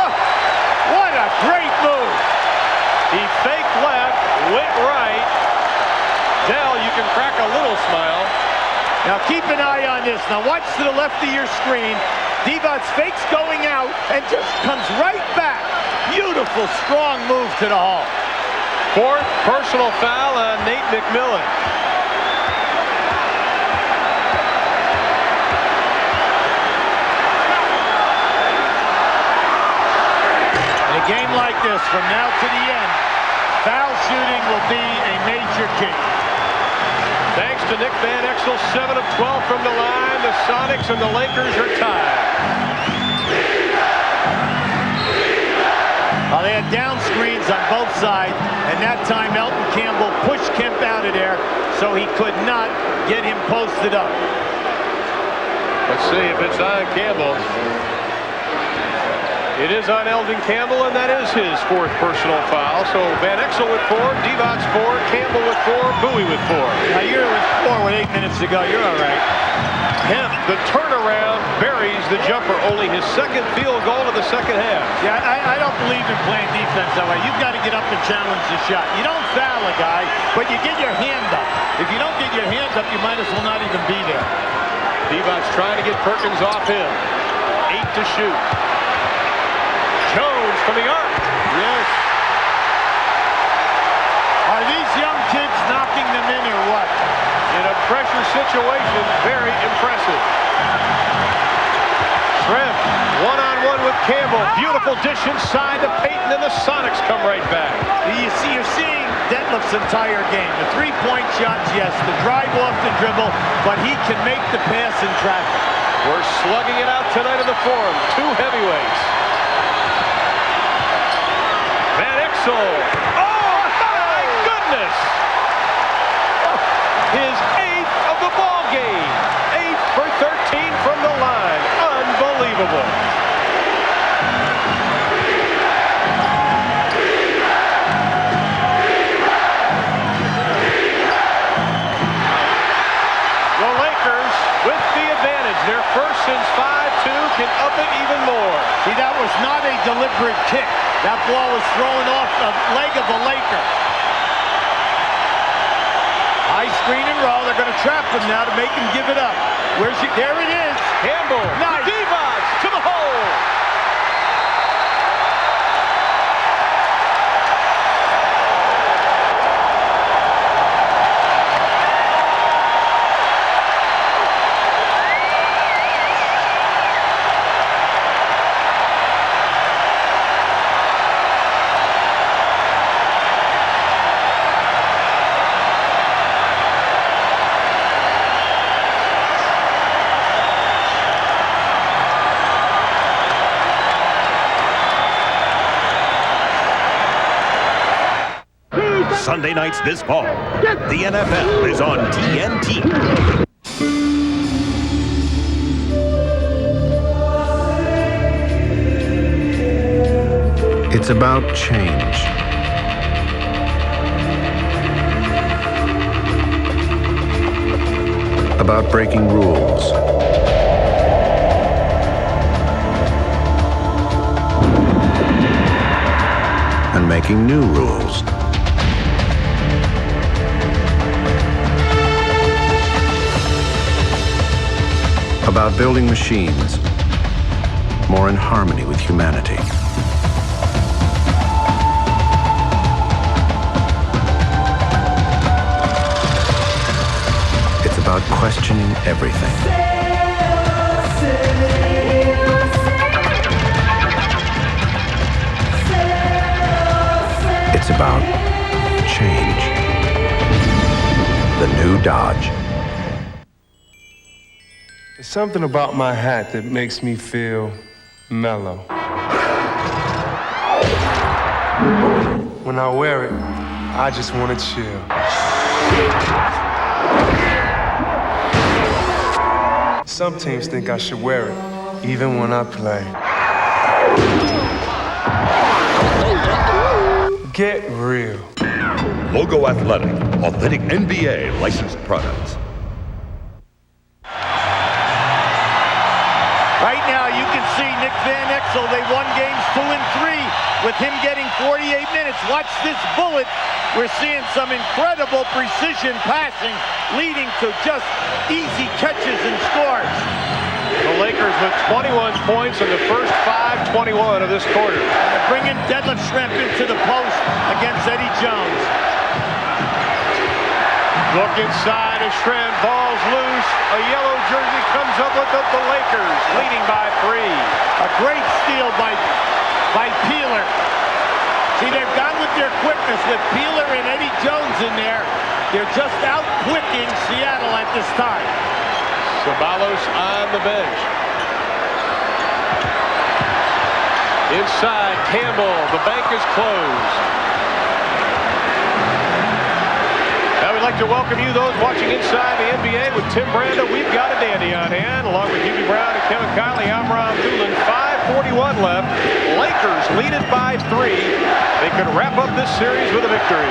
Oh, what a great move. He faked left, went right. Dell, you can crack a little smile. Now keep an eye on this. Now watch to the left of your screen. Divac fakes going out and just comes right back. Beautiful, strong move to the hole. 4th personal foul on Nate McMillan. In a game like this, from now to the end, foul shooting will be a major key. Thanks to Nick Van Exel, 7 of 12 from the line. The Sonics and the Lakers are tied. They had down screens on both sides, and that time Elton Campbell pushed Kemp out of there, so he could not get him posted up. Let's see if it's on Campbell. It is on Elton Campbell, and that is his 4th personal foul. So Van Exel with 4, Divac 4, Campbell with 4, Bowie with 4. Now you're with 4 with 8 minutes to go. You're all right. Kemp, the turnaround, buries the jumper. Only his 2nd field goal of the second half. Yeah, I don't believe in playing defense that way. You've got to get up and challenge the shot. You don't foul a guy, but you get your hand up. If you don't get your hand up, you might as well not even be there. Divac's trying to get Perkins off him. 8 to shoot. Jones from the arc. Yes. Are these young kids knocking them in or what? In a pressure situation, very impressive. Shrimp One-on-one with Campbell. Beautiful dish inside to Payton, and the Sonics come right back. You're seeing Detlef's entire game. The three-point shots, yes. The drive off the dribble, but he can make the pass in traffic. We're slugging it out tonight in the Forum. Two heavyweights. Van Exel. Oh, my goodness! His 8th of the ball game. 8 for 13 from the line. Unbelievable. The Lakers with the advantage. Their first since 5-2 can up it even more. See, that was not a deliberate kick. That ball was thrown off the leg of the Laker. High screen and roll. They're going to trap him now to make him give it up. There it is. Campbell. Nice. Divas to the hole. Sunday nights this fall. The NFL is on TNT. It's about change. About breaking rules. And making new rules. About building machines more in harmony with humanity. It's about questioning everything. It's about change. The new Dodge. There's something about my hat that makes me feel mellow. When I wear it, I just want to chill. Some teams think I should wear it, even when I play. Get real. Logo Athletic, authentic NBA licensed products. Right now, you can see Nick Van Exel. They won games 2 and 3 with him getting 48 minutes. Watch this bullet. We're seeing some incredible precision passing, leading to just easy catches and scores. The Lakers with 21 points in the first 5:21 of this quarter. They're bringing Detlef Schrempf into the post against Eddie Jones. Look inside as Schrempf, ball's loose. A yellow jersey comes up with the Lakers, leading by 3. A great steal by Peeler. See, they've gone with their quickness with Peeler and Eddie Jones in there. They're just out-quicking Seattle at this time. Ceballos on the bench. Inside, Campbell. The bank is closed. Now we'd like to welcome you, those watching Inside the NBA with Tim Brando. We've got a dandy on hand, along with Hubie Brown and Kevin Kiley. I'm Ron Doolin. 5:41 left. Lakers lead it by 3. They could wrap up this series with a victory.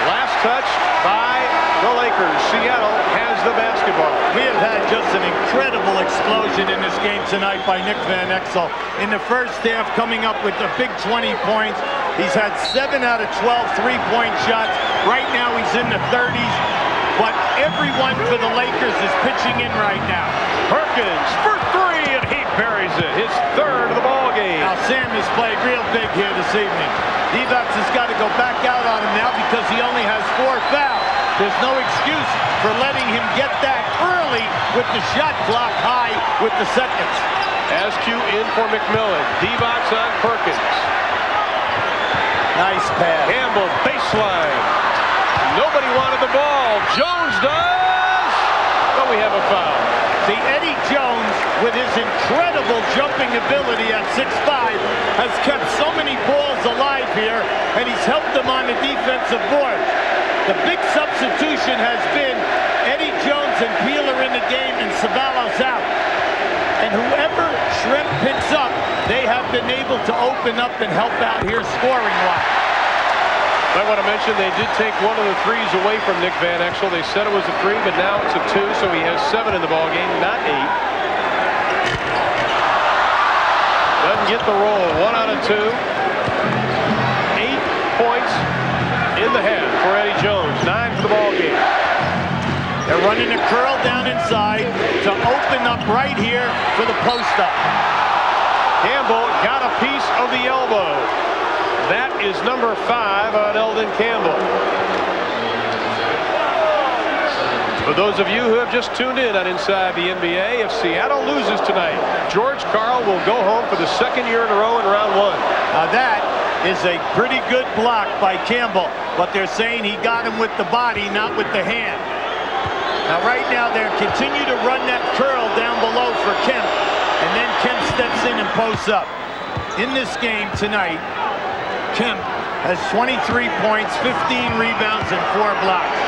Last touch by the Lakers. Seattle has the basketball. We have had just an incredible explosion in this game tonight by Nick Van Exel. In the first half, coming up with a big 20 points. He's had 7 out of 12 three-point shots. Right now, he's in the 30s. But everyone for the Lakers is pitching in right now. Perkins for 3, and he buries it. His 3rd of the ball game. Now, Sam has played real big here this evening. Divac has got to go back out on him now because he only has 4 fouls. There's no excuse for letting him get that early with the shot clock high with the seconds. Askew in for McMillan. Divac on Perkins. Nice pass. Campbell, baseline. Nobody wanted the ball. Jones does. Oh, we have a foul. See, Eddie Jones, with his incredible jumping ability at 6'5", has kept so many balls alive here, and he's helped them on the defensive board. The big substitution has been Eddie Jones and Peeler in the game and Ceballos out. And whoever Shrimp picks up, they have been able to open up and help out here scoring-wise. I want to mention they did take one of the threes away from Nick Van Exel. They said it was a 3, but now it's a 2, so he has 7 in the ballgame, not 8. Doesn't get the roll. 1 out of 2. 8 points in the half for Eddie Jones. 9 for the ballgame. They're running a curl down inside to open up right here for the post-up. Campbell got a piece of the elbow. That is number 5 on Eldon Campbell. For those of you who have just tuned in on Inside the NBA, if Seattle loses tonight, George Karl will go home for the 2nd year in a row in round 1. Now that is a pretty good block by Campbell, but they're saying he got him with the body, not with the hand. Now right now they're continue to run that curl down below for Kemp, and then Kemp steps in and posts up. In this game tonight, Kemp has 23 points, 15 rebounds, and 4 blocks.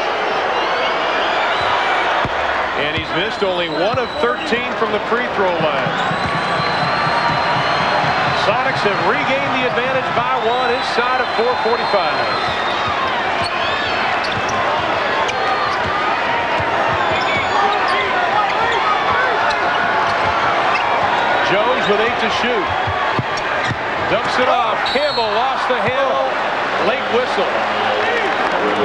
And he's missed only 1 of 13 from the free throw line. Sonics have regained the advantage by 1 inside of 4:45. Jones with 8 to shoot. Dumps it off. Campbell lost the handle. Late whistle.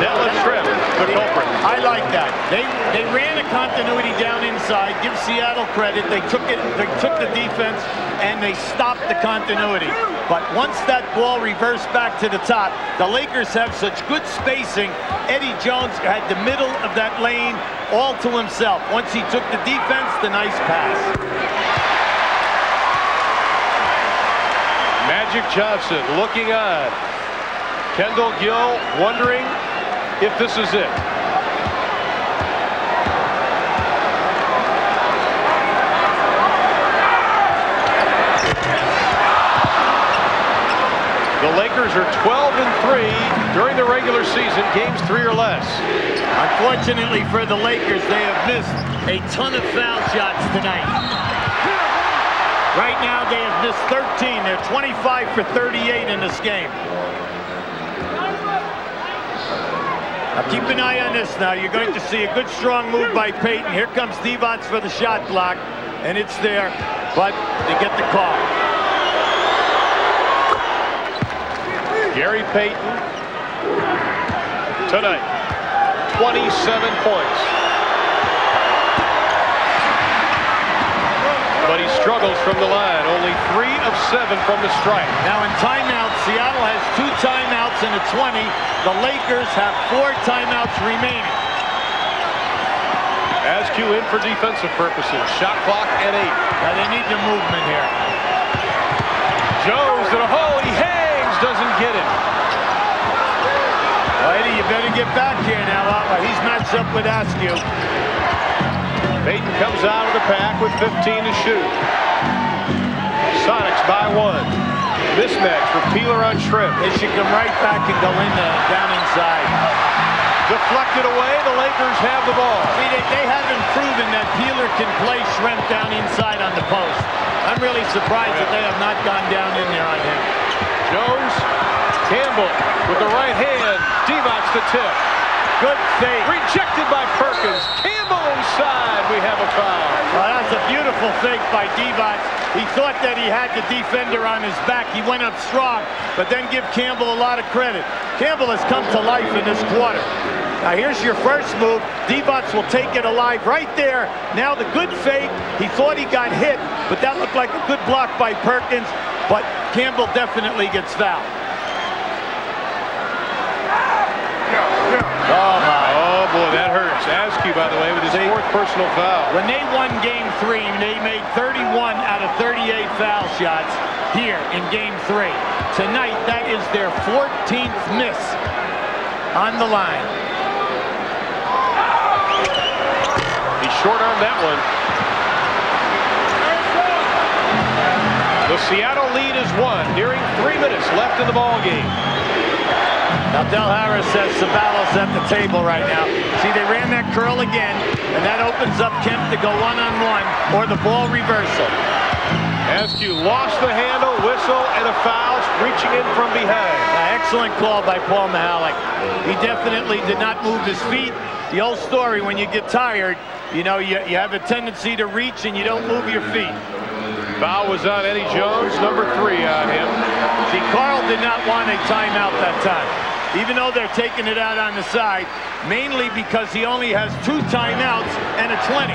Dylan Shrimp, the culprit. I like that. They ran a continuity down inside. Give Seattle credit. They took the defense and they stopped the continuity. But once that ball reversed back to the top, the Lakers have such good spacing. Eddie Jones had the middle of that lane all to himself. Once he took the defense, the nice pass. Magic Johnson looking on. Kendall Gill wondering if this is it. The Lakers are 12-3 during the regular season, games 3 or less. Unfortunately for the Lakers, they have missed a ton of foul shots tonight. Right now, they have missed 13. They're 25 for 38 in this game. Now keep an eye on this now. You're going to see a good strong move by Payton. Here comes Divac for the shot block, and it's there, but they get the call. Gary Payton tonight, 27 points. But he struggles from the line. Only 3 of 7 from the strike. Now in timeouts, Seattle has 2 timeouts and a 20. The Lakers have 4 timeouts remaining. Askew in for defensive purposes. Shot clock at 8. Now they need the movement here. Jones to the hole. He hangs. Doesn't get it. Well, Eddie, you better get back here now. He's matched up with Askew. Payton comes out of the pack with 15 to shoot. Sonics by 1. Mismatch for Peeler on Shrimp. They should come right back and go in down inside. Deflected away. The Lakers have the ball. See, they haven't proven that Peeler can play Shrimp down inside on the post. I'm really surprised that they have not gone down in there on him. Jones, Campbell with the right hand. Divac the tip. Good fake. Rejected by Perkins. Campbell inside. We have a foul. Well, that's a beautiful fake by Divac. He thought that he had the defender on his back. He went up strong, but then give Campbell a lot of credit. Campbell has come to life in this quarter. Now here's your first move. Divac will take it alive right there. Now the good fake. He thought he got hit, but that looked like a good block by Perkins, but Campbell definitely gets fouled. Oh, my. Oh, boy, that hurts. Askew debut, by the way, with his 4th personal foul. When they won Game 3, they made 31 out of 38 foul shots here in Game 3. Tonight, that is their 14th miss on the line. He short-armed that one. The Seattle lead is 1, nearing 3 minutes left in the ball game. Now, Del Harris says Ceballos at the table right now. See, they ran that curl again, and that opens up Kemp to go one-on-one or the ball reversal. Askew lost the handle, whistle, and a foul, reaching in from behind. Excellent call by Paul Mihalik. He definitely did not move his feet. The old story, when you get tired, you know, you have a tendency to reach and you don't move your feet. Foul was on Eddie Jones, number 3 on him. See, Carl did not want a timeout that time, even though they're taking it out on the side, mainly because he only has 2 timeouts and a 20.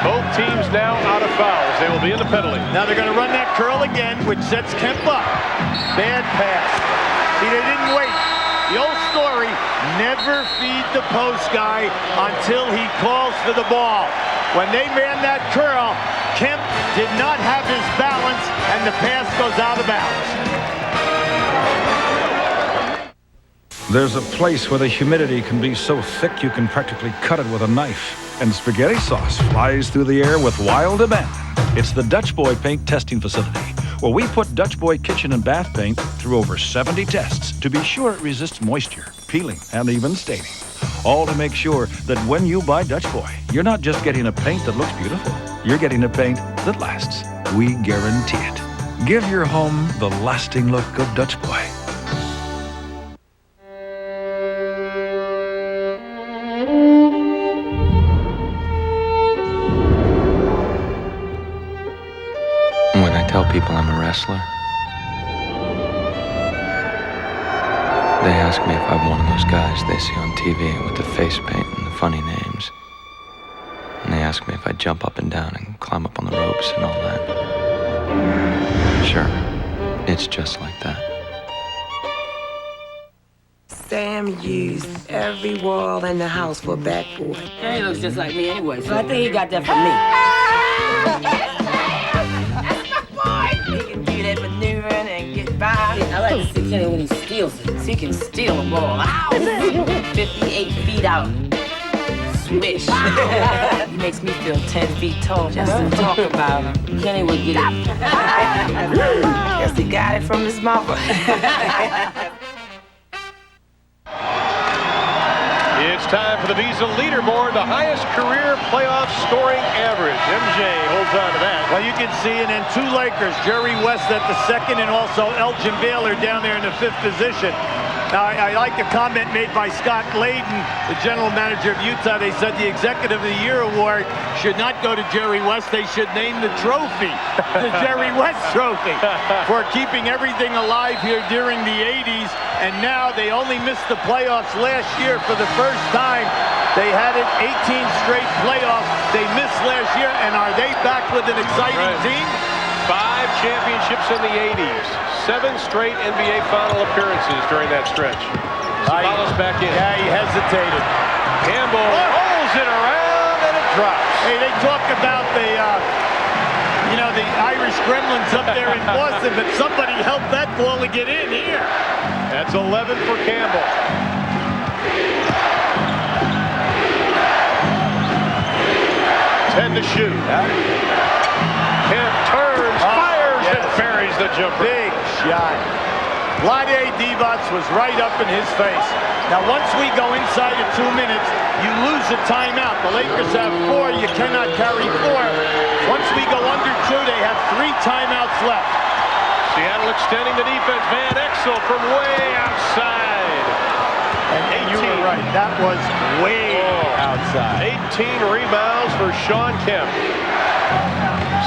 Both teams now out of fouls. They will be in the penalty. Now they're going to run that curl again, which sets Kemp up. Bad pass. See, they didn't wait. The old story, never feed the post guy until he calls for the ball. When they ran that curl, Kemp did not have his balance, and the pass goes out of bounds. There's a place where the humidity can be so thick you can practically cut it with a knife. And spaghetti sauce flies through the air with wild abandon. It's the Dutch Boy Paint Testing Facility, where we put Dutch Boy kitchen and bath paint through over 70 tests to be sure it resists moisture, peeling, and even staining. All to make sure that when you buy Dutch Boy, you're not just getting a paint that looks beautiful. You're getting a paint that lasts. We guarantee it. Give your home the lasting look of Dutch Boy. When I tell people I'm a wrestler, they ask me if I'm one of those guys they see on TV with the face paint and the funny names. And they ask me if I jump up and down and climb up on the ropes and all that. Sure, it's just like that. Sam used every wall in the house for a backboard. Yeah, he looks just like me anyway, so I think he got that from me. He can do that maneuvering and get by. I like to see Kenny when he steals it. So he can steal a ball. Ow! 58 feet out. Swish. He makes me feel 10 feet tall just to talk about him. Kenny would get it. Guess he got it from his mother. It's time for the Visa leaderboard, the highest career playoff scoring average. MJ holds on to that. Well, you can see, and then 2 Lakers, Jerry West at the 2nd, and also Elgin Baylor down there in the 5th position. Now, I like a comment made by Scott Layden, the general manager of Utah. They said the Executive of the Year award should not go to Jerry West. They should name the trophy the Jerry West Trophy for keeping everything alive here during the 80s. And now they only missed the playoffs last year for the first time. They had it 18 straight playoffs. They missed last year, and are they back with an exciting team? 5 championships in the 80s. 7 straight NBA final appearances during that stretch. Ceballos back in. Yeah, he hesitated. Campbell rolls it around and it drops. Hey, they talk about the, the Irish Gremlins up there in Boston, but somebody helped that ball to get in here. That's 11 for Campbell. Ten to shoot. Kemp turns, fires, and buries the jumper. Big shot. Vlade Divac was right up in his face. Now, once we go inside of 2 minutes, you lose a timeout. The Lakers have 4. You cannot carry 4. Once we go under 2, they have 3 timeouts left. Seattle extending the defense. Van Exel from way outside. And you were right. That was way outside. 18 rebounds for Sean Kemp.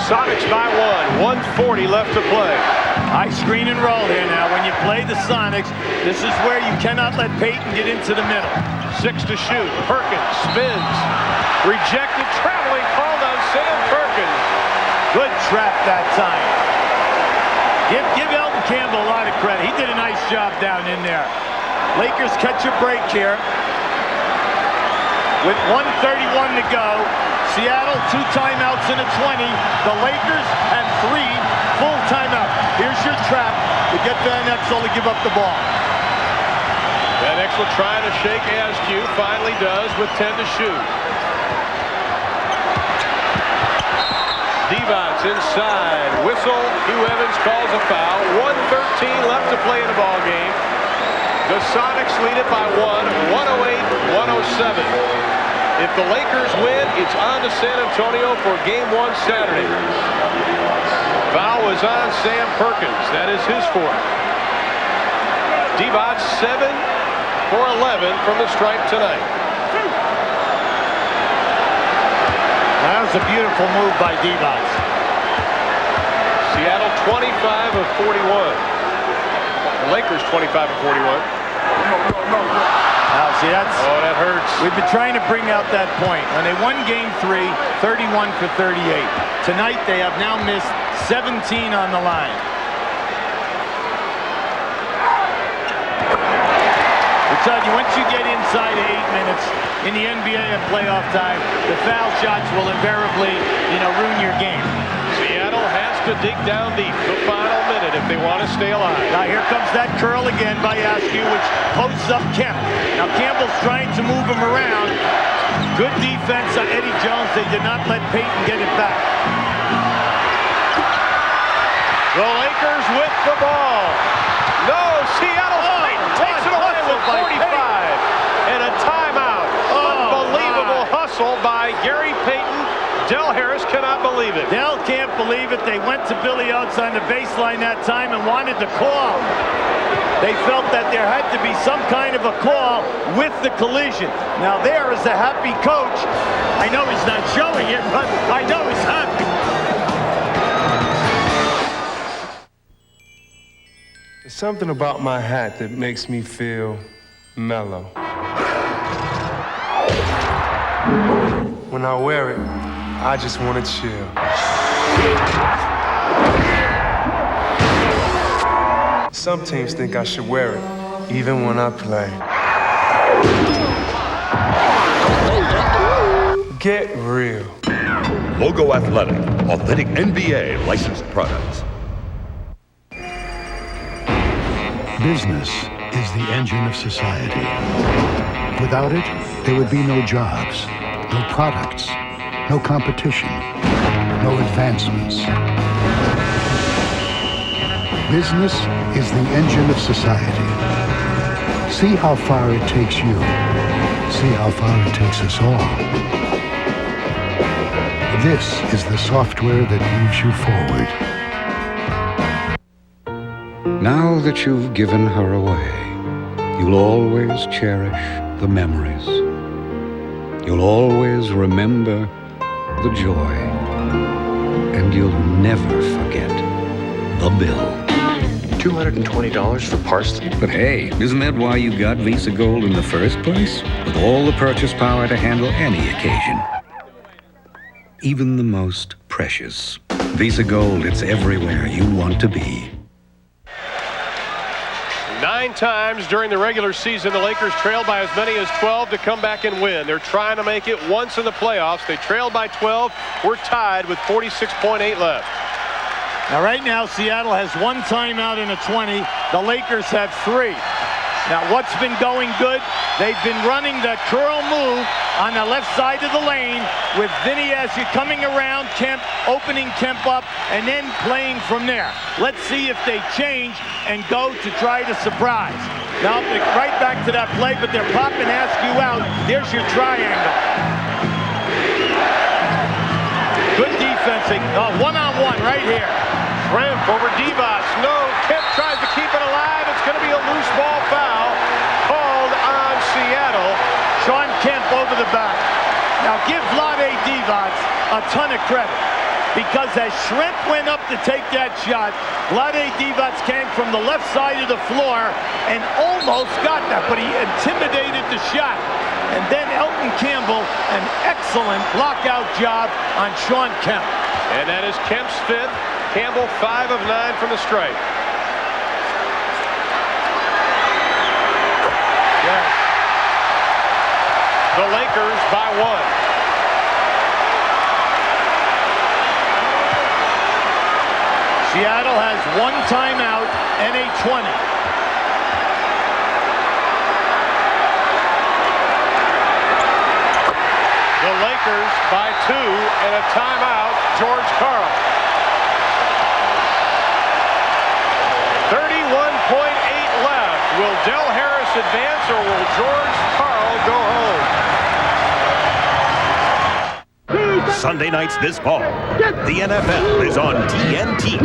Sonics by 1. 1:40 left to play. High screen and roll here now. When you play the Sonics, this is where you cannot let Peyton get into the middle. 6 to shoot. Perkins spins. Rejected. Traveling. Called on Sam Perkins. Good trap that time. Give Elton Campbell a lot of credit. He did a nice job down in there. Lakers catch a break here. with 1:31 to go. Seattle 2 timeouts in a 20. The Lakers have 3 full timeouts. Here's your trap to get Van Exel to give up the ball. Van Exel trying to shake Askew, finally does with 10 to shoot. Divac inside, whistle. Hugh Evans calls a foul. 1:13 left to play in the ball game. The Sonics lead it by 1, 108-107. If the Lakers win, it's on to San Antonio for Game 1 Saturday. Foul was on Sam Perkins. That is his 4th. Divac 7 for 11 from the stripe tonight. That was a beautiful move by Divac. Seattle 25 of 41. The Lakers 25 of 41. Now, see, that hurts. We've been trying to bring out that point. When they won Game 3, 31 for 38. Tonight, they have now missed 17 on the line. I tell you, once you get inside 8 minutes in the NBA at playoff time, the foul shots will invariably, ruin your game. Seattle has to dig down deep the final minute if they want to stay alive. Now here comes that curl again by Askew, which posts up Kemp. Now Campbell's trying to move him around. Good defense on Eddie Jones. They did not let Payton get it back. The Lakers with the ball. No, Seattle takes it away with 45. And a timeout. Unbelievable hustle by Gary Payton. Del Harris cannot believe it. Del can't believe it. They went to Billy Oates on the baseline that time and wanted to call. They felt that there had to be some kind of a call with the collision. Now there is a happy coach. I know he's not showing it, but I know he's happy. There's something about my hat that makes me feel mellow. When I wear it, I just want to chill. Some teams think I should wear it, even when I play. Get real. Logo Athletic, authentic NBA licensed products. Business is the engine of society. Without it, there would be no jobs, no products, no competition, no advancements. Business is the engine of society. See how far it takes you. See how far it takes us all. This is the software that moves you forward. Now that you've given her away, you'll always cherish the memories. You'll always remember the joy. And you'll never forget the bill. $220 for parsley? But hey, isn't that why you got Visa Gold in the first place? With all the purchase power to handle any occasion. Even the most precious. Visa Gold, it's everywhere you want to be. 9 times during the regular season, the Lakers trailed by as many as 12 to come back and win. They're trying to make it once in the playoffs. They trailed by 12. We're tied with 46.8 left. Now, right now, Seattle has 1 timeout in a 20. The Lakers have 3. Now, what's been going good? They've been running that curl move on the left side of the lane with Vinny as you're coming around Kemp, opening Kemp up, and then playing from there. Let's see if they change and go to try to surprise. Now, right back to that play, but they're popping Askew out. There's your triangle. Good defensing. One-on-one right here. Ramp over Divac. No, Kemp tries to keep it alive. It's going to be a loose ball foul called on Seattle. Sean Kemp over the back. Now give Vlade Divac a ton of credit, because as Shrimp went up to take that shot, Vlade Divac came from the left side of the floor and almost got that, but he intimidated the shot. And then Elton Campbell, an excellent lockout job on Sean Kemp. And that is Kemp's 5th. Campbell 5 of 9 from the stripe. the Lakers by 1. Seattle has 1 timeout and a 20. The Lakers by 2 and a timeout, George Karl. 31.8 left. Will Del Harris advance or will George Karl go home? Sunday nights this fall, the NFL is on TNT.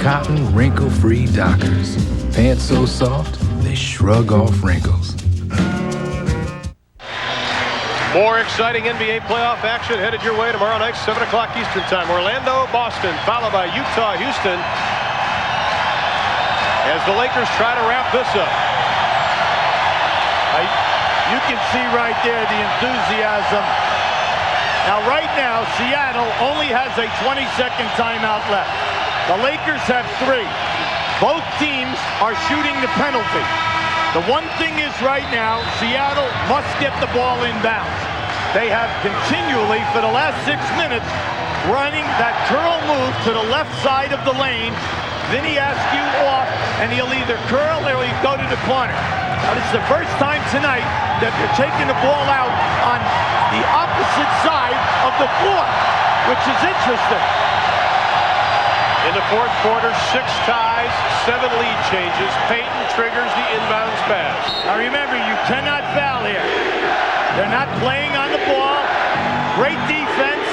Cotton, wrinkle-free Dockers. Pants so soft, they shrug off wrinkles. More exciting NBA playoff action headed your way tomorrow night, 7 o'clock Eastern time. Orlando, Boston, followed by Utah, Houston, as the Lakers try to wrap this up. You can see right there the enthusiasm. Now, right now, Seattle only has a 20-second timeout left. The Lakers have 3. Both teams are shooting the penalty. The one thing is right now, Seattle must get the ball inbounds. They have continually, for the last 6 minutes, running that curl move to the left side of the lane. Then he asks you off, and he'll either curl or he'll go to the corner. Now, this is the first time tonight that they're taking the ball out on the opposite side of the floor, which is interesting. In the fourth quarter, 6 ties, 7 lead changes. Payton triggers the inbounds pass. Now remember, you cannot foul here. They're not playing on the ball. Great defense.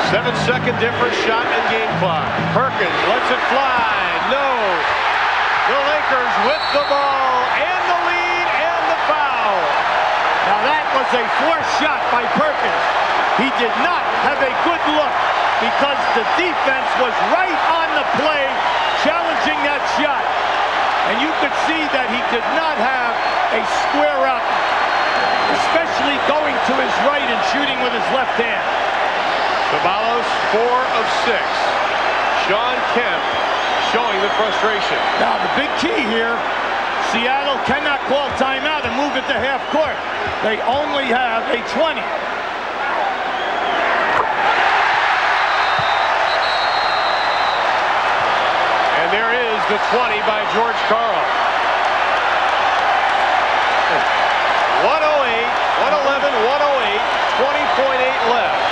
7-second difference, shot and game clock. Perkins lets it fly. No. The Lakers with the ball and the lead and the foul. Now that was a forced shot by Perkins. He did not have a good look because the defense was right on the play, challenging that shot. And you could see that he did not have a square up, especially going to his right and shooting with his left hand. Ceballos, 4 of 6. Sean Kemp showing the frustration. Now the big key here, Seattle cannot call timeout and move it to half court. They only have a 20. There is the 20 by George Karl. 108, 111, 108, 20.8 left.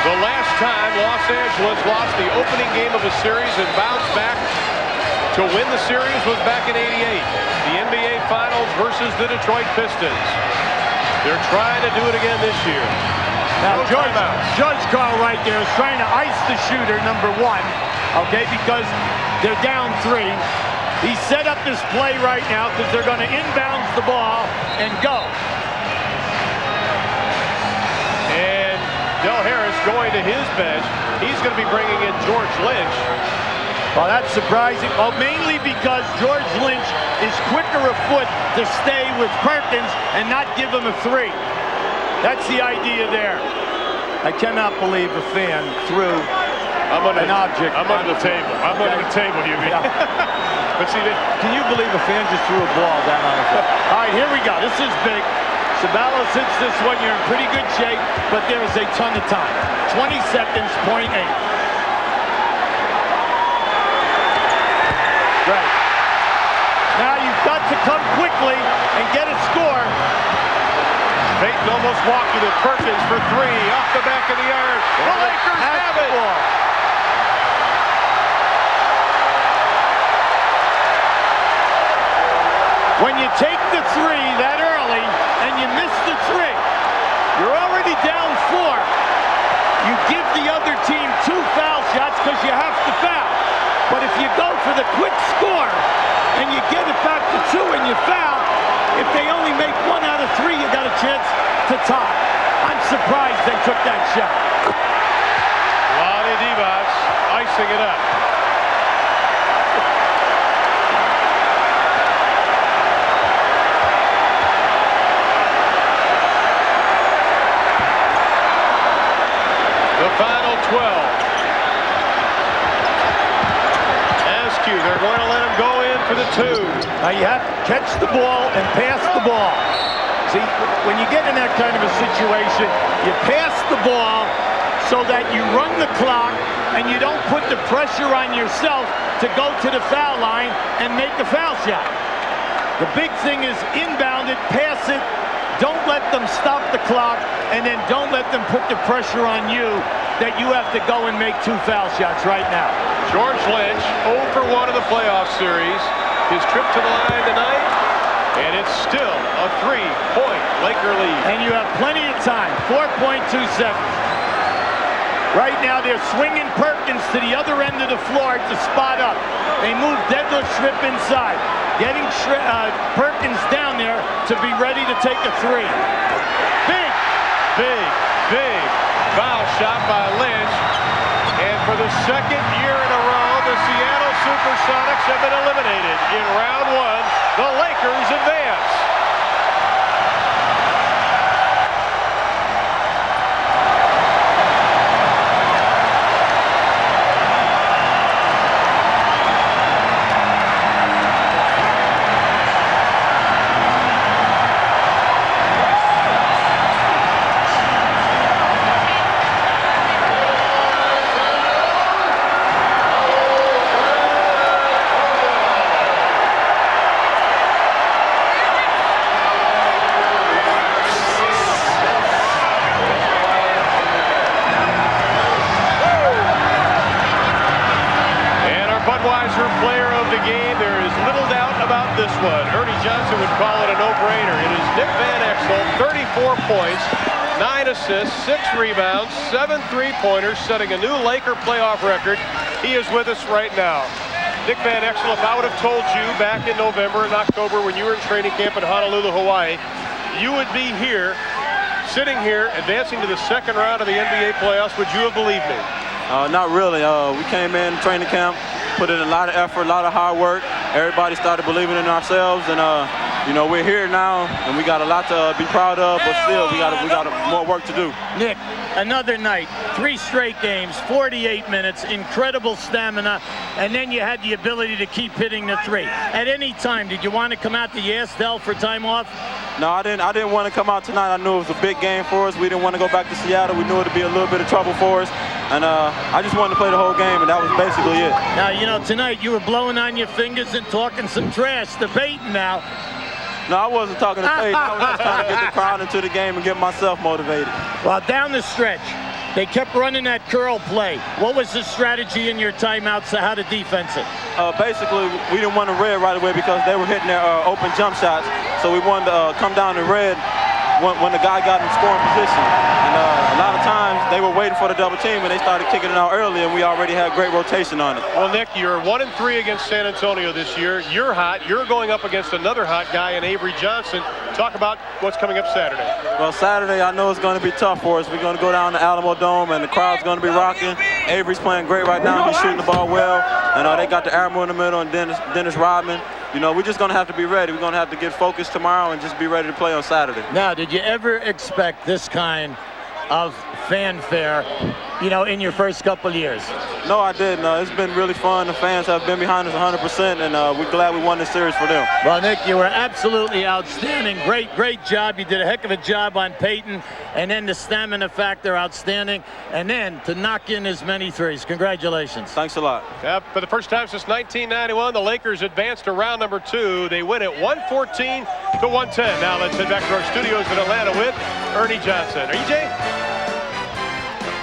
The last time Los Angeles lost the opening game of a series and bounced back to win the series was back in '88. The NBA Finals versus the Detroit Pistons. They're trying to do it again this year. Now, George Karl right there is trying to ice the shooter, number 1, okay, because they're down 3. He set up this play right now because they're going to inbounds the ball and go. And Del Harris going to his bench. He's going to be bringing in George Lynch. Well, that's surprising. Well, mainly because George Lynch is quicker of foot to stay with Perkins and not give him a 3. That's the idea there. I cannot believe a fan threw an object. I'm under the table. I'm under the table, you mean? Yeah. But see, can you believe a fan just threw a ball down on the floor? All right, here we go. This is big. Sabalos hits this one, you're in pretty good shape, but there is a ton of time. 20 seconds, .8. Right. Now you've got to come quickly and get a score. Peyton almost walked with it. Perkins for three, off the back of the iron. The Lakers have it. When you take the three that early and you miss the three, you're already down 4. You give the other team 2 foul shots because you have to foul. But if you go for the quick score and you get it back to 2 and you foul, if they only make 1 out of 3, you got a chance to tie. I'm surprised they took that shot. Lonnie Divac icing it up. The final 12. Askew, they're going to let him go in for the 2. Now you have to catch the ball and pass the ball. See, when you get in that kind of a situation, you pass the ball so that you run the clock and you don't put the pressure on yourself to go to the foul line and make a foul shot. The big thing is inbound it, pass it, don't let them stop the clock, and then don't let them put the pressure on you that you have to go and make 2 foul shots right now. George Lynch, 0 for 1 in the playoff series. His trip to the line tonight, and it's still a 3-point Laker lead. And you have plenty of time, 4.2 seconds. Right now they're swinging Perkins to the other end of the floor to spot up. They move Deadlift Strip inside, getting Perkins down there to be ready to take a 3. Big foul shot by Lynch. And for the second year in a row, the Seattle SuperSonics have been eliminated in round 1. The Lakers advance. Player of the game, there is little doubt about this one. Ernie Johnson would call it a no-brainer. It is Nick Van Exel, 34 points, 9 assists, 6 rebounds, 7 3-pointers, setting a new Laker playoff record. He is with us right now. Nick Van Exel, if I would have told you back in November and October when you were in training camp in Honolulu, Hawaii, you would be here, sitting here, advancing to the second round of the NBA playoffs, would you have believed me? Not really. We came in training camp, put in a lot of effort, a lot of hard work. Everybody started believing in ourselves, and you know, we're here now, and we got a lot to be proud of, but still, we got more work to do. Nick, another night, 3 straight games, 48 minutes, incredible stamina, and then you had the ability to keep hitting the 3. At any time, did you want to come out to Yasdell for time off? No, I didn't want to come out tonight. I knew it was a big game for us. We didn't want to go back to Seattle. We knew it would be a little bit of trouble for us. And I just wanted to play the whole game, and that was basically it. Now, you know, tonight you were blowing on your fingers and talking some trash to Peyton now. No, I wasn't talking to Peyton. I was just trying to get the crowd into the game and get myself motivated. Well, down the stretch, they kept running that curl play. What was the strategy in your timeouts to how to defense it? Basically, we didn't want to red right away because they were hitting their open jump shots. So we wanted to come down to red when the guy got in scoring position. And a lot of times they were waiting for the double team and they started kicking it out early, and we already had great rotation on it. Well, Nick, you're 1-3 against San Antonio this year. You're hot. You're going up against another hot guy in Avery Johnson. Talk about what's coming up Saturday. Well, Saturday I know it's going to be tough for us. We're going to go down to Alamo Dome and the crowd's going to be rocking. Avery's playing great right now. He's shooting the ball well. And they got the Admiral in the middle and Dennis Rodman. You know, we're just going to have to be ready. We're going to have to get focused tomorrow and just be ready to play on Saturday. Now, did you ever expect this kind of fanfare, you know, in your first couple of years? No, I didn't. It's been really fun. The fans have been behind us 100%, and we're glad we won this series for them. Well, Nick, you were absolutely outstanding. Great job. You did a heck of a job on Peyton, and then the stamina factor, outstanding, and then to knock in as many threes. Congratulations. Thanks a lot. Yep, for the first time since 1991, the Lakers advanced to round number 2. They win it 114 to 110. Now let's head back to our studios in Atlanta with Ernie Johnson. Are you, Jay?